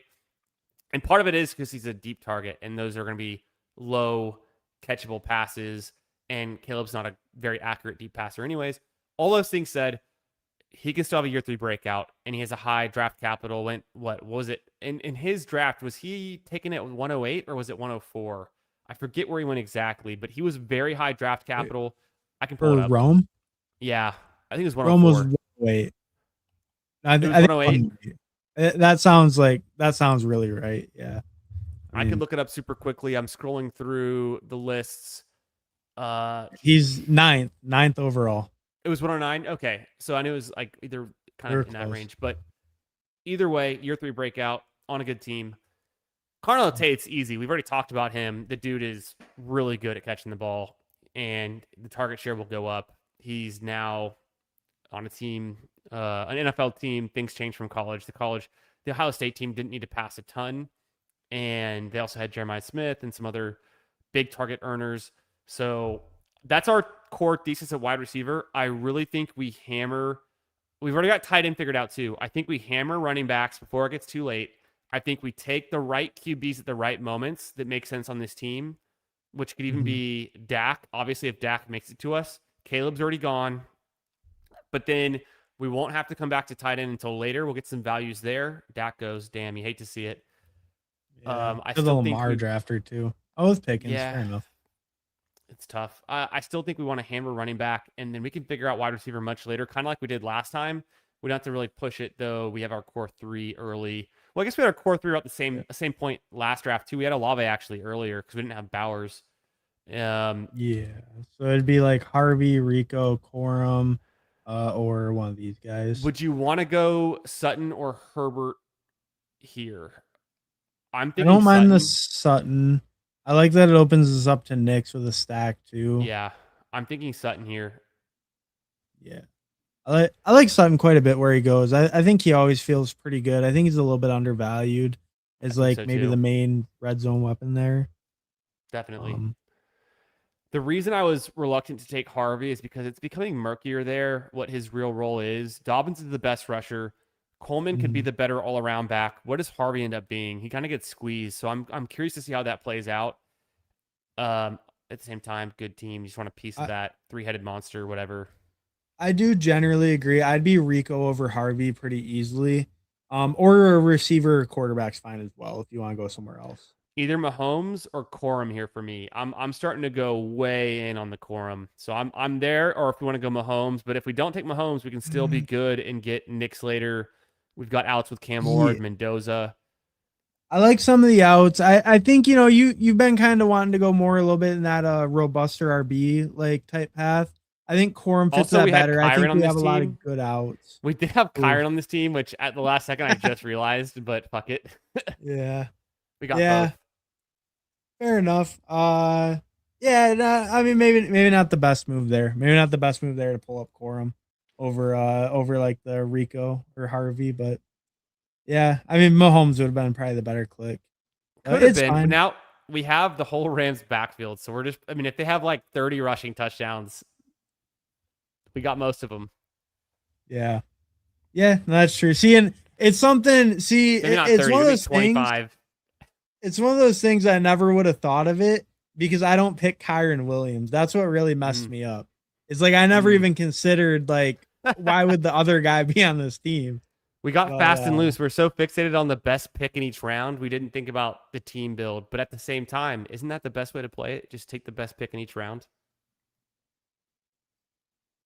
Speaker 2: And part of it is because he's a deep target, and those are going to be low catchable passes. And Caleb's not a very accurate deep passer, anyways. All those things said, he can still have a year 3 breakout, and he has a high draft capital. What was it? In his draft, was he taking it 108 or was it 104? I forget where he went exactly, but he was very high draft capital. I can pull
Speaker 1: For
Speaker 2: it up.
Speaker 1: Rome?
Speaker 2: Yeah, I think it was
Speaker 1: Rome
Speaker 2: 104.
Speaker 1: was 108.
Speaker 2: It was
Speaker 1: I think
Speaker 2: 108?
Speaker 1: That sounds really right. Yeah.
Speaker 2: I could look it up super quickly. I'm scrolling through the lists.
Speaker 1: He's ninth overall.
Speaker 2: It was 109. Okay, so I knew it was like either kind of in that range, but either way, year 3 breakout on a good team. Carnell Tate's easy. We've already talked about him. The dude is really good at catching the ball, and the target share will go up. He's now on a team, an NFL team. Things changed from college. The Ohio State team didn't need to pass a ton, and they also had Jeremiah Smith and some other big target earners. So that's our core thesis at wide receiver. I really think we hammer. We've already got tight end figured out too. I think we hammer running backs before it gets too late. I think we take the right QBs at the right moments that make sense on this team, which could even be Dak. Obviously, if Dak makes it to us, Caleb's already gone. But then we won't have to come back to tight end until later. We'll get some values there. Dak goes, damn, you hate to see it.
Speaker 1: Yeah.
Speaker 2: I
Speaker 1: still
Speaker 2: still
Speaker 1: the
Speaker 2: think
Speaker 1: Lamar drafter too. Oh, with Pickens, fair enough.
Speaker 2: It's tough. I still think we want to hammer running back, and then we can figure out wide receiver much later, kind of like we did last time. We don't have to really push it, though. We have our core 3 early. Well, I guess we had our core 3 about the same point last draft, too. We had Olave actually earlier because we didn't have Bowers.
Speaker 1: Yeah. So it'd be like Harvey, Rico, Corum, or one of these guys.
Speaker 2: Would you want to go Sutton or Herbert here? I'm thinking
Speaker 1: I don't mind
Speaker 2: Sutton.
Speaker 1: the Sutton. I like that it opens us up to Knicks with a stack too.
Speaker 2: Yeah, I'm thinking Sutton here.
Speaker 1: Yeah. I like Sutton quite a bit where he goes. I think he always feels pretty good. I think he's a little bit undervalued. Is like maybe the main red zone weapon there.
Speaker 2: Definitely. The reason I was reluctant to take Harvey is because it's becoming murkier there what his real role is. Dobbins is the best rusher. Coleman could be the better all-around back. What does Harvey end up being? He kind of gets squeezed, so I'm curious to see how that plays out. At the same time, good team. You just want a piece of that 3-headed monster, whatever.
Speaker 1: I do generally agree. I'd be Rico over Harvey pretty easily. Or a receiver or quarterback's fine as well if you want to go somewhere else.
Speaker 2: Either Mahomes or Corum here for me. I'm starting to go way in on the Corum. So I'm there, or if we want to go Mahomes. But if we don't take Mahomes, we can still be good and get Knicks later. We've got outs with Cam Ward, Mendoza.
Speaker 1: I like some of the outs. I think, you've been kind of wanting to go more a little bit in that robuster RB like type path. I think Corum fits
Speaker 2: Also,
Speaker 1: that better. I think we have a lot
Speaker 2: team.
Speaker 1: of good outs.
Speaker 2: We did have Kyron on this team, which at the last second I just realized, but fuck it.
Speaker 1: Yeah.
Speaker 2: We got both.
Speaker 1: Fair enough. I mean, maybe not the best move there. Maybe not the best move there to pull up Corum over like the Rico or Harvey, but yeah, I mean Mahomes would have been probably the better click.
Speaker 2: Could have been. But now we have the whole Rams backfield, so if they have like 30 rushing touchdowns, we got most of them.
Speaker 1: Yeah, that's true. See, and it's something. See,
Speaker 2: maybe not
Speaker 1: it's
Speaker 2: 30,
Speaker 1: one of
Speaker 2: maybe
Speaker 1: those
Speaker 2: 25.
Speaker 1: things. It's one of those things I never would have thought of it because I don't pick Kyron Williams. That's what really messed me up. It's like I never even considered like why would the other guy be on this team?
Speaker 2: We got fast and loose. We're so fixated on the best pick in each round, we didn't think about the team build. But at the same time, isn't that the best way to play it? Just take the best pick in each round.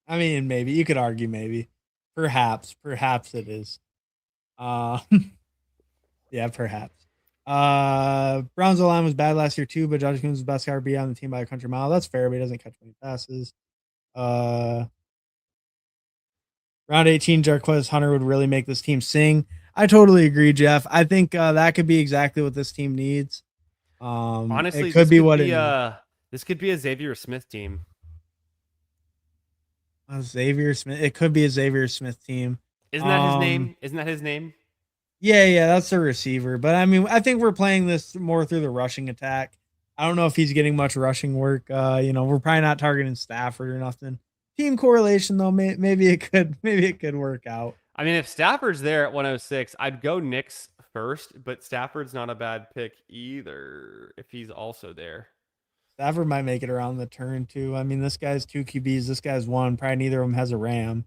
Speaker 1: I mean, maybe you could argue, maybe, perhaps it is. Yeah, perhaps. Browns line was bad last year too, but Josh Coons was the best RB on the team by a country mile. That's fair, but he doesn't catch many passes. Round 18, Jarquez Hunter would really make this team sing. I totally agree, Jeff. I think that could be exactly what this team needs.
Speaker 2: Honestly,
Speaker 1: it could be what
Speaker 2: this could be a Xavier Smith team.
Speaker 1: Xavier Smith. It could be a Xavier Smith team.
Speaker 2: Isn't that his name? Isn't that his name?
Speaker 1: Yeah, that's a receiver. But I mean, I think we're playing this more through the rushing attack. I don't know if he's getting much rushing work. We're probably not targeting Stafford or nothing. Team correlation though, maybe it could work out.
Speaker 2: I mean, if Stafford's there at 106, I'd go Knicks first, but Stafford's not a bad pick either if he's also there.
Speaker 1: Stafford might make it around the turn too. I mean, this guy's 2 QBs. This guy's 1. Probably neither of them has a Ram.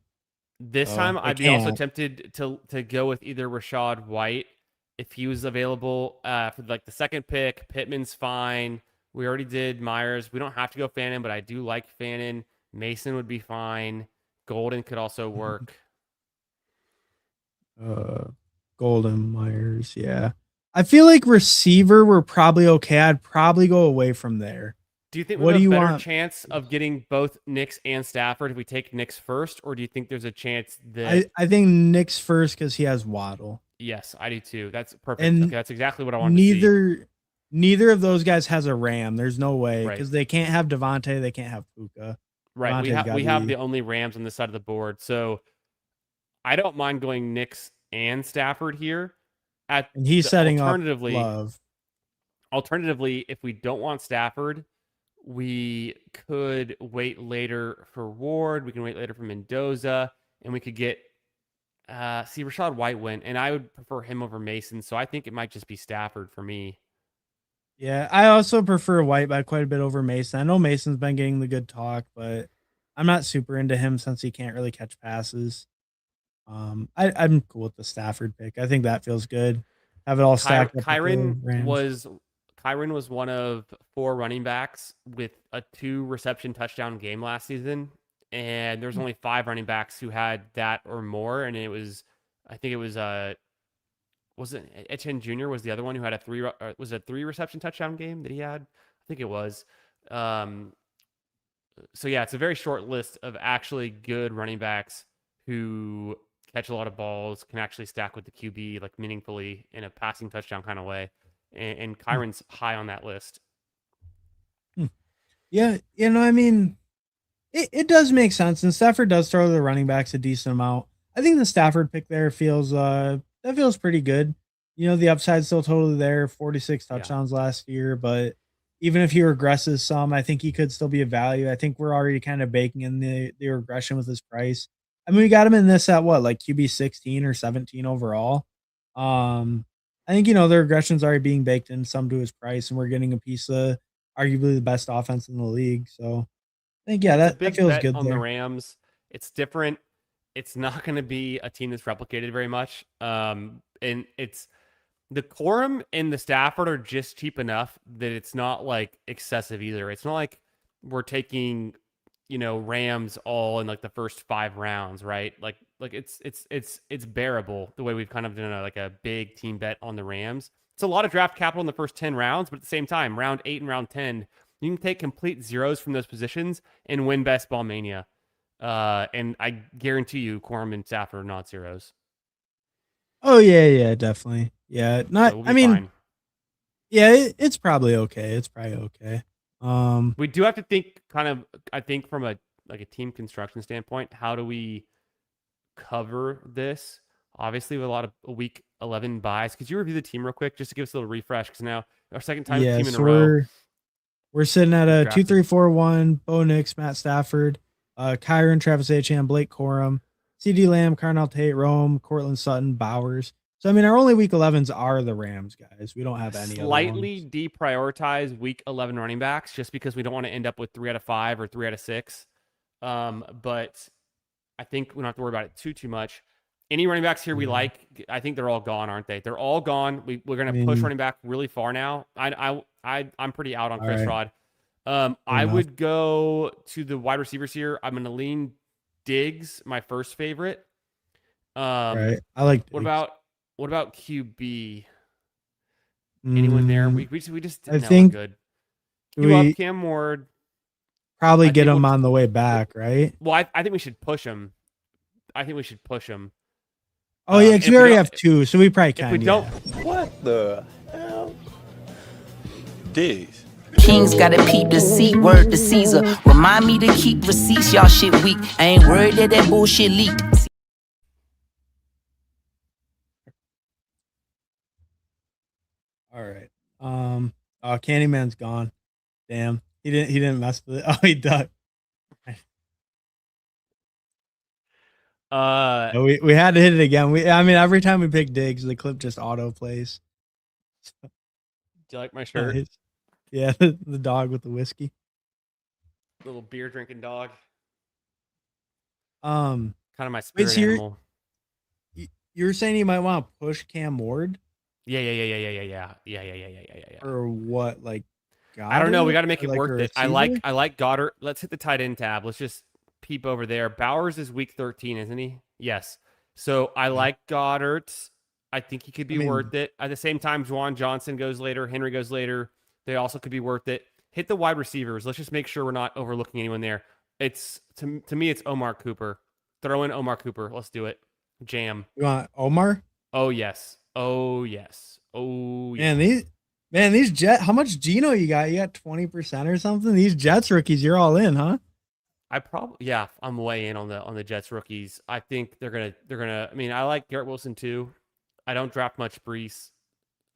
Speaker 2: This
Speaker 1: So
Speaker 2: time,
Speaker 1: they
Speaker 2: I'd be also
Speaker 1: can't.
Speaker 2: tempted to go with either Rashad White if he was available for like the second pick. Pittman's fine. We already did Myers. We don't have to go Fannin, but I do like Fannin. Mason would be fine. Golden could also work.
Speaker 1: Golden Myers, yeah. I feel like receiver we're probably okay. I'd probably go away from there.
Speaker 2: Do you think
Speaker 1: What
Speaker 2: we
Speaker 1: do
Speaker 2: have
Speaker 1: you
Speaker 2: a better
Speaker 1: want?
Speaker 2: chance of getting both Knicks and Stafford if we take Knicks first, or do you think there's a chance that?
Speaker 1: I think Nick's first because he has Waddle.
Speaker 2: Yes, I do too. That's perfect.
Speaker 1: And
Speaker 2: Okay, that's exactly what I wanted to see.
Speaker 1: Neither of those guys has a Ram. There's no way
Speaker 2: Right.
Speaker 1: because they can't have Devontae. They can't have Puka.
Speaker 2: Right. We
Speaker 1: Devontae's
Speaker 2: have
Speaker 1: gotta
Speaker 2: the
Speaker 1: be-
Speaker 2: only Rams on this side of the board, so I don't mind going Knicks and Stafford here.
Speaker 1: and he's setting up Love.
Speaker 2: Alternatively, if we don't want Stafford, we could wait later for Ward. We can wait later for Mendoza, and we could get see Rashad White went, and I would prefer him over Mason. So I think it might just be Stafford for me.
Speaker 1: Yeah, I also prefer White by quite a bit over Mason. I know Mason's been getting the good talk, but I'm not super into him since he can't really catch passes. I'm cool with the Stafford pick. I think that feels good. Have it all stacked up.
Speaker 2: Kyron was one of 4 running backs with a 2 reception touchdown game last season, and there's only 5 running backs who had that or more, and I think it was wasn't Etienne Jr. was the other one who had a 3 reception touchdown game that he had. I think it was. So yeah, it's a very short list of actually good running backs who catch a lot of balls, can actually stack with the QB like meaningfully in a passing touchdown kind of way. And Kyron's high on that list.
Speaker 1: Yeah, I mean, it does make sense, and Stafford does throw the running backs a decent amount. I think the Stafford pick there feels pretty good. The upside's still totally there. 46 touchdowns last year, but even if he regresses some, I think he could still be a value. I think we're already kind of baking in the regression with his price. I mean, we got him in this at what, like QB 16 or 17 overall. I think the regression's already being baked in some to his price, and we're getting a piece of arguably the best offense in the league. So I think that feels good
Speaker 2: on
Speaker 1: there.
Speaker 2: the Rams. It's different. It's not going to be a team that's replicated very much. And it's the Corum and the Stafford are just cheap enough that it's not like excessive either. It's not like we're taking Rams all in like the first 5 rounds, right? Like it's bearable the way we've kind of done a big team bet on the Rams. It's a lot of draft capital in the first 10 rounds, but at the same time, round 8 and round 10, you can take complete zeros from those positions and win best Ball Mania. And I guarantee you, Corum and Stafford are not zeros.
Speaker 1: Oh yeah, definitely. Yeah, not.
Speaker 2: So we'll
Speaker 1: I mean,
Speaker 2: fine.
Speaker 1: yeah, it's probably okay. It's probably okay.
Speaker 2: We do have to think I think from a team construction standpoint, how do we cover this? Obviously, with a lot of week 11 buys. Could you review the team real quick just to give us a little refresh? Because now our second team in a row.
Speaker 1: We're sitting at a 2-3-4-1. Bo Nix, Matt Stafford, Kyron, Travis Etienne, Blake Corum, CD Lamb, Carnell Tate, Rome, Cortland Sutton, Bowers. So I mean, our only week 11s are the Rams, guys. We don't have any
Speaker 2: slightly deprioritize week 11 running backs just because we don't want to end up with 3 out of 5 or 3 out of 6. But I think we don't have to worry about it too much. Any running backs here we like, I think they're all gone, aren't they? They're all gone. We're going to push running back really far now. I'm pretty out on Chris Rod. I would go to the wide receivers here. I'm going to lean Diggs, my first favorite.
Speaker 1: Right. I like Diggs.
Speaker 2: What about QB? Anyone there? We just didn't know good. You up Cam Ward.
Speaker 1: Probably get him on the way back, right?
Speaker 2: Well, I think we should push him.
Speaker 1: Oh yeah, because we already have 2, so we probably can.
Speaker 2: If we don't,
Speaker 3: What the hell? Diggs.
Speaker 4: Kings gotta peep the seat, word to Caesar. Remind me to keep receipts, y'all shit weak. I ain't worried that bullshit leaked.
Speaker 1: All right. Candyman's gone. Damn. He didn't mess with it. Oh, he ducked. No, we had to hit it again. I mean, every time we pick Diggs, the clip just auto plays.
Speaker 2: Do you like my shirt?
Speaker 1: Yeah, the dog with the whiskey.
Speaker 2: Little beer drinking dog.
Speaker 1: Kind
Speaker 2: of my spirit animal.
Speaker 1: You were saying you might want to push Cam Ward?
Speaker 2: Yeah.
Speaker 1: Or what? Like,
Speaker 2: I don't know. We got to make it
Speaker 1: like
Speaker 2: worth it. I like Goddard. Let's hit the tight end tab. Let's just peep over there. Bowers is week 13, isn't he? Yes. So I like Goddard. I think he could be worth it. At the same time, Juwan Johnson goes later. Henry goes later. They also could be worth it. Hit the wide receivers. Let's just make sure we're not overlooking anyone there. It's to me, it's Omar Cooper. Throw in Omar Cooper. Let's do it. Jam.
Speaker 1: You want Omar?
Speaker 2: Oh yes. Oh yes. Oh yeah.
Speaker 1: Man, these Jet. How much Geno you got? You got 20% or something. These Jets rookies, you're all in, huh?
Speaker 2: I'm way in on the Jets rookies. I think they're gonna. I mean, I like Garrett Wilson too. I don't draft much Brees.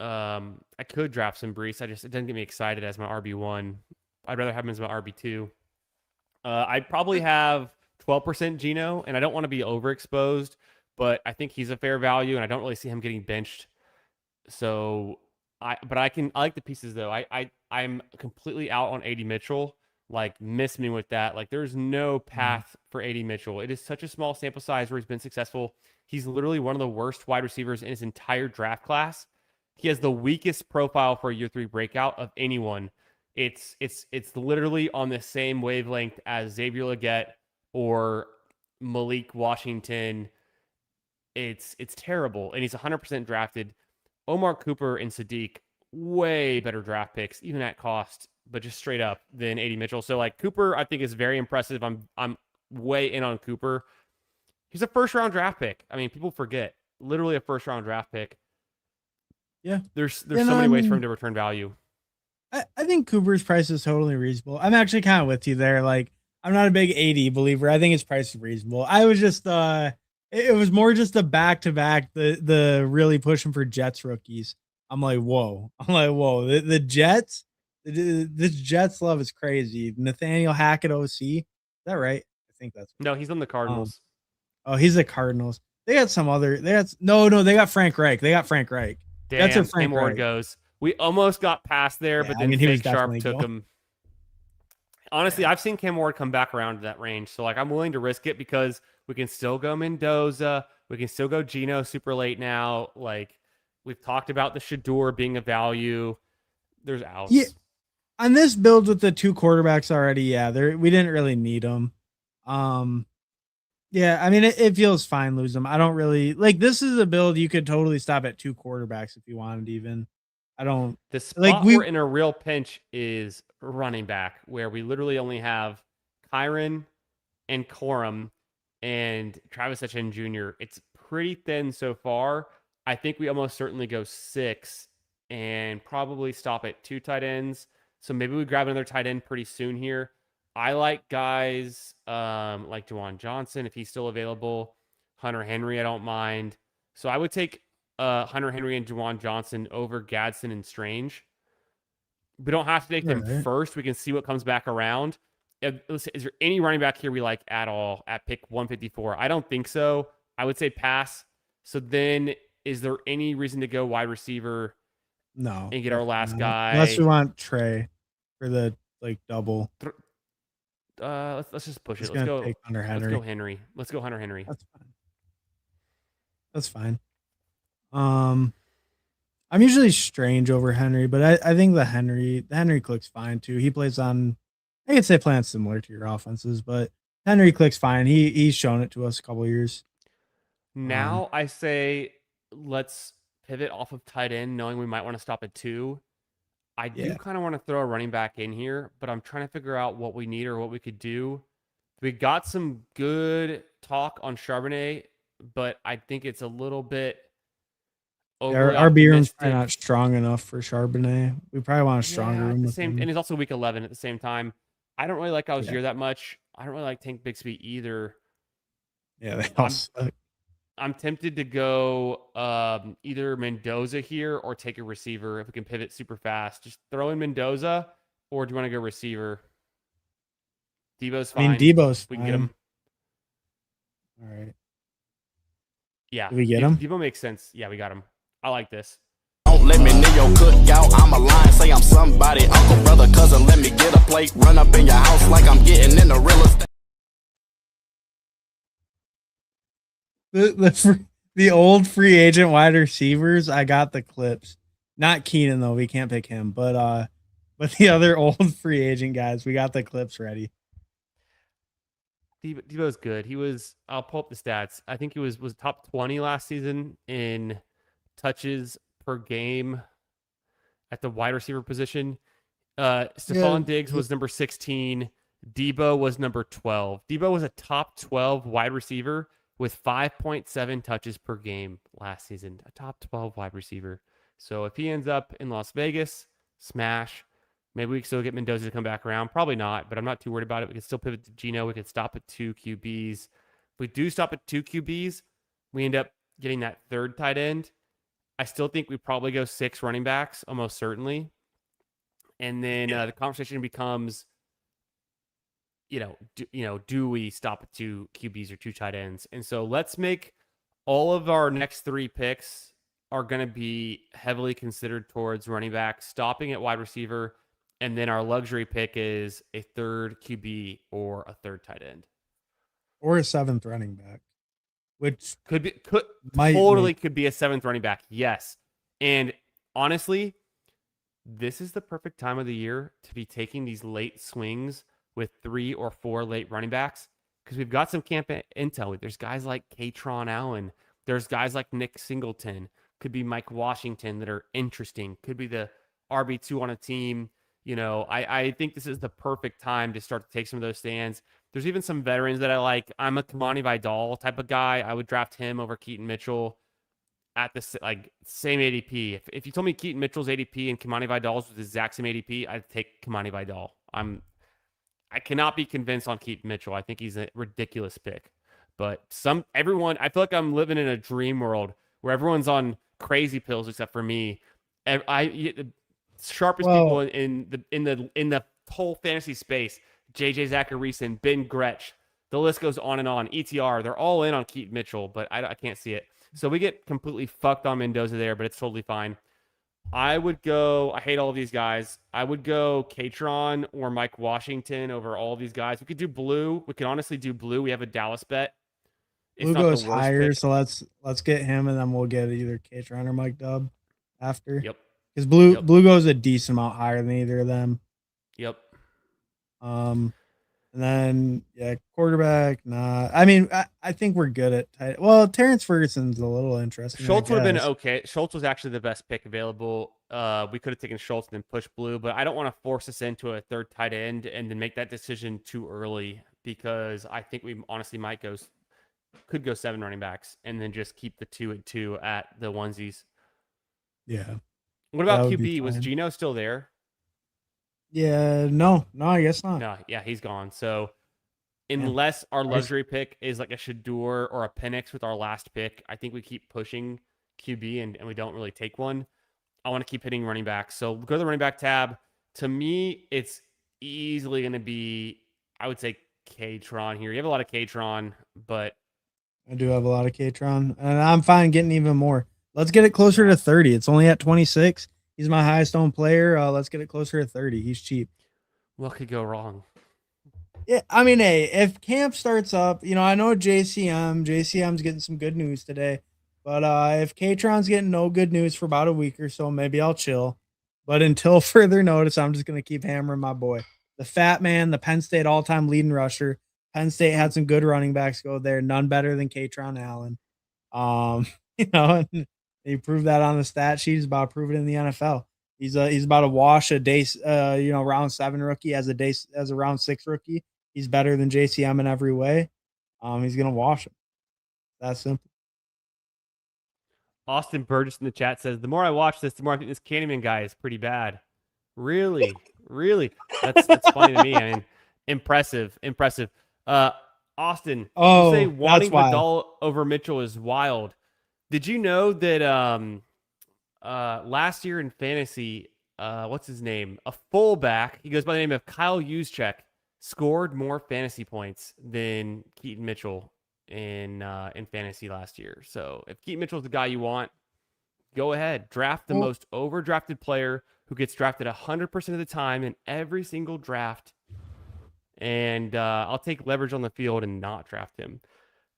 Speaker 2: I could draft some Brees. It doesn't get me excited as my RB1. I'd rather have him as my RB2. I'd probably have 12% Geno, and I don't want to be overexposed, but I think he's a fair value, and I don't really see him getting benched. So I like the pieces though. I'm completely out on AD Mitchell. Like, miss me with that. Like, there's no path for AD Mitchell. It is such a small sample size where he's been successful. He's literally one of the worst wide receivers in his entire draft class. He has the weakest profile for a year 3 breakout of anyone. It's literally on the same wavelength as Xavier Legette or Malik Washington. It's terrible, and he's 100% drafted. Omar Cooper and Sadiq, way better draft picks, even at cost, but just straight up than AD Mitchell. So like Cooper, I think is very impressive. I'm way in on Cooper. He's a first round draft pick. I mean, people forget, literally a first round draft pick.
Speaker 1: Yeah,
Speaker 2: there's so many ways for him to return value.
Speaker 1: I think Cooper's price is totally reasonable. I'm actually kind of with you there. Like, I'm not a big AD believer. I think his price is reasonable. I was just it was more just a back-to-back, the really pushing for Jets rookies. I'm like, whoa. The Jets, this Jets love is crazy. Nathaniel Hackett OC. Is that right? I think that's
Speaker 2: no, he's on the Cardinals.
Speaker 1: He's the Cardinals. They got some other. They got Frank Reich. Damn, that's where Frank
Speaker 2: Ward goes. We almost got past there, but then Fake Sharp took him. Honestly, I've seen Cam Ward come back around to that range. So, like, I'm willing to risk it because we can still go Mendoza. We can still go Geno super late now. Like, we've talked about the Shador being a value. There's outs.
Speaker 1: Yeah. On this build with the 2 quarterbacks already, we didn't really need them. Yeah, I mean, it feels fine lose them. I don't really like, this is a build you could totally stop at 2 quarterbacks if you wanted even. I don't.
Speaker 2: The spot we're in a real pinch is running back, where we literally only have Kyron and Corum and Travis Etienne Jr. It's pretty thin so far. I think we almost certainly go 6 and probably stop at 2 tight ends. So maybe we grab another tight end pretty soon here. I like guys like Juwan Johnson if he's still available. Hunter Henry, I don't mind. So I would take Hunter Henry and Juwan Johnson over Gadsden and Strange. We don't have to take them first. We can see what comes back around. Is there any running back here we like at all at pick 154? I don't think so. I would say pass. So then is there any reason to go wide receiver?
Speaker 1: No.
Speaker 2: And get our last guy?
Speaker 1: Unless we want Trey for the double.
Speaker 2: Let's just push it. Let's go
Speaker 1: Hunter Henry.
Speaker 2: Let's go Hunter Henry.
Speaker 1: That's fine. I'm usually Strange over Henry, but I think the Henry clicks fine too. He plays on, I could say plans similar to your offenses, but Henry clicks fine. He's shown it to us a couple of years.
Speaker 2: Now I say let's pivot off of tight end, knowing we might want to stop at 2. I do kind of want to throw a running back in here, but I'm trying to figure out what we need or what we could do. We got some good talk on Charbonnet, but I think it's a little bit
Speaker 1: our RB room's probably not strong enough for Charbonnet. We probably want a stronger room.
Speaker 2: And he's also week 11 at the same time. I don't really like Algier that much. I don't really like Tank Bixby either.
Speaker 1: Yeah, they all suck.
Speaker 2: I'm tempted to go either Mendoza here or take a receiver if we can pivot super fast. Just throw in Mendoza, or do you want to go receiver? Debo's fine.
Speaker 1: Debo's fine.
Speaker 2: We can get him.
Speaker 1: All right.
Speaker 2: Yeah,
Speaker 1: Did we get him?
Speaker 2: Debo makes sense. Yeah, we got him. I like this.
Speaker 3: Don't let me near your cookout. I'm a lion, say I'm somebody. Uncle, brother, cousin, let me get a plate. Run up in your house like I'm getting in the real estate.
Speaker 1: The old free agent wide receivers, I got the clips. Not Keenan though, we can't pick him, but the other old free agent guys, we got the clips ready.
Speaker 2: Debo's good. He was. I'll pull up the stats. I think he was top 20 last season in touches per game at the wide receiver position. Stephon Diggs was number 16. Debo was number 12. Debo was a top 12 wide receiver with 5.7 touches per game last season. A top 12 wide receiver. So if he ends up in Las Vegas, smash. Maybe we can still get Mendoza to come back around. Probably not, but I'm not too worried about it. We can still pivot to Geno. We can stop at 2 QBs. If we do stop at 2 QBs, we end up getting that third tight end. I still think we probably go 6 running backs, almost certainly. And then the conversation becomes, do we stop at 2 QBs or 2 tight ends? And so let's make all of our next 3 picks are going to be heavily considered towards running back, stopping at wide receiver. And then our luxury pick is a 3rd QB or a 3rd tight end.
Speaker 1: Or a 7th running back. Which
Speaker 2: could be could be a 7th running back. Yes. And honestly, this is the perfect time of the year to be taking these late swings with 3 or 4 late running backs because we've got some camp intel. There's guys like Katron Allen. There's guys like Nick Singleton. Could be Mike Washington that are interesting. Could be the RB2 on a team. I think this is the perfect time to start to take some of those stands. There's even some veterans that I like. I'm a Kamani Vidal type of guy. I would draft him over Keaton Mitchell at the same ADP. If you told me Keaton Mitchell's ADP and Kamani Vidal's was the exact same ADP, I'd take Kamani Vidal. I cannot be convinced on Keaton Mitchell. I think he's a ridiculous pick. But everyone, I feel like I'm living in a dream world where everyone's on crazy pills except for me. Sharpest people in the whole fantasy space, JJ Zacharyson, Ben Gretsch, the list goes on and on. ETR, they're all in on Keaton Mitchell, but I can't see it. So we get completely fucked on Mendoza there, but it's totally fine. I hate all of these guys. I would go Katron or Mike Washington over all of these guys. We could do blue. We could honestly do blue. We have a Dallas bet.
Speaker 1: Blue goes higher, so let's get him, and then we'll get either Katron or Mike Dub after.
Speaker 2: Yep.
Speaker 1: Because blue goes a decent amount higher than either of them.
Speaker 2: Yep.
Speaker 1: And then quarterback. Nah, I mean I think we're good at tight. Well, Terrence Ferguson's a little interesting.
Speaker 2: Schultz would have been okay. Schultz was actually the best pick available. We could have taken Schultz and then pushed blue, but I don't want to force us into a 3rd tight end and then make that decision too early because I think we honestly could go 7 running backs and then just keep the 2 and 2 at the onesies.
Speaker 1: Yeah.
Speaker 2: What about QB? Was Geno still there?
Speaker 1: Yeah, no, I guess not.
Speaker 2: No, yeah, he's gone. So unless our luxury pick is like a Shador or a Penix with our last pick, I think we keep pushing QB and we don't really take one. I want to keep hitting running back. So go to the running back tab. To me, it's easily going to be, I would say, Katron here. You have a lot of Katron, but
Speaker 1: I do have a lot of Katron, and I'm fine getting even more. Let's get it closer to 30. It's only at 26. He's my highest owned player. Let's get it closer to 30. He's cheap.
Speaker 2: What could go wrong?
Speaker 1: Yeah, I mean, hey, if camp starts up, I know JCM's getting some good news today, but if Katron's getting no good news for about a week or so, maybe I'll chill. But until further notice, I'm just going to keep hammering my boy. The fat man, the Penn State all-time leading rusher. Penn State had some good running backs go there. None better than Katron Allen. And he proved that on the stat sheet. He's about to prove it in the NFL. He's about to wash a day, round 7 rookie as a round 6 rookie. He's better than JCM in every way. He's gonna wash him. That's simple.
Speaker 2: Austin Burgess in the chat says, the more I watch this, the more I think this Candyman guy is pretty bad. Really? That's funny to me. I mean, impressive. Austin, you say wanting Vidal over Mitchell is wild. Did you know that last year in fantasy, what's his name? A fullback, he goes by the name of Kyle Juszczyk, scored more fantasy points than Keaton Mitchell in fantasy last year. So if Keaton Mitchell's the guy you want, go ahead, draft the most overdrafted player who gets drafted 100% of the time in every single draft, and I'll take leverage on the field and not draft him.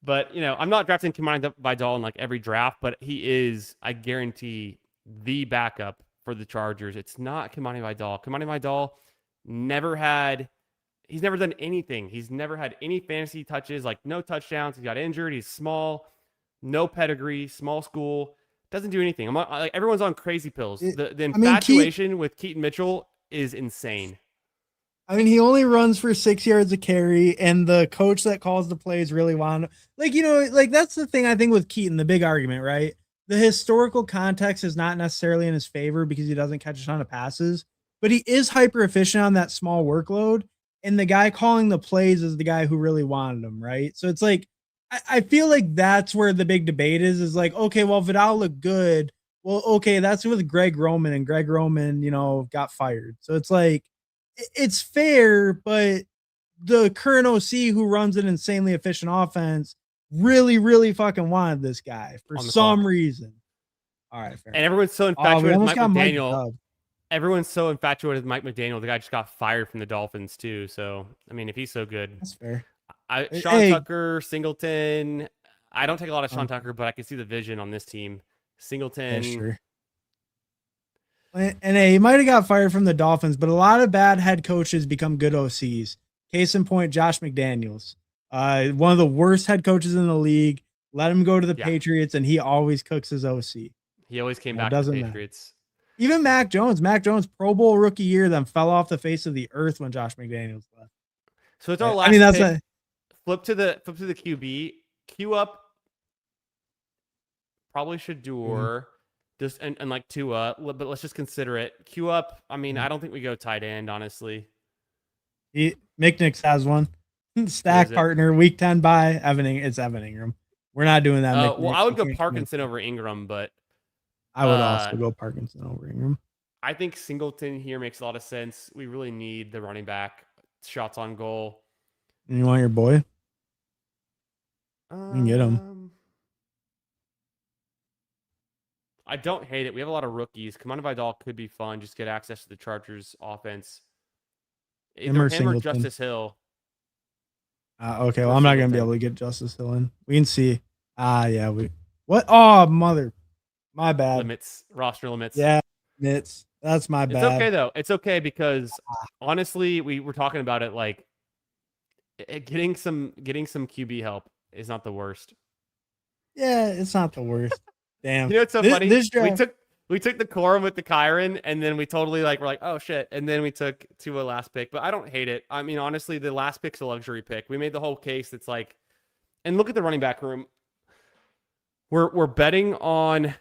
Speaker 2: But I'm not drafting Kimani Vidal in like every draft, but he is, I guarantee, the backup for the Chargers. It's not Kimani Vidal. Kimani Vidal he's never done anything. He's never had any fantasy touches, like no touchdowns. He got injured. He's small, no pedigree, small school. Doesn't do anything. Like everyone's on crazy pills. The infatuation with Keaton Mitchell is insane.
Speaker 1: I mean, he only runs for 6 yards a carry, and the coach that calls the plays really want that's the thing I think with Keaton, the big argument, right? The historical context is not necessarily in his favor because he doesn't catch a ton of passes, but he is hyper efficient on that small workload. And the guy calling the plays is the guy who really wanted him, right? So it's like, I feel like that's where the big debate is like, okay, well, Vidal looked good. Well, okay, that's with Greg Roman, and Greg Roman, got fired. So it's like, it's fair, but the current OC who runs an insanely efficient offense really, really fucking wanted this guy for some reason. All right, fair.
Speaker 2: And everyone's so infatuated with Mike McDaniel. Everyone's so infatuated with Mike McDaniel. The guy just got fired from the Dolphins too. So, I mean, if he's so good,
Speaker 1: that's fair.
Speaker 2: Sean Tucker, Singleton. I don't take a lot of Sean Tucker, but I can see the vision on this team. Singleton.
Speaker 1: Yeah, sure. And he might have got fired from the Dolphins, but a lot of bad head coaches become good OCs. Case in point, Josh McDaniels, one of the worst head coaches in the league. Let him go to the Patriots, and he always cooks his OC.
Speaker 2: He always came back to the Patriots.
Speaker 1: Even Mac Jones, Pro Bowl rookie year, then fell off the face of the earth when Josh McDaniels left.
Speaker 2: So it's our last. I mean, that's flip to the QB. Queue up. Probably should do just and like Tua, but let's just consider it. Queue up. I mean, I don't think we go tight end, honestly.
Speaker 1: McNix has one. Stack partner, week 10 by Evan. It's Evan Ingram. We're not doing that.
Speaker 2: Well, I would go Parkinson over Ingram, but
Speaker 1: I would also go Parkinson over Ingram.
Speaker 2: I think Singleton here makes a lot of sense. We really need the running back shots on goal.
Speaker 1: And you want your boy? You can get him.
Speaker 2: I don't hate it. We have a lot of rookies. Kimani Vidal could be fun. Just get access to the Chargers offense. Either him or Justice Hill.
Speaker 1: Okay, well, I'm not going to be able to get Justice Hill in. We can see. What? Oh, mother. My bad.
Speaker 2: Limits. Roster limits.
Speaker 1: Yeah, limits. That's my bad.
Speaker 2: It's okay, though. It's okay because, honestly, we were talking about it like getting some QB help is not the worst.
Speaker 1: Yeah, it's not the worst. Damn.
Speaker 2: It's so funny. We took the Corum with the Kyron, and then we totally we're like, oh shit, and then we took Tua last pick. But I don't hate it. I mean, honestly, the last pick's a luxury pick. We made the whole case. It's like, and look at the running back room. We're betting on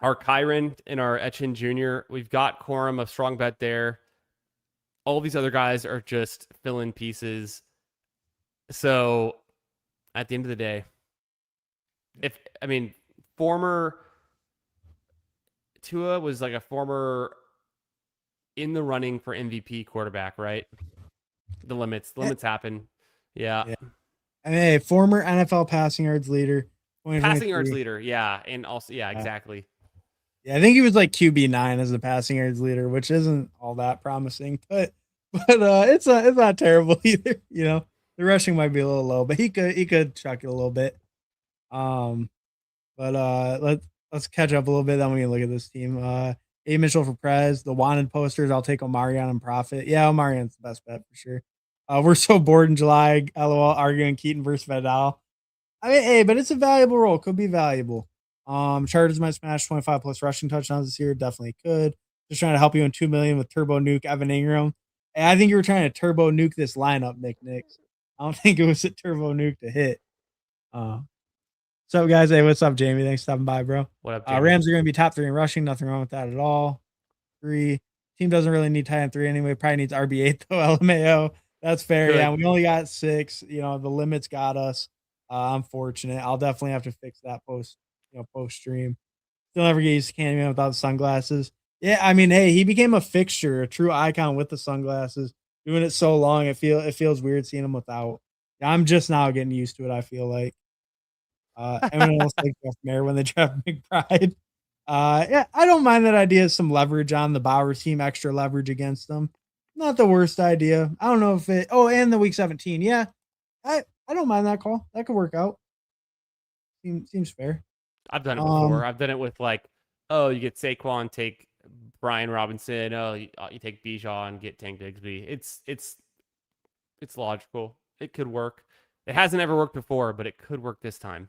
Speaker 2: our Kyron and our Etchen Jr. We've got Corum, a strong bet there. All these other guys are just fill-in pieces. So at the end of the day, former Tua was like a former in the running for MVP quarterback, right? The limits happen. Yeah.
Speaker 1: I mean, former NFL passing yards leader.
Speaker 2: Passing yards leader, yeah. And also, exactly.
Speaker 1: Yeah, I think he was like QB9 as the passing yards leader, which isn't all that promising, but it's not terrible either. The rushing might be a little low, but he could chuck it a little bit. But let's catch up a little bit. Then we can look at this team. A. Mitchell for Prez. The wanted posters. I'll take Omarion and Profit. Yeah, Omarion's the best bet for sure. We're so bored in July. LOL, arguing Keaton versus Vidal. I mean, hey, but it's a valuable role. Could be valuable. Chargers might smash 25 plus rushing touchdowns this year. Definitely could. Just trying to help you in 2 million with Turbo Nuke Evan Ingram. And I think you were trying to Turbo Nuke this lineup, Nick. I don't think it was a Turbo Nuke to hit. What's up, guys? Hey, what's up, Jamie? Thanks for stopping by, bro.
Speaker 2: What up, Jamie?
Speaker 1: Rams are going to be top 3 in rushing. Nothing wrong with that at all. 3. Team doesn't really need tight end 3 anyway. Probably needs RB8 though. LMAO. That's fair. Good. Yeah, we only got 6. The limits got us. Unfortunate. I'll definitely have to fix that post stream. Still never get used to Candyman without the sunglasses. Yeah, I mean, hey, he became a fixture, a true icon with the sunglasses. Doing it so long, it feels weird seeing him without. I'm just now getting used to it, I feel like. Everyone else like Jeff Mayer when they draft McBride. Yeah, I don't mind that idea. Some leverage on the Bowers team, extra leverage against them. Not the worst idea. I don't know if it. Oh, and the week 17. Yeah, I don't mind that call. That could work out. Seems fair.
Speaker 2: I've done it before. I've done it with like, oh, you get Saquon, take Brian Robinson. Oh, you take Bijan, get Tank Bigsby. It's logical. It could work. It hasn't ever worked before, but it could work this time.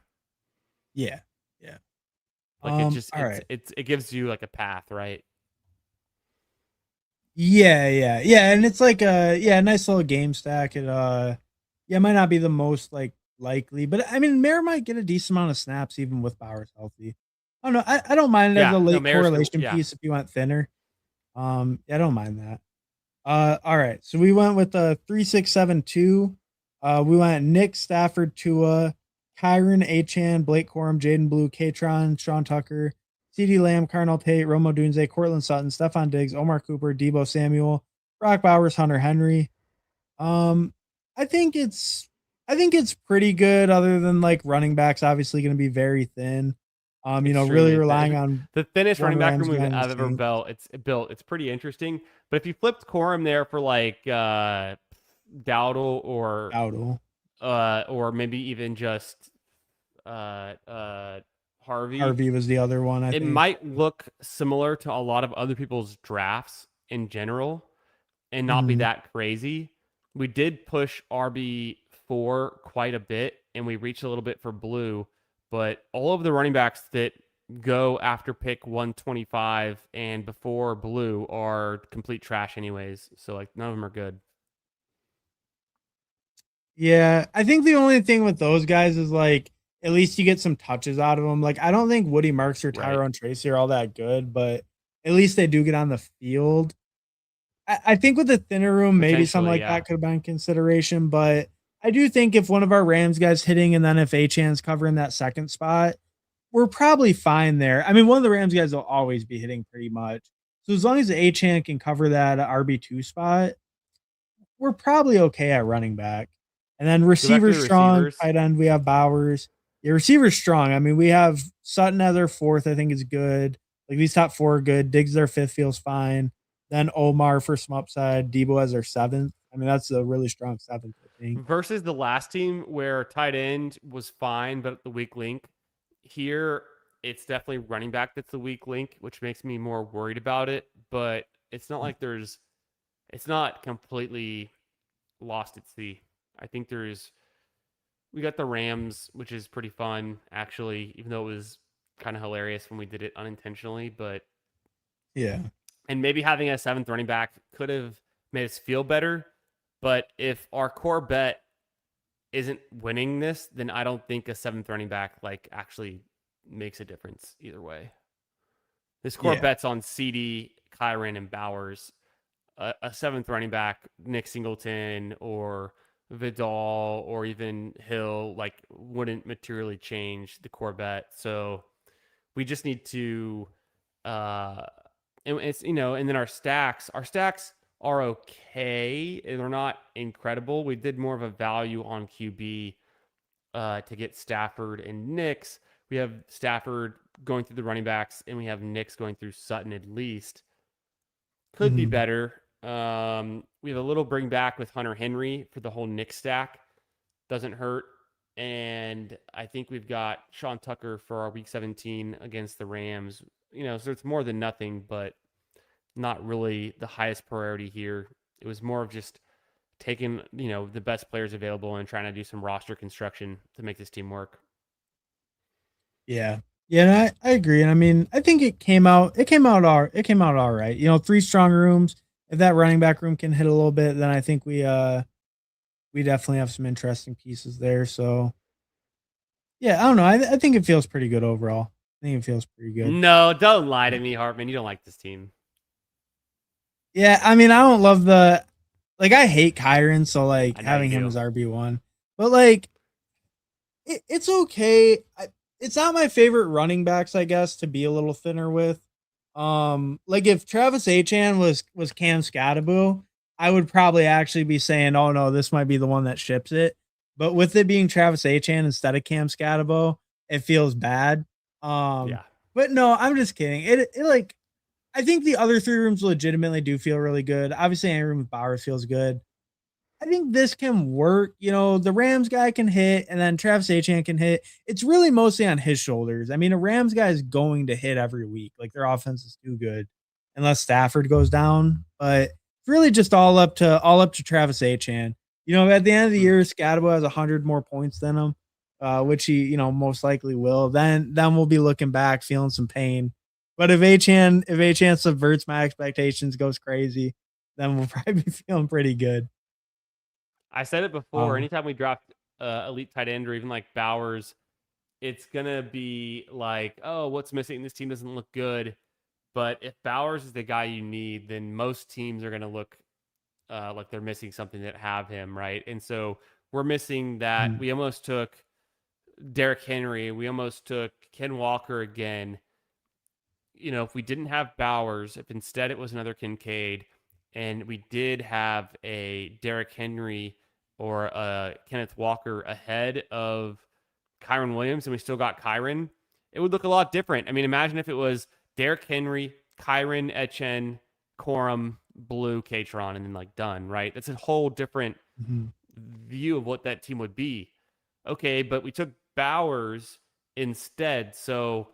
Speaker 1: Yeah.
Speaker 2: Like
Speaker 1: all right.
Speaker 2: it gives you like a path, right?
Speaker 1: Yeah, and it's like a nice little game stack. It it might not be the most like likely, but I mean Mayer might get a decent amount of snaps even with Bowers healthy. I don't know. I don't mind it as a late correlation piece if you want thinner. I don't mind that. All right. So we went with the 3-6-7-2. We went Nick, Stafford, Tua, Kyron, Achan, Blake Corum, Jaden Blue, Katron, Sean Tucker, CeeDee Lamb, Carnell Tate, Romo Dunze, Cortland Sutton, Stephon Diggs, Omar Cooper, Debo Samuel, Brock Bowers, Hunter Henry. I think it's pretty good, other than like running backs obviously going to be very thin. Really relying on
Speaker 2: the thinnest running back room I've ever built. It's pretty interesting. But if you flipped Corum there for like Dowdle or maybe even just Harvey.
Speaker 1: Harvey was the other one. I think
Speaker 2: it might look similar to a lot of other people's drafts in general and not be that crazy. We did push RB4 quite a bit, and we reached a little bit for Blue, but all of the running backs that go after pick 125 and before Blue are complete trash anyways. So like none of them are good.
Speaker 1: Yeah, I think the only thing with those guys is like at least you get some touches out of them. Like I don't think Woody Marks or Tyrone Tracy are all that good, but at least they do get on the field. I think with the thinner room, maybe something like that could have been consideration. But I do think if one of our Rams guys hitting and then if Achan's covering that second spot, we're probably fine there. I mean, one of the Rams guys will always be hitting pretty much. So as long as Achan can cover that RB2 spot, we're probably okay at running back. And then receivers strong, tight end, we have Bowers. Yeah, receivers strong. I mean, we have Sutton as our fourth, I think is good. Like these top four are good. Diggs their fifth feels fine. Then Omar for some upside. Debo as their seventh. I mean, that's a really strong seventh, I think.
Speaker 2: Versus the last team where tight end was fine, but the weak link. Here, it's definitely running back that's the weak link, which makes me more worried about it. But it's not like it's not completely lost at sea. I think we got the Rams, which is pretty fun, actually, even though it was kind of hilarious when we did it unintentionally. But
Speaker 1: yeah.
Speaker 2: And maybe having a seventh running back could have made us feel better. But if our core bet isn't winning this, then I don't think a seventh running back like actually makes a difference either way. This core bet's on CD, Kyron, and Bowers. A seventh running back, Nick Singleton or Vidal or even Hill, like wouldn't materially change the core bet. So we just need to and it's and then our stacks are okay. They're not incredible. We did more of a value on QB to get Stafford and Nix. We have Stafford going through the running backs, and we have Nix going through Sutton at least. Could be better. We have a little bring back with Hunter Henry for the whole Nix stack. Doesn't hurt. And I think we've got Sean Tucker for our week 17 against the Rams. So it's more than nothing, but not really the highest priority here. It was more of just taking, the best players available and trying to do some roster construction to make this team work.
Speaker 1: Yeah. Yeah, I agree. And I mean, I think it came out all right. 3 strong rooms. If that running back room can hit a little bit, then I think we definitely have some interesting pieces there. So yeah, I don't know. I think it feels pretty good overall. I think it feels pretty good.
Speaker 2: No, don't lie to me, Hartman. You don't like this team.
Speaker 1: Yeah, I mean, I don't love I hate Kyron, so like having him as RB1. But like it's okay. It's not my favorite running backs, I guess, to be a little thinner with. Like if Travis Achan was Cam Scattaboo, I would probably actually be saying, oh no, this might be the one that ships it. but with it being Travis Achan instead of Cam Scatabo, it feels bad.
Speaker 2: Yeah.
Speaker 1: But no, I'm just kidding. It like I think the other three rooms legitimately do feel really good. Obviously, any room with Bowers feels good. I think this can work. You know, the Rams guy can hit, and then Travis Achan can hit. It's really mostly on his shoulders. I mean, a Rams guy is going to hit every week. Like their offense is too good, unless Stafford goes down. But it's really just all up to Travis Achan. You know, at the end of the year, Scatabo has 100 more points than him, which he, most likely will. Then we'll be looking back, feeling some pain. But if Achan subverts my expectations, goes crazy, then we'll probably be feeling pretty good.
Speaker 2: I said it before. Anytime we draft elite tight end or even like Bowers, it's gonna be like, oh, what's missing? This team doesn't look good. But if Bowers is the guy you need, then most teams are gonna look like they're missing something that have him, right? And so we're missing that. We almost took Derrick Henry. We almost took Ken Walker again. If we didn't have Bowers, if instead it was another Kincaid, and we did have a Derrick Henry or a Kenneth Walker ahead of Kyron Williams, and we still got Kyron, it would look a lot different. I mean, imagine if it was Derrick Henry, Kyron, Etchen, Corum, Blue, Katron, and then like done, right? That's a whole different view of what that team would be. Okay, but we took Bowers instead, so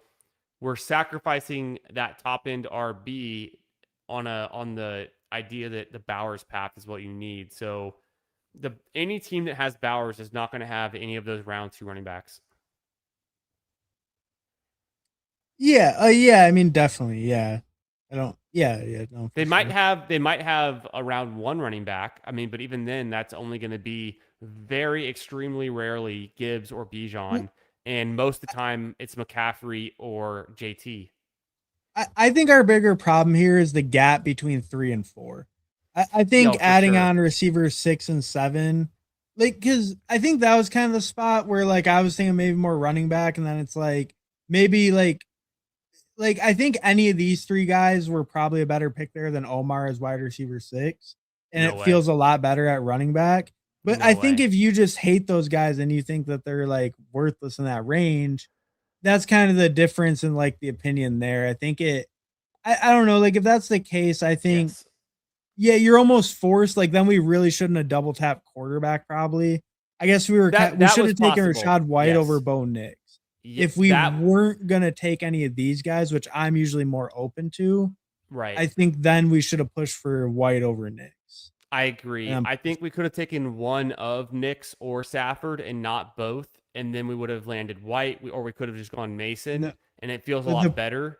Speaker 2: we're sacrificing that top end RB on the idea that the Bowers path is what you need. So any team that has Bowers is not going to have any of those round 2 running backs.
Speaker 1: Yeah. I mean, definitely. Yeah. I don't. Yeah. No.
Speaker 2: They
Speaker 1: For
Speaker 2: might
Speaker 1: sure.
Speaker 2: have a round 1 running back. I mean, but even then, that's only going to be very extremely rarely Gibbs or Bijan, and most of the time it's McCaffrey or JT.
Speaker 1: I think our bigger problem here is the gap between 3 and 4. I think
Speaker 2: For
Speaker 1: adding
Speaker 2: sure.
Speaker 1: on receivers 6 and 7, like, because I think that was kind of the spot where like I was thinking maybe more running back, and then it's like maybe like I think any of these three guys were probably a better pick there than Omar as wide receiver 6, and
Speaker 2: No
Speaker 1: it
Speaker 2: way.
Speaker 1: feels a lot better at running back. But
Speaker 2: No
Speaker 1: I think
Speaker 2: way.
Speaker 1: if you just hate those guys and you think that they're like worthless in that range, that's kind of the difference in like the opinion there. I think I don't know, like if that's the case, I think
Speaker 2: Yes.
Speaker 1: yeah, you're almost forced. Like then we really shouldn't have double tapped quarterback. Probably, I guess we
Speaker 2: That
Speaker 1: should
Speaker 2: was
Speaker 1: have taken
Speaker 2: possible.
Speaker 1: Rashad White over
Speaker 2: Yes.
Speaker 1: Bo Nix.
Speaker 2: Yeah,
Speaker 1: If we
Speaker 2: that
Speaker 1: weren't gonna take any of these guys, which I'm usually more open to,
Speaker 2: right.
Speaker 1: I think then we should have pushed for White over Nix.
Speaker 2: I agree.
Speaker 1: And
Speaker 2: I think we could have taken one of Nix or Safford and not both, and then we would have landed White, or we could have just gone Mason,
Speaker 1: no,
Speaker 2: and it feels a
Speaker 1: the
Speaker 2: lot better.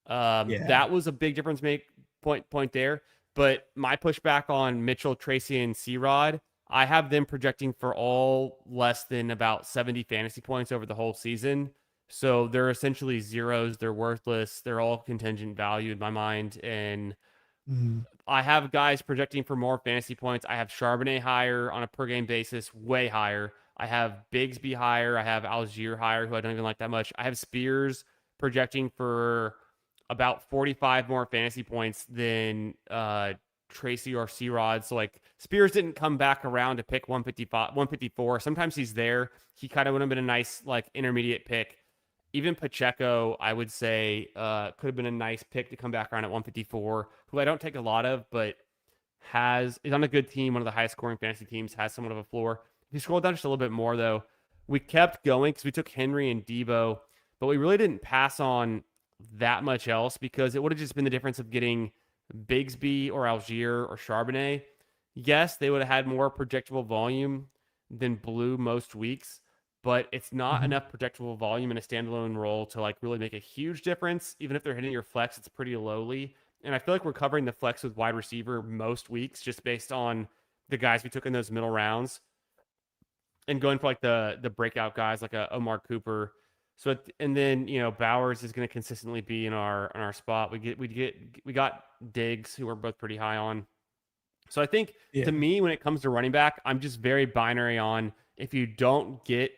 Speaker 1: yeah,
Speaker 2: That was a big difference make point there. But my pushback on Mitchell, Tracy, and C-Rod, I have them projecting for all less than about 70 fantasy points over the whole season. So they're essentially zeros. They're worthless. They're all contingent value in my mind. And
Speaker 1: mhm.
Speaker 2: I have guys projecting for more fantasy points. I have Charbonnet higher on a per game basis, way higher. I have Bigsby higher. I have Algier higher, who I don't even like that much. I have Spears projecting for about 45 more fantasy points than Tracy or C-Rod. So like Spears didn't come back around to pick 155, 154. Sometimes he's there. He kind of would have been a nice like intermediate pick. Even Pacheco, I would say, could have been a nice pick to come back around at 154, who I don't take a lot of, but is on a good team, one of the highest scoring fantasy teams, has somewhat of a floor. If you scroll down just a little bit more, though, we kept going because we took Henry and Debo, but we really didn't pass on that much else because it would have just been the difference of getting Bigsby or Algier or Charbonnet. Yes, they would have had more projectable volume than Blue most weeks, but it's not enough projectable volume in a standalone role to like really make a huge difference. Even if they're hitting your flex, it's pretty lowly. And I feel like we're covering the flex with wide receiver most weeks just based on the guys we took in those middle rounds and going for like the breakout guys like a Omar Cooper. So and then Bowers is going to consistently be in our spot. We got Diggs, who we're both pretty high on. So I think
Speaker 1: Yeah.
Speaker 2: to me, when it comes to running back, I'm just very binary on if you don't get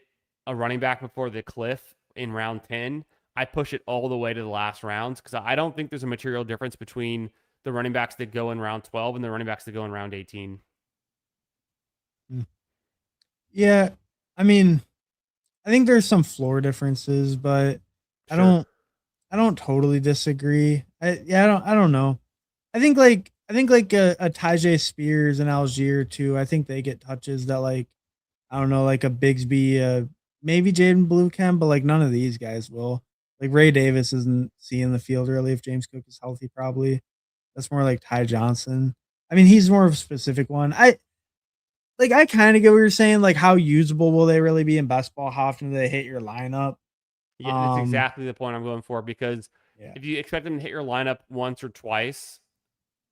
Speaker 2: a running back before the cliff in round 10, I push it all the way to the last rounds because I don't think there's a material difference between the running backs that go in round 12 and the running backs that go in round 18.
Speaker 1: Yeah, I mean, I think there's some floor differences, but I
Speaker 2: Sure.
Speaker 1: don't I don't totally disagree. I don't know. I think like a Tajay Spears and Algier too. I think they get touches that like I don't know, like a Bigsby, maybe Jaden Blue can, but like none of these guys will. Like Ray Davis isn't seeing the field really if James Cook is healthy, probably. That's more like Ty Johnson. I mean, he's more of a specific one. I kind of get what you're saying. Like, how usable will they really be in best ball? How often do they hit your lineup?
Speaker 2: Yeah, that's exactly the point I'm going for, because
Speaker 1: Yeah.
Speaker 2: if you expect them to hit your lineup once or twice,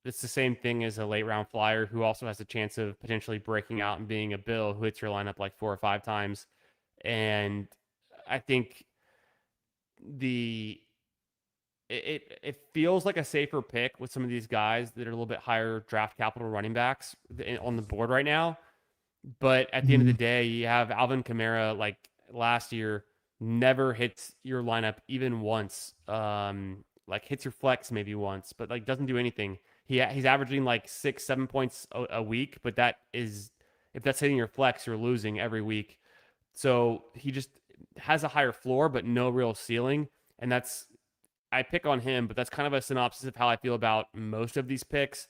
Speaker 2: it's the same thing as a late round flyer who also has a chance of potentially breaking out and being a Bill who hits your lineup like 4 or 5 times. And I think the it feels like a safer pick with some of these guys that are a little bit higher draft capital running backs on the board right now. But at the end of the
Speaker 1: Mhm.
Speaker 2: day, you have Alvin Kamara, like last year, never hits your lineup even once. Like hits your flex maybe once, but like doesn't do anything. He's averaging like 6, 7 points a week, but that is, if that's hitting your flex, you're losing every week. So he just has a higher floor, but no real ceiling. And that's, I pick on him, but that's kind of a synopsis of how I feel about most of these picks.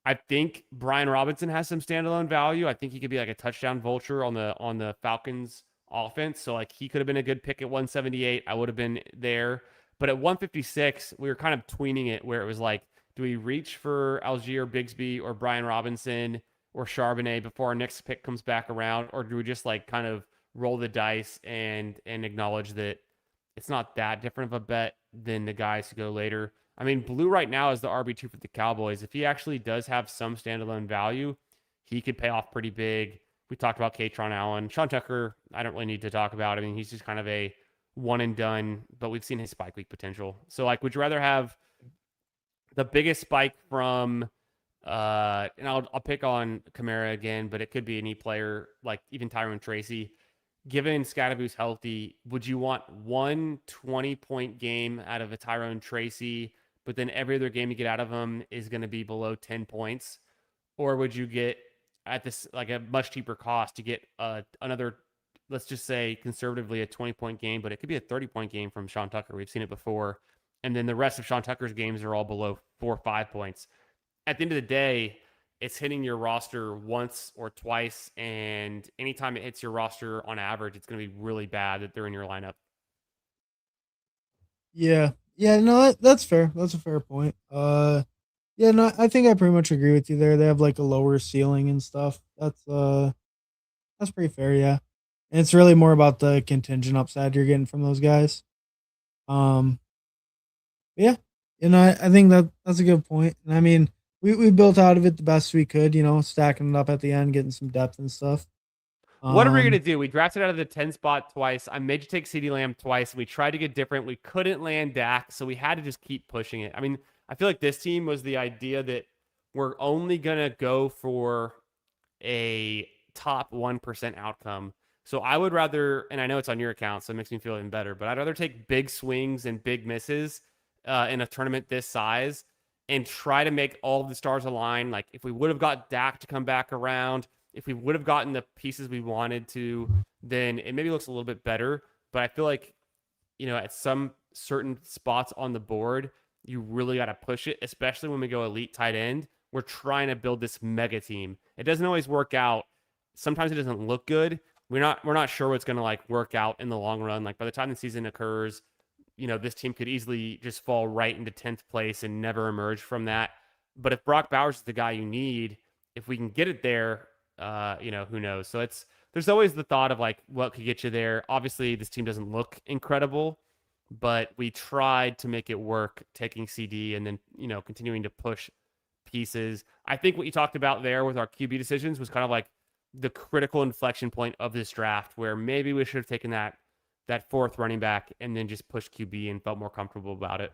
Speaker 2: I think Brian Robinson has some standalone value. I think he could be like a touchdown vulture on the Falcons offense. So like he could have been a good pick at 178. I would have been there. But at 156, we were kind of tweening it where it was like, do we reach for Algier Bigsby or Brian Robinson or Charbonnet before our next pick comes back around? Or do we just like kind of roll the dice and acknowledge that it's not that different of a bet than the guys who go later? I mean, Blue right now is the RB2 for the Cowboys. If he actually does have some standalone value, he could pay off pretty big. We talked about Katron Allen. Sean Tucker, I don't really need to talk about. I mean, he's just kind of a one and done, but we've seen his spike week potential. So, like, would you rather have the biggest spike from, and I'll pick on Kamara again, but it could be any player, like even Tyrone Tracy. Given Scadaboo's healthy, would you want one 20-point game out of a Tyrone Tracy, but then every other game you get out of him is going to be below 10 points? Or would you get at this like a much cheaper cost to get another, let's just say conservatively a 20-point game, but it could be a 30-point game from Sean Tucker. We've seen it before. And then the rest of Sean Tucker's games are all below 4 or 5 points. At the end of the day, it's hitting your roster once or twice, and anytime it hits your roster on average, it's going to be really bad that they're in your lineup.
Speaker 1: Yeah. Yeah, no, that's fair. That's a fair point. Yeah, no, I think I pretty much agree with you there. They have like a lower ceiling and stuff. That's pretty fair, yeah. And it's really more about the contingent upside you're getting from those guys. Um, yeah, I think that's a good point. And I mean, we built out of it the best we could, stacking it up at the end, getting some depth and stuff.
Speaker 2: What are we going to
Speaker 1: Um,
Speaker 2: do? We drafted out of the 10 spot twice. I made you take CeeDee Lamb twice. We tried to get different. We couldn't land Dak, so we had to just keep pushing it. I mean, I feel like this team was the idea that we're only going to go for a top 1% outcome. So I would rather, and I know it's on your account, so it makes me feel even better, but I'd rather take big swings and big misses in a tournament this size and try to make all of the stars align. Like if we would have got Dak to come back around, if we would have gotten the pieces we wanted to, then it maybe looks a little bit better. But I feel like, at some certain spots on the board, you really got to push it, especially when we go elite tight end. We're trying to build this mega team. It doesn't always work out. Sometimes it doesn't look good. We're not sure what's going to like work out in the long run. Like by the time the season occurs, this team could easily just fall right into 10th place and never emerge from that. But if Brock Bowers is the guy you need, if we can get it there, who knows? So there's always the thought of like what could get you there. Obviously, this team doesn't look incredible, but we tried to make it work, taking CD and then, continuing to push pieces. I think what you talked about there with our QB decisions was kind of like the critical inflection point of this draft where maybe we should have taken that fourth running back and then just pushed QB and felt more comfortable about it.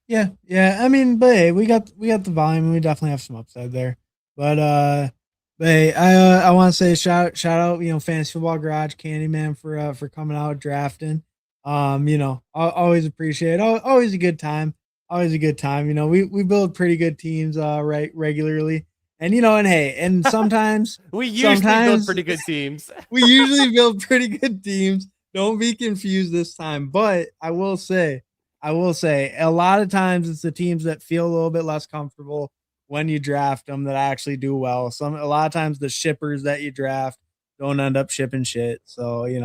Speaker 1: yeah, yeah. I mean, but hey, we got the volume. And we definitely have some upside there. But hey, I want to say shout out, Fantasy Football Garage Candyman for coming out drafting. Always appreciate it. Always a good time. Always a good time. We build pretty good teams right regularly. And and hey, and sometimes
Speaker 2: We usually build
Speaker 1: sometimes
Speaker 2: pretty good teams.
Speaker 1: we usually build pretty good teams. Don't be confused this time. But I will say, a lot of times it's the teams that feel a little bit less comfortable when you draft them that actually do well. A lot of times the shippers that you draft don't end up shipping shit. So
Speaker 2: Hey,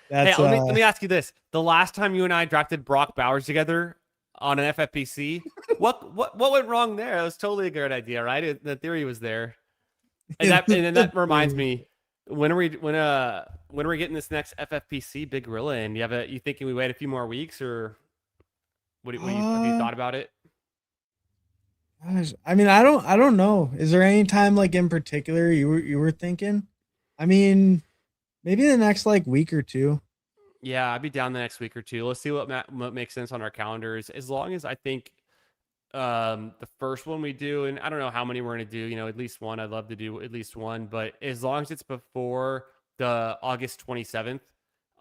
Speaker 1: that's
Speaker 2: let me ask you this: the last time you and I drafted Brock Bowers together on an FFPC, what went wrong there? It was totally a good idea, right? The theory was there, and then that reminds me, when are we getting this next FFPC Big Gorilla in? You thinking we wait a few more weeks, or have you thought about it?
Speaker 1: Gosh, I mean, I don't know. Is there any time like in particular you were thinking? I mean, maybe the next like week or two.
Speaker 2: Yeah, I'd be down the next week or two. Let's see what makes sense on our calendars. As long as I think the first one we do, and I don't know how many we're gonna do, at least one. I'd love to do at least one, but as long as it's before the August 27th,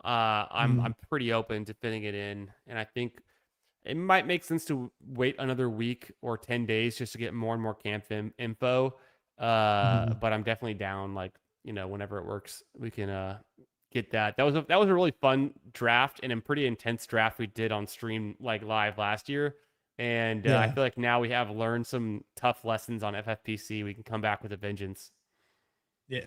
Speaker 2: I'm pretty open to fitting it in. And I think it might make sense to wait another week or 10 days just to get more and more camp info. But I'm definitely down, like, whenever it works, we can get that. That was a really fun draft and a pretty intense draft we did on stream, like live last year. And I feel like now we have learned some tough lessons on FFPC. We can come back with a vengeance.
Speaker 1: Yeah.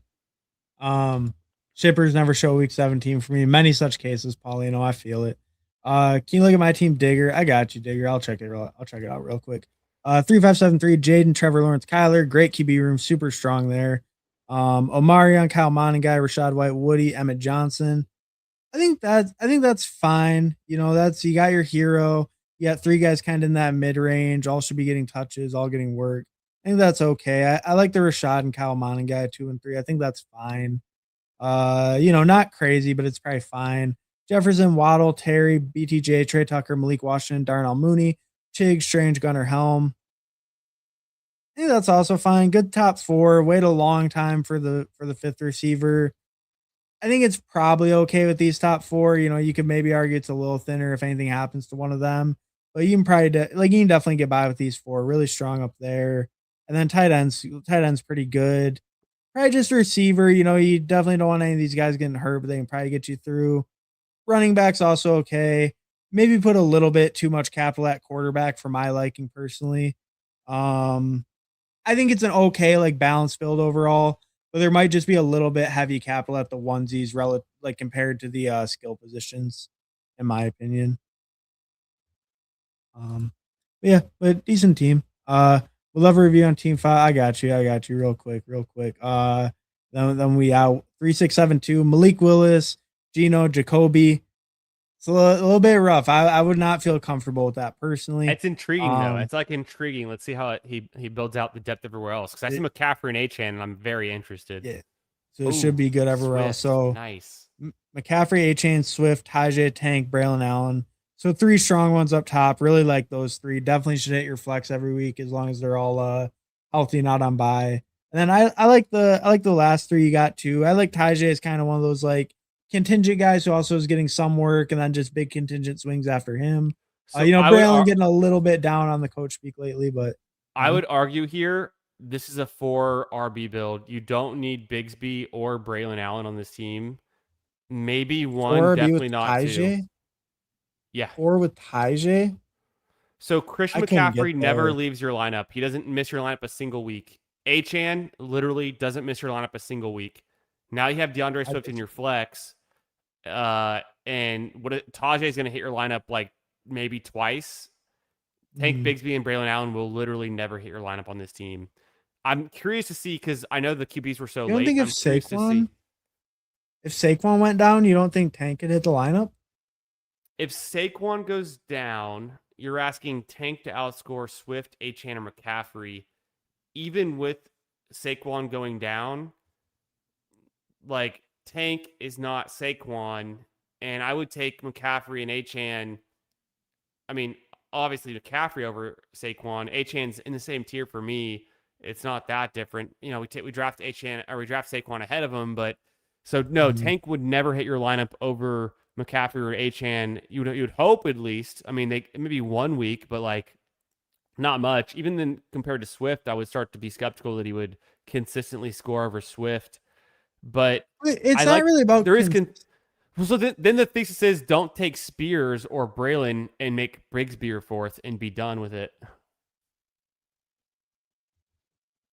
Speaker 1: Shippers never show week 17 for me. In many such cases, Paulino, I feel it. Can you look at my team, Digger? I got you, Digger. I'll check it out real quick. 3573, Jaden, Trevor Lawrence, Kyler. Great QB room, super strong there. Omarion, Kyle Monaghan, Rashad White, Woody, Emmett Johnson. I think that's fine. You got your hero. You got three guys kind of in that mid range. All should be getting touches, all getting work. I think that's okay. I like the Rashad and Kyle Monaghan guy 2 and 3. I think that's fine. Not crazy, but it's probably fine. Jefferson, Waddle, Terry, BTJ, Trey Tucker, Malik Washington, Darnell Mooney, Chig, Strange, Gunnar Helm. I think that's also fine. Good top 4. Wait a long time for the fifth receiver. I think it's probably okay with these top 4. You could maybe argue it's a little thinner if anything happens to one of them, but you can probably you can definitely get by with these 4. Really strong up there. And then tight ends pretty good. Probably just a receiver. You definitely don't want any of these guys getting hurt, but they can probably get you through. Running back's also okay. Maybe put a little bit too much capital at quarterback for my liking personally. I think it's an okay like balanced build overall, but there might just be a little bit heavy capital at the onesies like compared to the skill positions, in my opinion. Yeah, but decent team. We'll love a review on Team 5. I got you real quick. Then we out 3672, Malik Willis, Gino, Jacoby. It's a little bit rough. I would not feel comfortable with that personally.
Speaker 2: It's intriguing though. It's like intriguing. Let's see how he builds out the depth everywhere else. Because I see McCaffrey and Achane, and I'm very interested.
Speaker 1: Yeah, so it should be good everywhere else. So
Speaker 2: nice.
Speaker 1: McCaffrey, Achane, Swift, Tajay, Tank, Braylon Allen. So 3 strong ones up top. Really like those 3. Definitely should hit your flex every week as long as they're all healthy, not on bye. And then I like the last 3 you got too. I like Tajay as kind of one of those like contingent guys who also is getting some work and then just big contingent swings after him.
Speaker 2: So
Speaker 1: Braylon getting a little bit down on the coach speak lately, but
Speaker 2: I would argue here this is a 4 RB build. You don't need Bigsby or Braylon Allen on this team. Maybe 1, definitely not Tajay? 2. Yeah.
Speaker 1: 4 with Tajay.
Speaker 2: So Christian McCaffrey never leaves your lineup. He doesn't miss your lineup a single week. Achane literally doesn't miss your lineup a single week. Now you have DeAndre Swift in your flex. And Tajay is going to hit your lineup like maybe twice. Tank Bigsby and Braylon Allen will literally never hit your lineup on this team. I'm curious to see because I know the QBs were so late.
Speaker 1: You don't think if Saquon went down, you don't think Tank could hit the lineup?
Speaker 2: If Saquon goes down, you're asking Tank to outscore Swift, Achane, or McCaffrey. Even with Saquon going down, like Tank is not Saquon, and I would take McCaffrey and Achane. I mean, obviously McCaffrey over Saquon. Achane's in the same tier for me. It's not that different. We draft Achane or we draft Saquon ahead of him, but so no, Tank would never hit your lineup over McCaffrey or Achane. You would hope at least. I mean, they maybe 1 week, but like Not much. Even then, compared to Swift, I would start to be skeptical that he would consistently score over Swift. But
Speaker 1: It's
Speaker 2: I
Speaker 1: not
Speaker 2: like
Speaker 1: really about
Speaker 2: there is so then the thesis is don't take Spears or Braylon and make Brigsby your fourth and be done with it.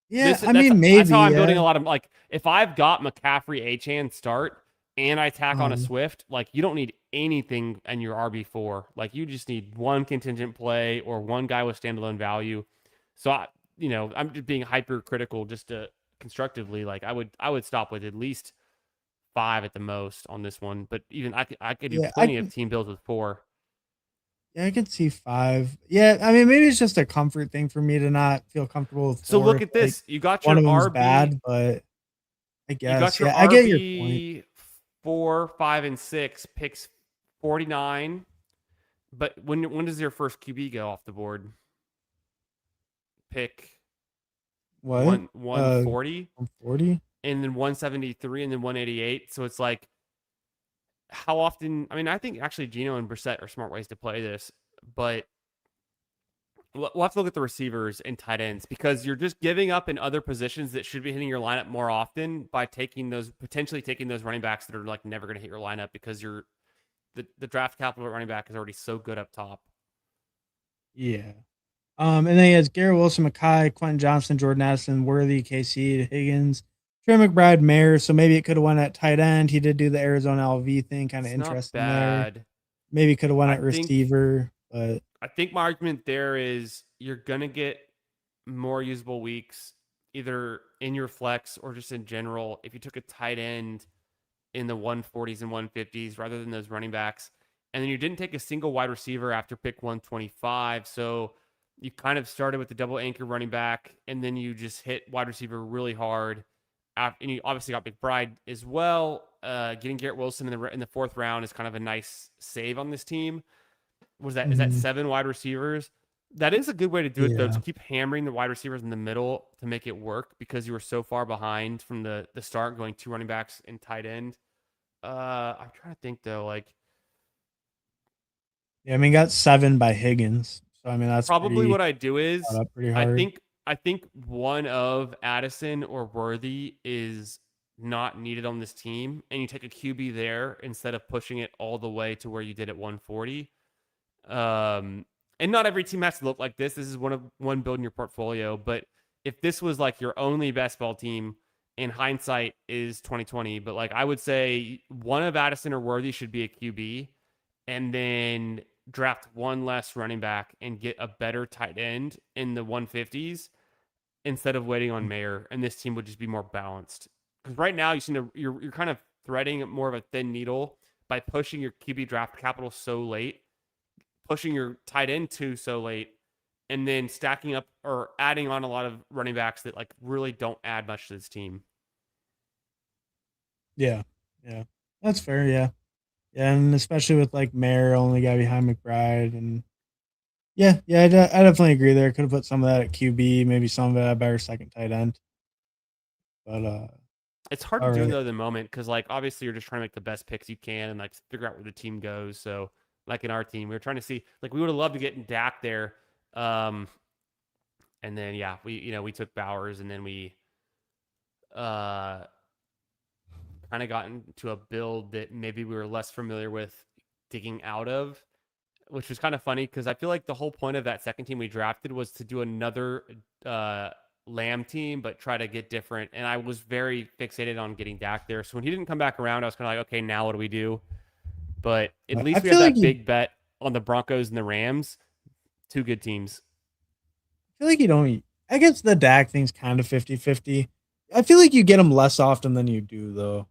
Speaker 1: yeah. I
Speaker 2: That's
Speaker 1: mean,
Speaker 2: how
Speaker 1: maybe
Speaker 2: I'm building a lot of like if I've got McCaffrey Achane start and I tack on a Swift, like you don't need anything in your RB4. Like you just need one contingent play or one guy with standalone value. So I'm just being hypercritical just to constructively. Like I would stop with at least 5 at the most on this one, but even I could do
Speaker 1: yeah.
Speaker 2: plenty of team builds with 4.
Speaker 1: Yeah, I could see 5. Yeah, I mean, maybe it's just a comfort thing for me to not feel comfortable with
Speaker 2: So
Speaker 1: 4.
Speaker 2: look at
Speaker 1: Like
Speaker 2: this. You got
Speaker 1: one
Speaker 2: your
Speaker 1: of them's
Speaker 2: RB
Speaker 1: bad, but I
Speaker 2: You got
Speaker 1: guess
Speaker 2: your
Speaker 1: yeah, I get your point.
Speaker 2: RB 4, 5, and 6 picks 49. But when does your first QB go off the board? Pick
Speaker 1: What?
Speaker 2: 140
Speaker 1: 140?
Speaker 2: and then 173 and then 188. So it's like how often? I mean, I think actually Geno and Brissett are smart ways to play this, but we'll have to look at the receivers and tight ends because you're just giving up in other positions that should be hitting your lineup more often by potentially taking those running backs that are like never going to hit your lineup because the draft capital at running back is already so good up top.
Speaker 1: Yeah. And then he has Garrett Wilson, Mackay, Quentin Johnson, Jordan Addison, Worthy, KC, Higgins, Trey McBride, Mayer. So maybe it could have went at tight end. He did do the Arizona LV thing, kind of
Speaker 2: It's not
Speaker 1: interesting there.
Speaker 2: bad.
Speaker 1: Maybe could have went
Speaker 2: I
Speaker 1: at
Speaker 2: think-
Speaker 1: receiver, but
Speaker 2: I think my argument there is you're going to get more usable weeks either in your flex or just in general if you took a tight end in the 140s and 150s rather than those running backs. And then you didn't take a single wide receiver after pick 125. So you kind of started with the double anchor running back and then you just hit wide receiver really hard. And you obviously got McBride as well. Getting Garrett Wilson in the 4th round is kind of a nice save on this team. Is that 7 wide receivers? That is a good way to do it, though, to keep hammering the wide receivers in the middle to make it work because you were so far behind from the start going 2 running backs and tight end. I'm trying to think, though, like.
Speaker 1: yeah, I mean, got 7 by Higgins. So, I mean, that's
Speaker 2: Probably what I do is
Speaker 1: pretty hard.
Speaker 2: I think one of Addison or Worthy is not needed on this team, and you take a QB there instead of pushing it all the way to where you did at 140. And not every team has to look like this. This is one building your portfolio. But if this was like your only best ball team, in hindsight is 2020. But like I would say one of Addison or Worthy should be a QB, and then draft one less running back and get a better tight end in the 150s instead of waiting on Mayer. And this team would just be more balanced. Because right now you're kind of threading more of a thin needle by pushing your QB draft capital so late, pushing your tight end so late, and then stacking up or adding on a lot of running backs that like really don't add much to this team.
Speaker 1: Yeah. Yeah. That's fair. Yeah. Yeah. And especially with like Mayer, only guy behind McBride. And yeah. Yeah. I definitely agree there. Could have put some of that at QB, maybe some of it at a better second tight end. But,
Speaker 2: it's hard to do though at the moment because like obviously you're just trying to make the best picks you can and like figure out where the team goes. So like in our team, we were trying to see like we would have loved to get Dak there. And then yeah, we took Bowers and then we kind of got into a build that maybe we were less familiar with digging out of, which was kind of funny because I feel like the whole point of that second team we drafted was to do another Lamb team, but try to get different. And I was very fixated on getting Dak there. So when he didn't come back around, I was kind of like, okay, now what do we do? But at least we had that big bet on the Broncos and the Rams. 2 good teams.
Speaker 1: I feel like you don't. I guess the Dak thing's kind of 50-50. I feel like you get them less often than you do, though.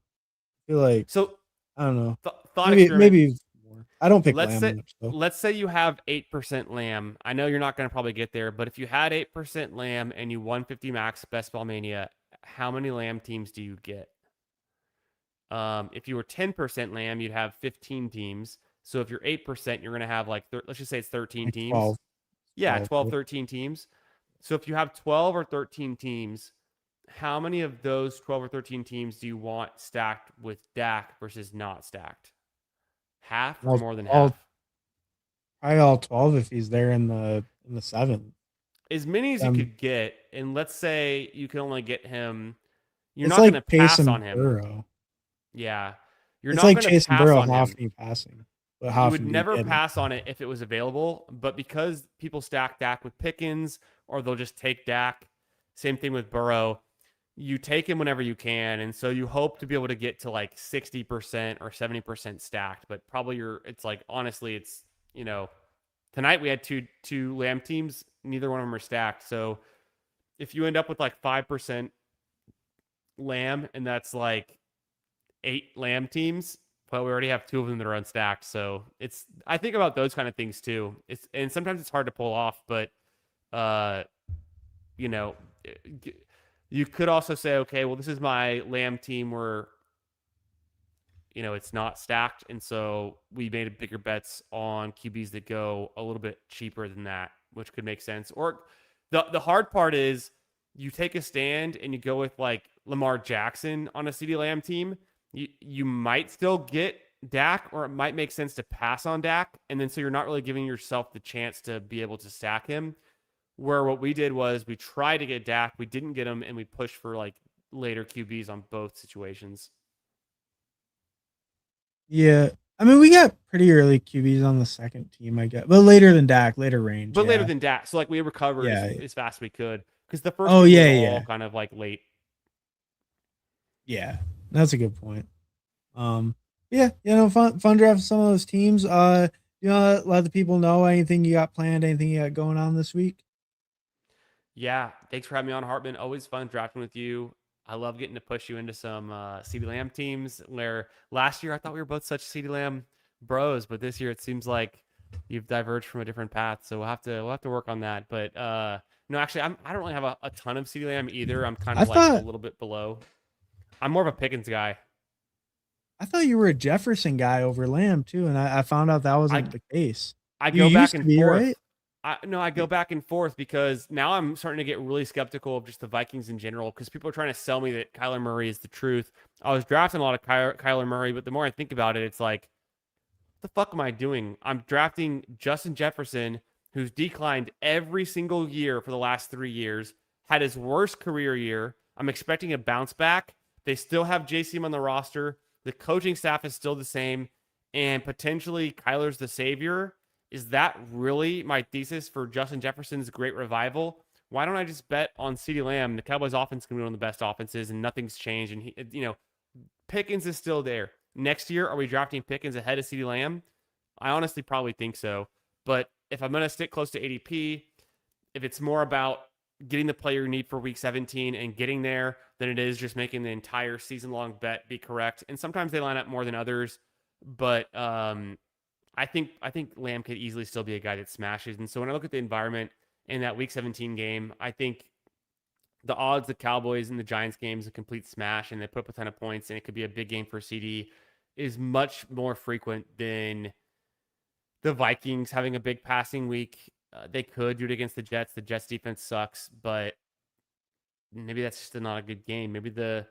Speaker 1: I feel like
Speaker 2: so.
Speaker 1: I don't know.
Speaker 2: Thought
Speaker 1: maybe more. I don't pick
Speaker 2: let's
Speaker 1: Lamb.
Speaker 2: Let's say you have 8% Lamb. I know you're not going to probably get there, but if you had 8% Lamb and you won 50 max Best Ball Mania, how many Lamb teams do you get? If you were 10% Lamb, you'd have 15 teams. So if you're 8%, you're going to have like let's just say it's 13
Speaker 1: like
Speaker 2: teams.
Speaker 1: 12.
Speaker 2: Yeah, 12, 13 teams. So if you have 12 or 13 teams, how many of those 12 or 13 teams do you want stacked with Dak versus not stacked? Half or more than half?
Speaker 1: Probably all 12 if he's there in the 7th.
Speaker 2: as many as you could get, and let's say you can only get him, you're
Speaker 1: It's
Speaker 2: not going
Speaker 1: like
Speaker 2: to pass
Speaker 1: chasing
Speaker 2: on him.
Speaker 1: Burrow.
Speaker 2: Yeah. You're
Speaker 1: It's
Speaker 2: not
Speaker 1: like
Speaker 2: going to
Speaker 1: chasing
Speaker 2: pass
Speaker 1: Burrow.
Speaker 2: on
Speaker 1: How
Speaker 2: him.
Speaker 1: often are you passing? But how
Speaker 2: You
Speaker 1: often
Speaker 2: would
Speaker 1: do you
Speaker 2: never
Speaker 1: get him?
Speaker 2: pass on it if it was available, but because people stack Dak with Pickens, or they'll just take Dak, same thing with Burrow, you take him whenever you can, and so you hope to be able to get to like 60% or 70% stacked, but probably it's like, honestly, it's, tonight we had two Lamb teams, neither one of them are stacked, so if you end up with like 5% Lamb, and that's like 8 Lamb teams, well, we already have 2 of them that are unstacked. So I think about those kind of things too. And sometimes it's hard to pull off, but you know, you could also say, okay, well, this is my Lamb team where, it's not stacked. And so we made a bigger bets on QBs that go a little bit cheaper than that, which could make sense. Or the hard part is you take a stand and you go with like Lamar Jackson on a CeeDee Lamb team. You might still get Dak, or it might make sense to pass on Dak. And then so you're not really giving yourself the chance to be able to stack him. Where what we did was we tried to get Dak, we didn't get him, and we pushed for like later QBs on both situations.
Speaker 1: Yeah. I mean, we got pretty early QBs on the second team, I guess. But later than Dak, later range.
Speaker 2: But later than Dak. So like we recovered as fast as we could. Because the first team was all kind of like late.
Speaker 1: Yeah. That's a good point. Fun draft some of those teams. Let the people know anything you got planned, anything you got going on this week.
Speaker 2: Yeah, thanks for having me on, Hartman. Always fun drafting with you. I love getting to push you into some CeeDee Lamb teams, where last year I thought we were both such CeeDee Lamb bros, but this year it seems like you've diverged from a different path. So we'll have to work on that. But no, actually, I don't really have a ton of CeeDee Lamb either. I'm kind of a little bit below. I'm more of a Pickens guy.
Speaker 1: I thought you were a Jefferson guy over Lamb too, and I found out that wasn't the case.
Speaker 2: I go back and forth. Right? I go back and forth because now I'm starting to get really skeptical of just the Vikings in general, because people are trying to sell me that Kyler Murray is the truth. I was drafting a lot of Kyler Murray, but the more I think about it, it's like, what the fuck am I doing? I'm drafting Justin Jefferson, who's declined every single year for the last 3 years, had his worst career year. I'm expecting a bounce back. They still have JCM on the roster. The coaching staff is still the same, and potentially Kyler's the savior. Is that really my thesis for Justin Jefferson's great revival? Why don't I just bet on CeeDee Lamb? The Cowboys offense can be one of the best offenses, and nothing's changed. And Pickens is still there. Next year, are we drafting Pickens ahead of CeeDee Lamb? I honestly probably think so. But if I'm going to stick close to ADP, if it's more about getting the player you need for week 17 and getting there than it is just making the entire season-long bet be correct. And sometimes they line up more than others, but I think Lamb could easily still be a guy that smashes. And so when I look at the environment in that week 17 game, I think the odds the Cowboys and the Giants game is a complete smash, and they put up a ton of points, and it could be a big game for CD, is much more frequent than the Vikings having a big passing week. They could do it against the Jets. The Jets defense sucks, but maybe that's just not a good game. Maybe the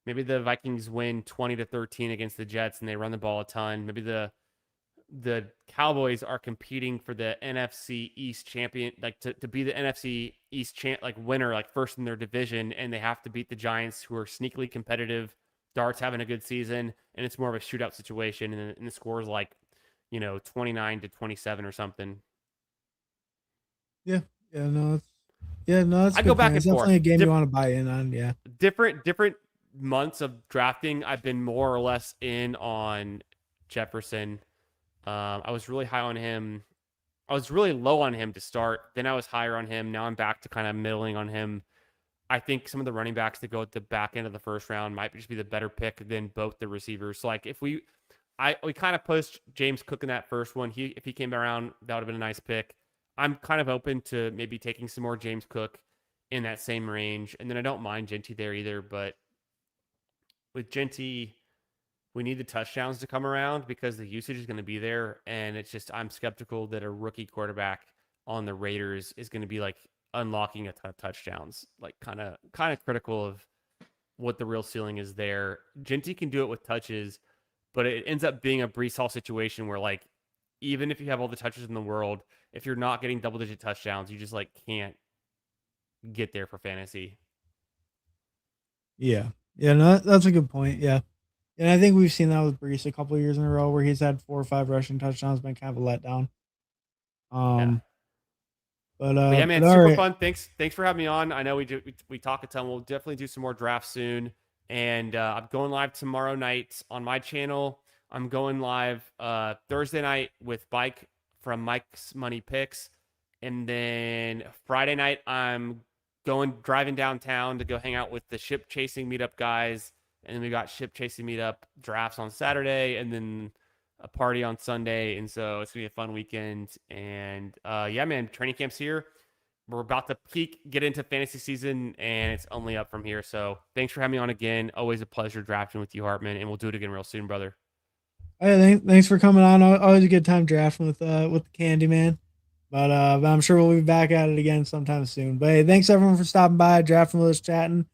Speaker 2: Vikings win 20-13 against the Jets and they run the ball a ton. Maybe the Cowboys are competing for the NFC East champion, like to be the NFC East winner, like first in their division, and they have to beat the Giants, who are sneakily competitive. Dart's having a good season, and it's more of a shootout situation, and the score is 29-27 or something.
Speaker 1: That's
Speaker 2: I go back and forth.
Speaker 1: Definitely a game you want to buy in on. Yeah,
Speaker 2: different months of drafting, I've been more or less in on Jefferson. I was really high on him. I was really low on him to start. Then I was higher on him. Now I'm back to kind of middling on him. I think some of the running backs that go at the back end of the first round might just be the better pick than both the receivers. So if we kind of pushed James Cook in that first one. If he came around, that would have been a nice pick. I'm kind of open to maybe taking some more James Cook in that same range. And then I don't mind Genty there either. But with Genty, we need the touchdowns to come around because the usage is going to be there. And it's just, I'm skeptical that a rookie quarterback on the Raiders is going to be unlocking a ton of touchdowns, kind of critical of what the real ceiling is there. Genty can do it with touches, but it ends up being a Breece Hall situation where even if you have all the touches in the world, if you're not getting double-digit touchdowns, you just like can't get there for fantasy.
Speaker 1: Yeah. Yeah, no, that's a good point. Yeah. And I think we've seen that with Brees a couple of years in a row where he's had 4 or 5 rushing touchdowns, been kind of a letdown.
Speaker 2: Yeah.
Speaker 1: But
Speaker 2: yeah, man,
Speaker 1: all
Speaker 2: super
Speaker 1: right.
Speaker 2: fun. Thanks for having me on. I know we talk a ton. We'll definitely do some more drafts soon. And I'm going live tomorrow night on my channel. I'm going live Thursday night with Bike from Mike's Money Picks, and then Friday night I'm driving downtown to go hang out with the ship chasing meetup guys, and then we got ship chasing meetup drafts on Saturday, and then a party on Sunday, and so it's gonna be a fun weekend. And yeah, man, training camp's here. We're about to get into fantasy season, and it's only up from here. So thanks for having me on again. Always a pleasure drafting with you, Hartman, and we'll do it again real soon, brother.
Speaker 1: Hey, thanks for coming on. Always a good time drafting with the Candyman. But I'm sure we'll be back at it again sometime soon. But hey, thanks everyone for stopping by, drafting with us, chatting.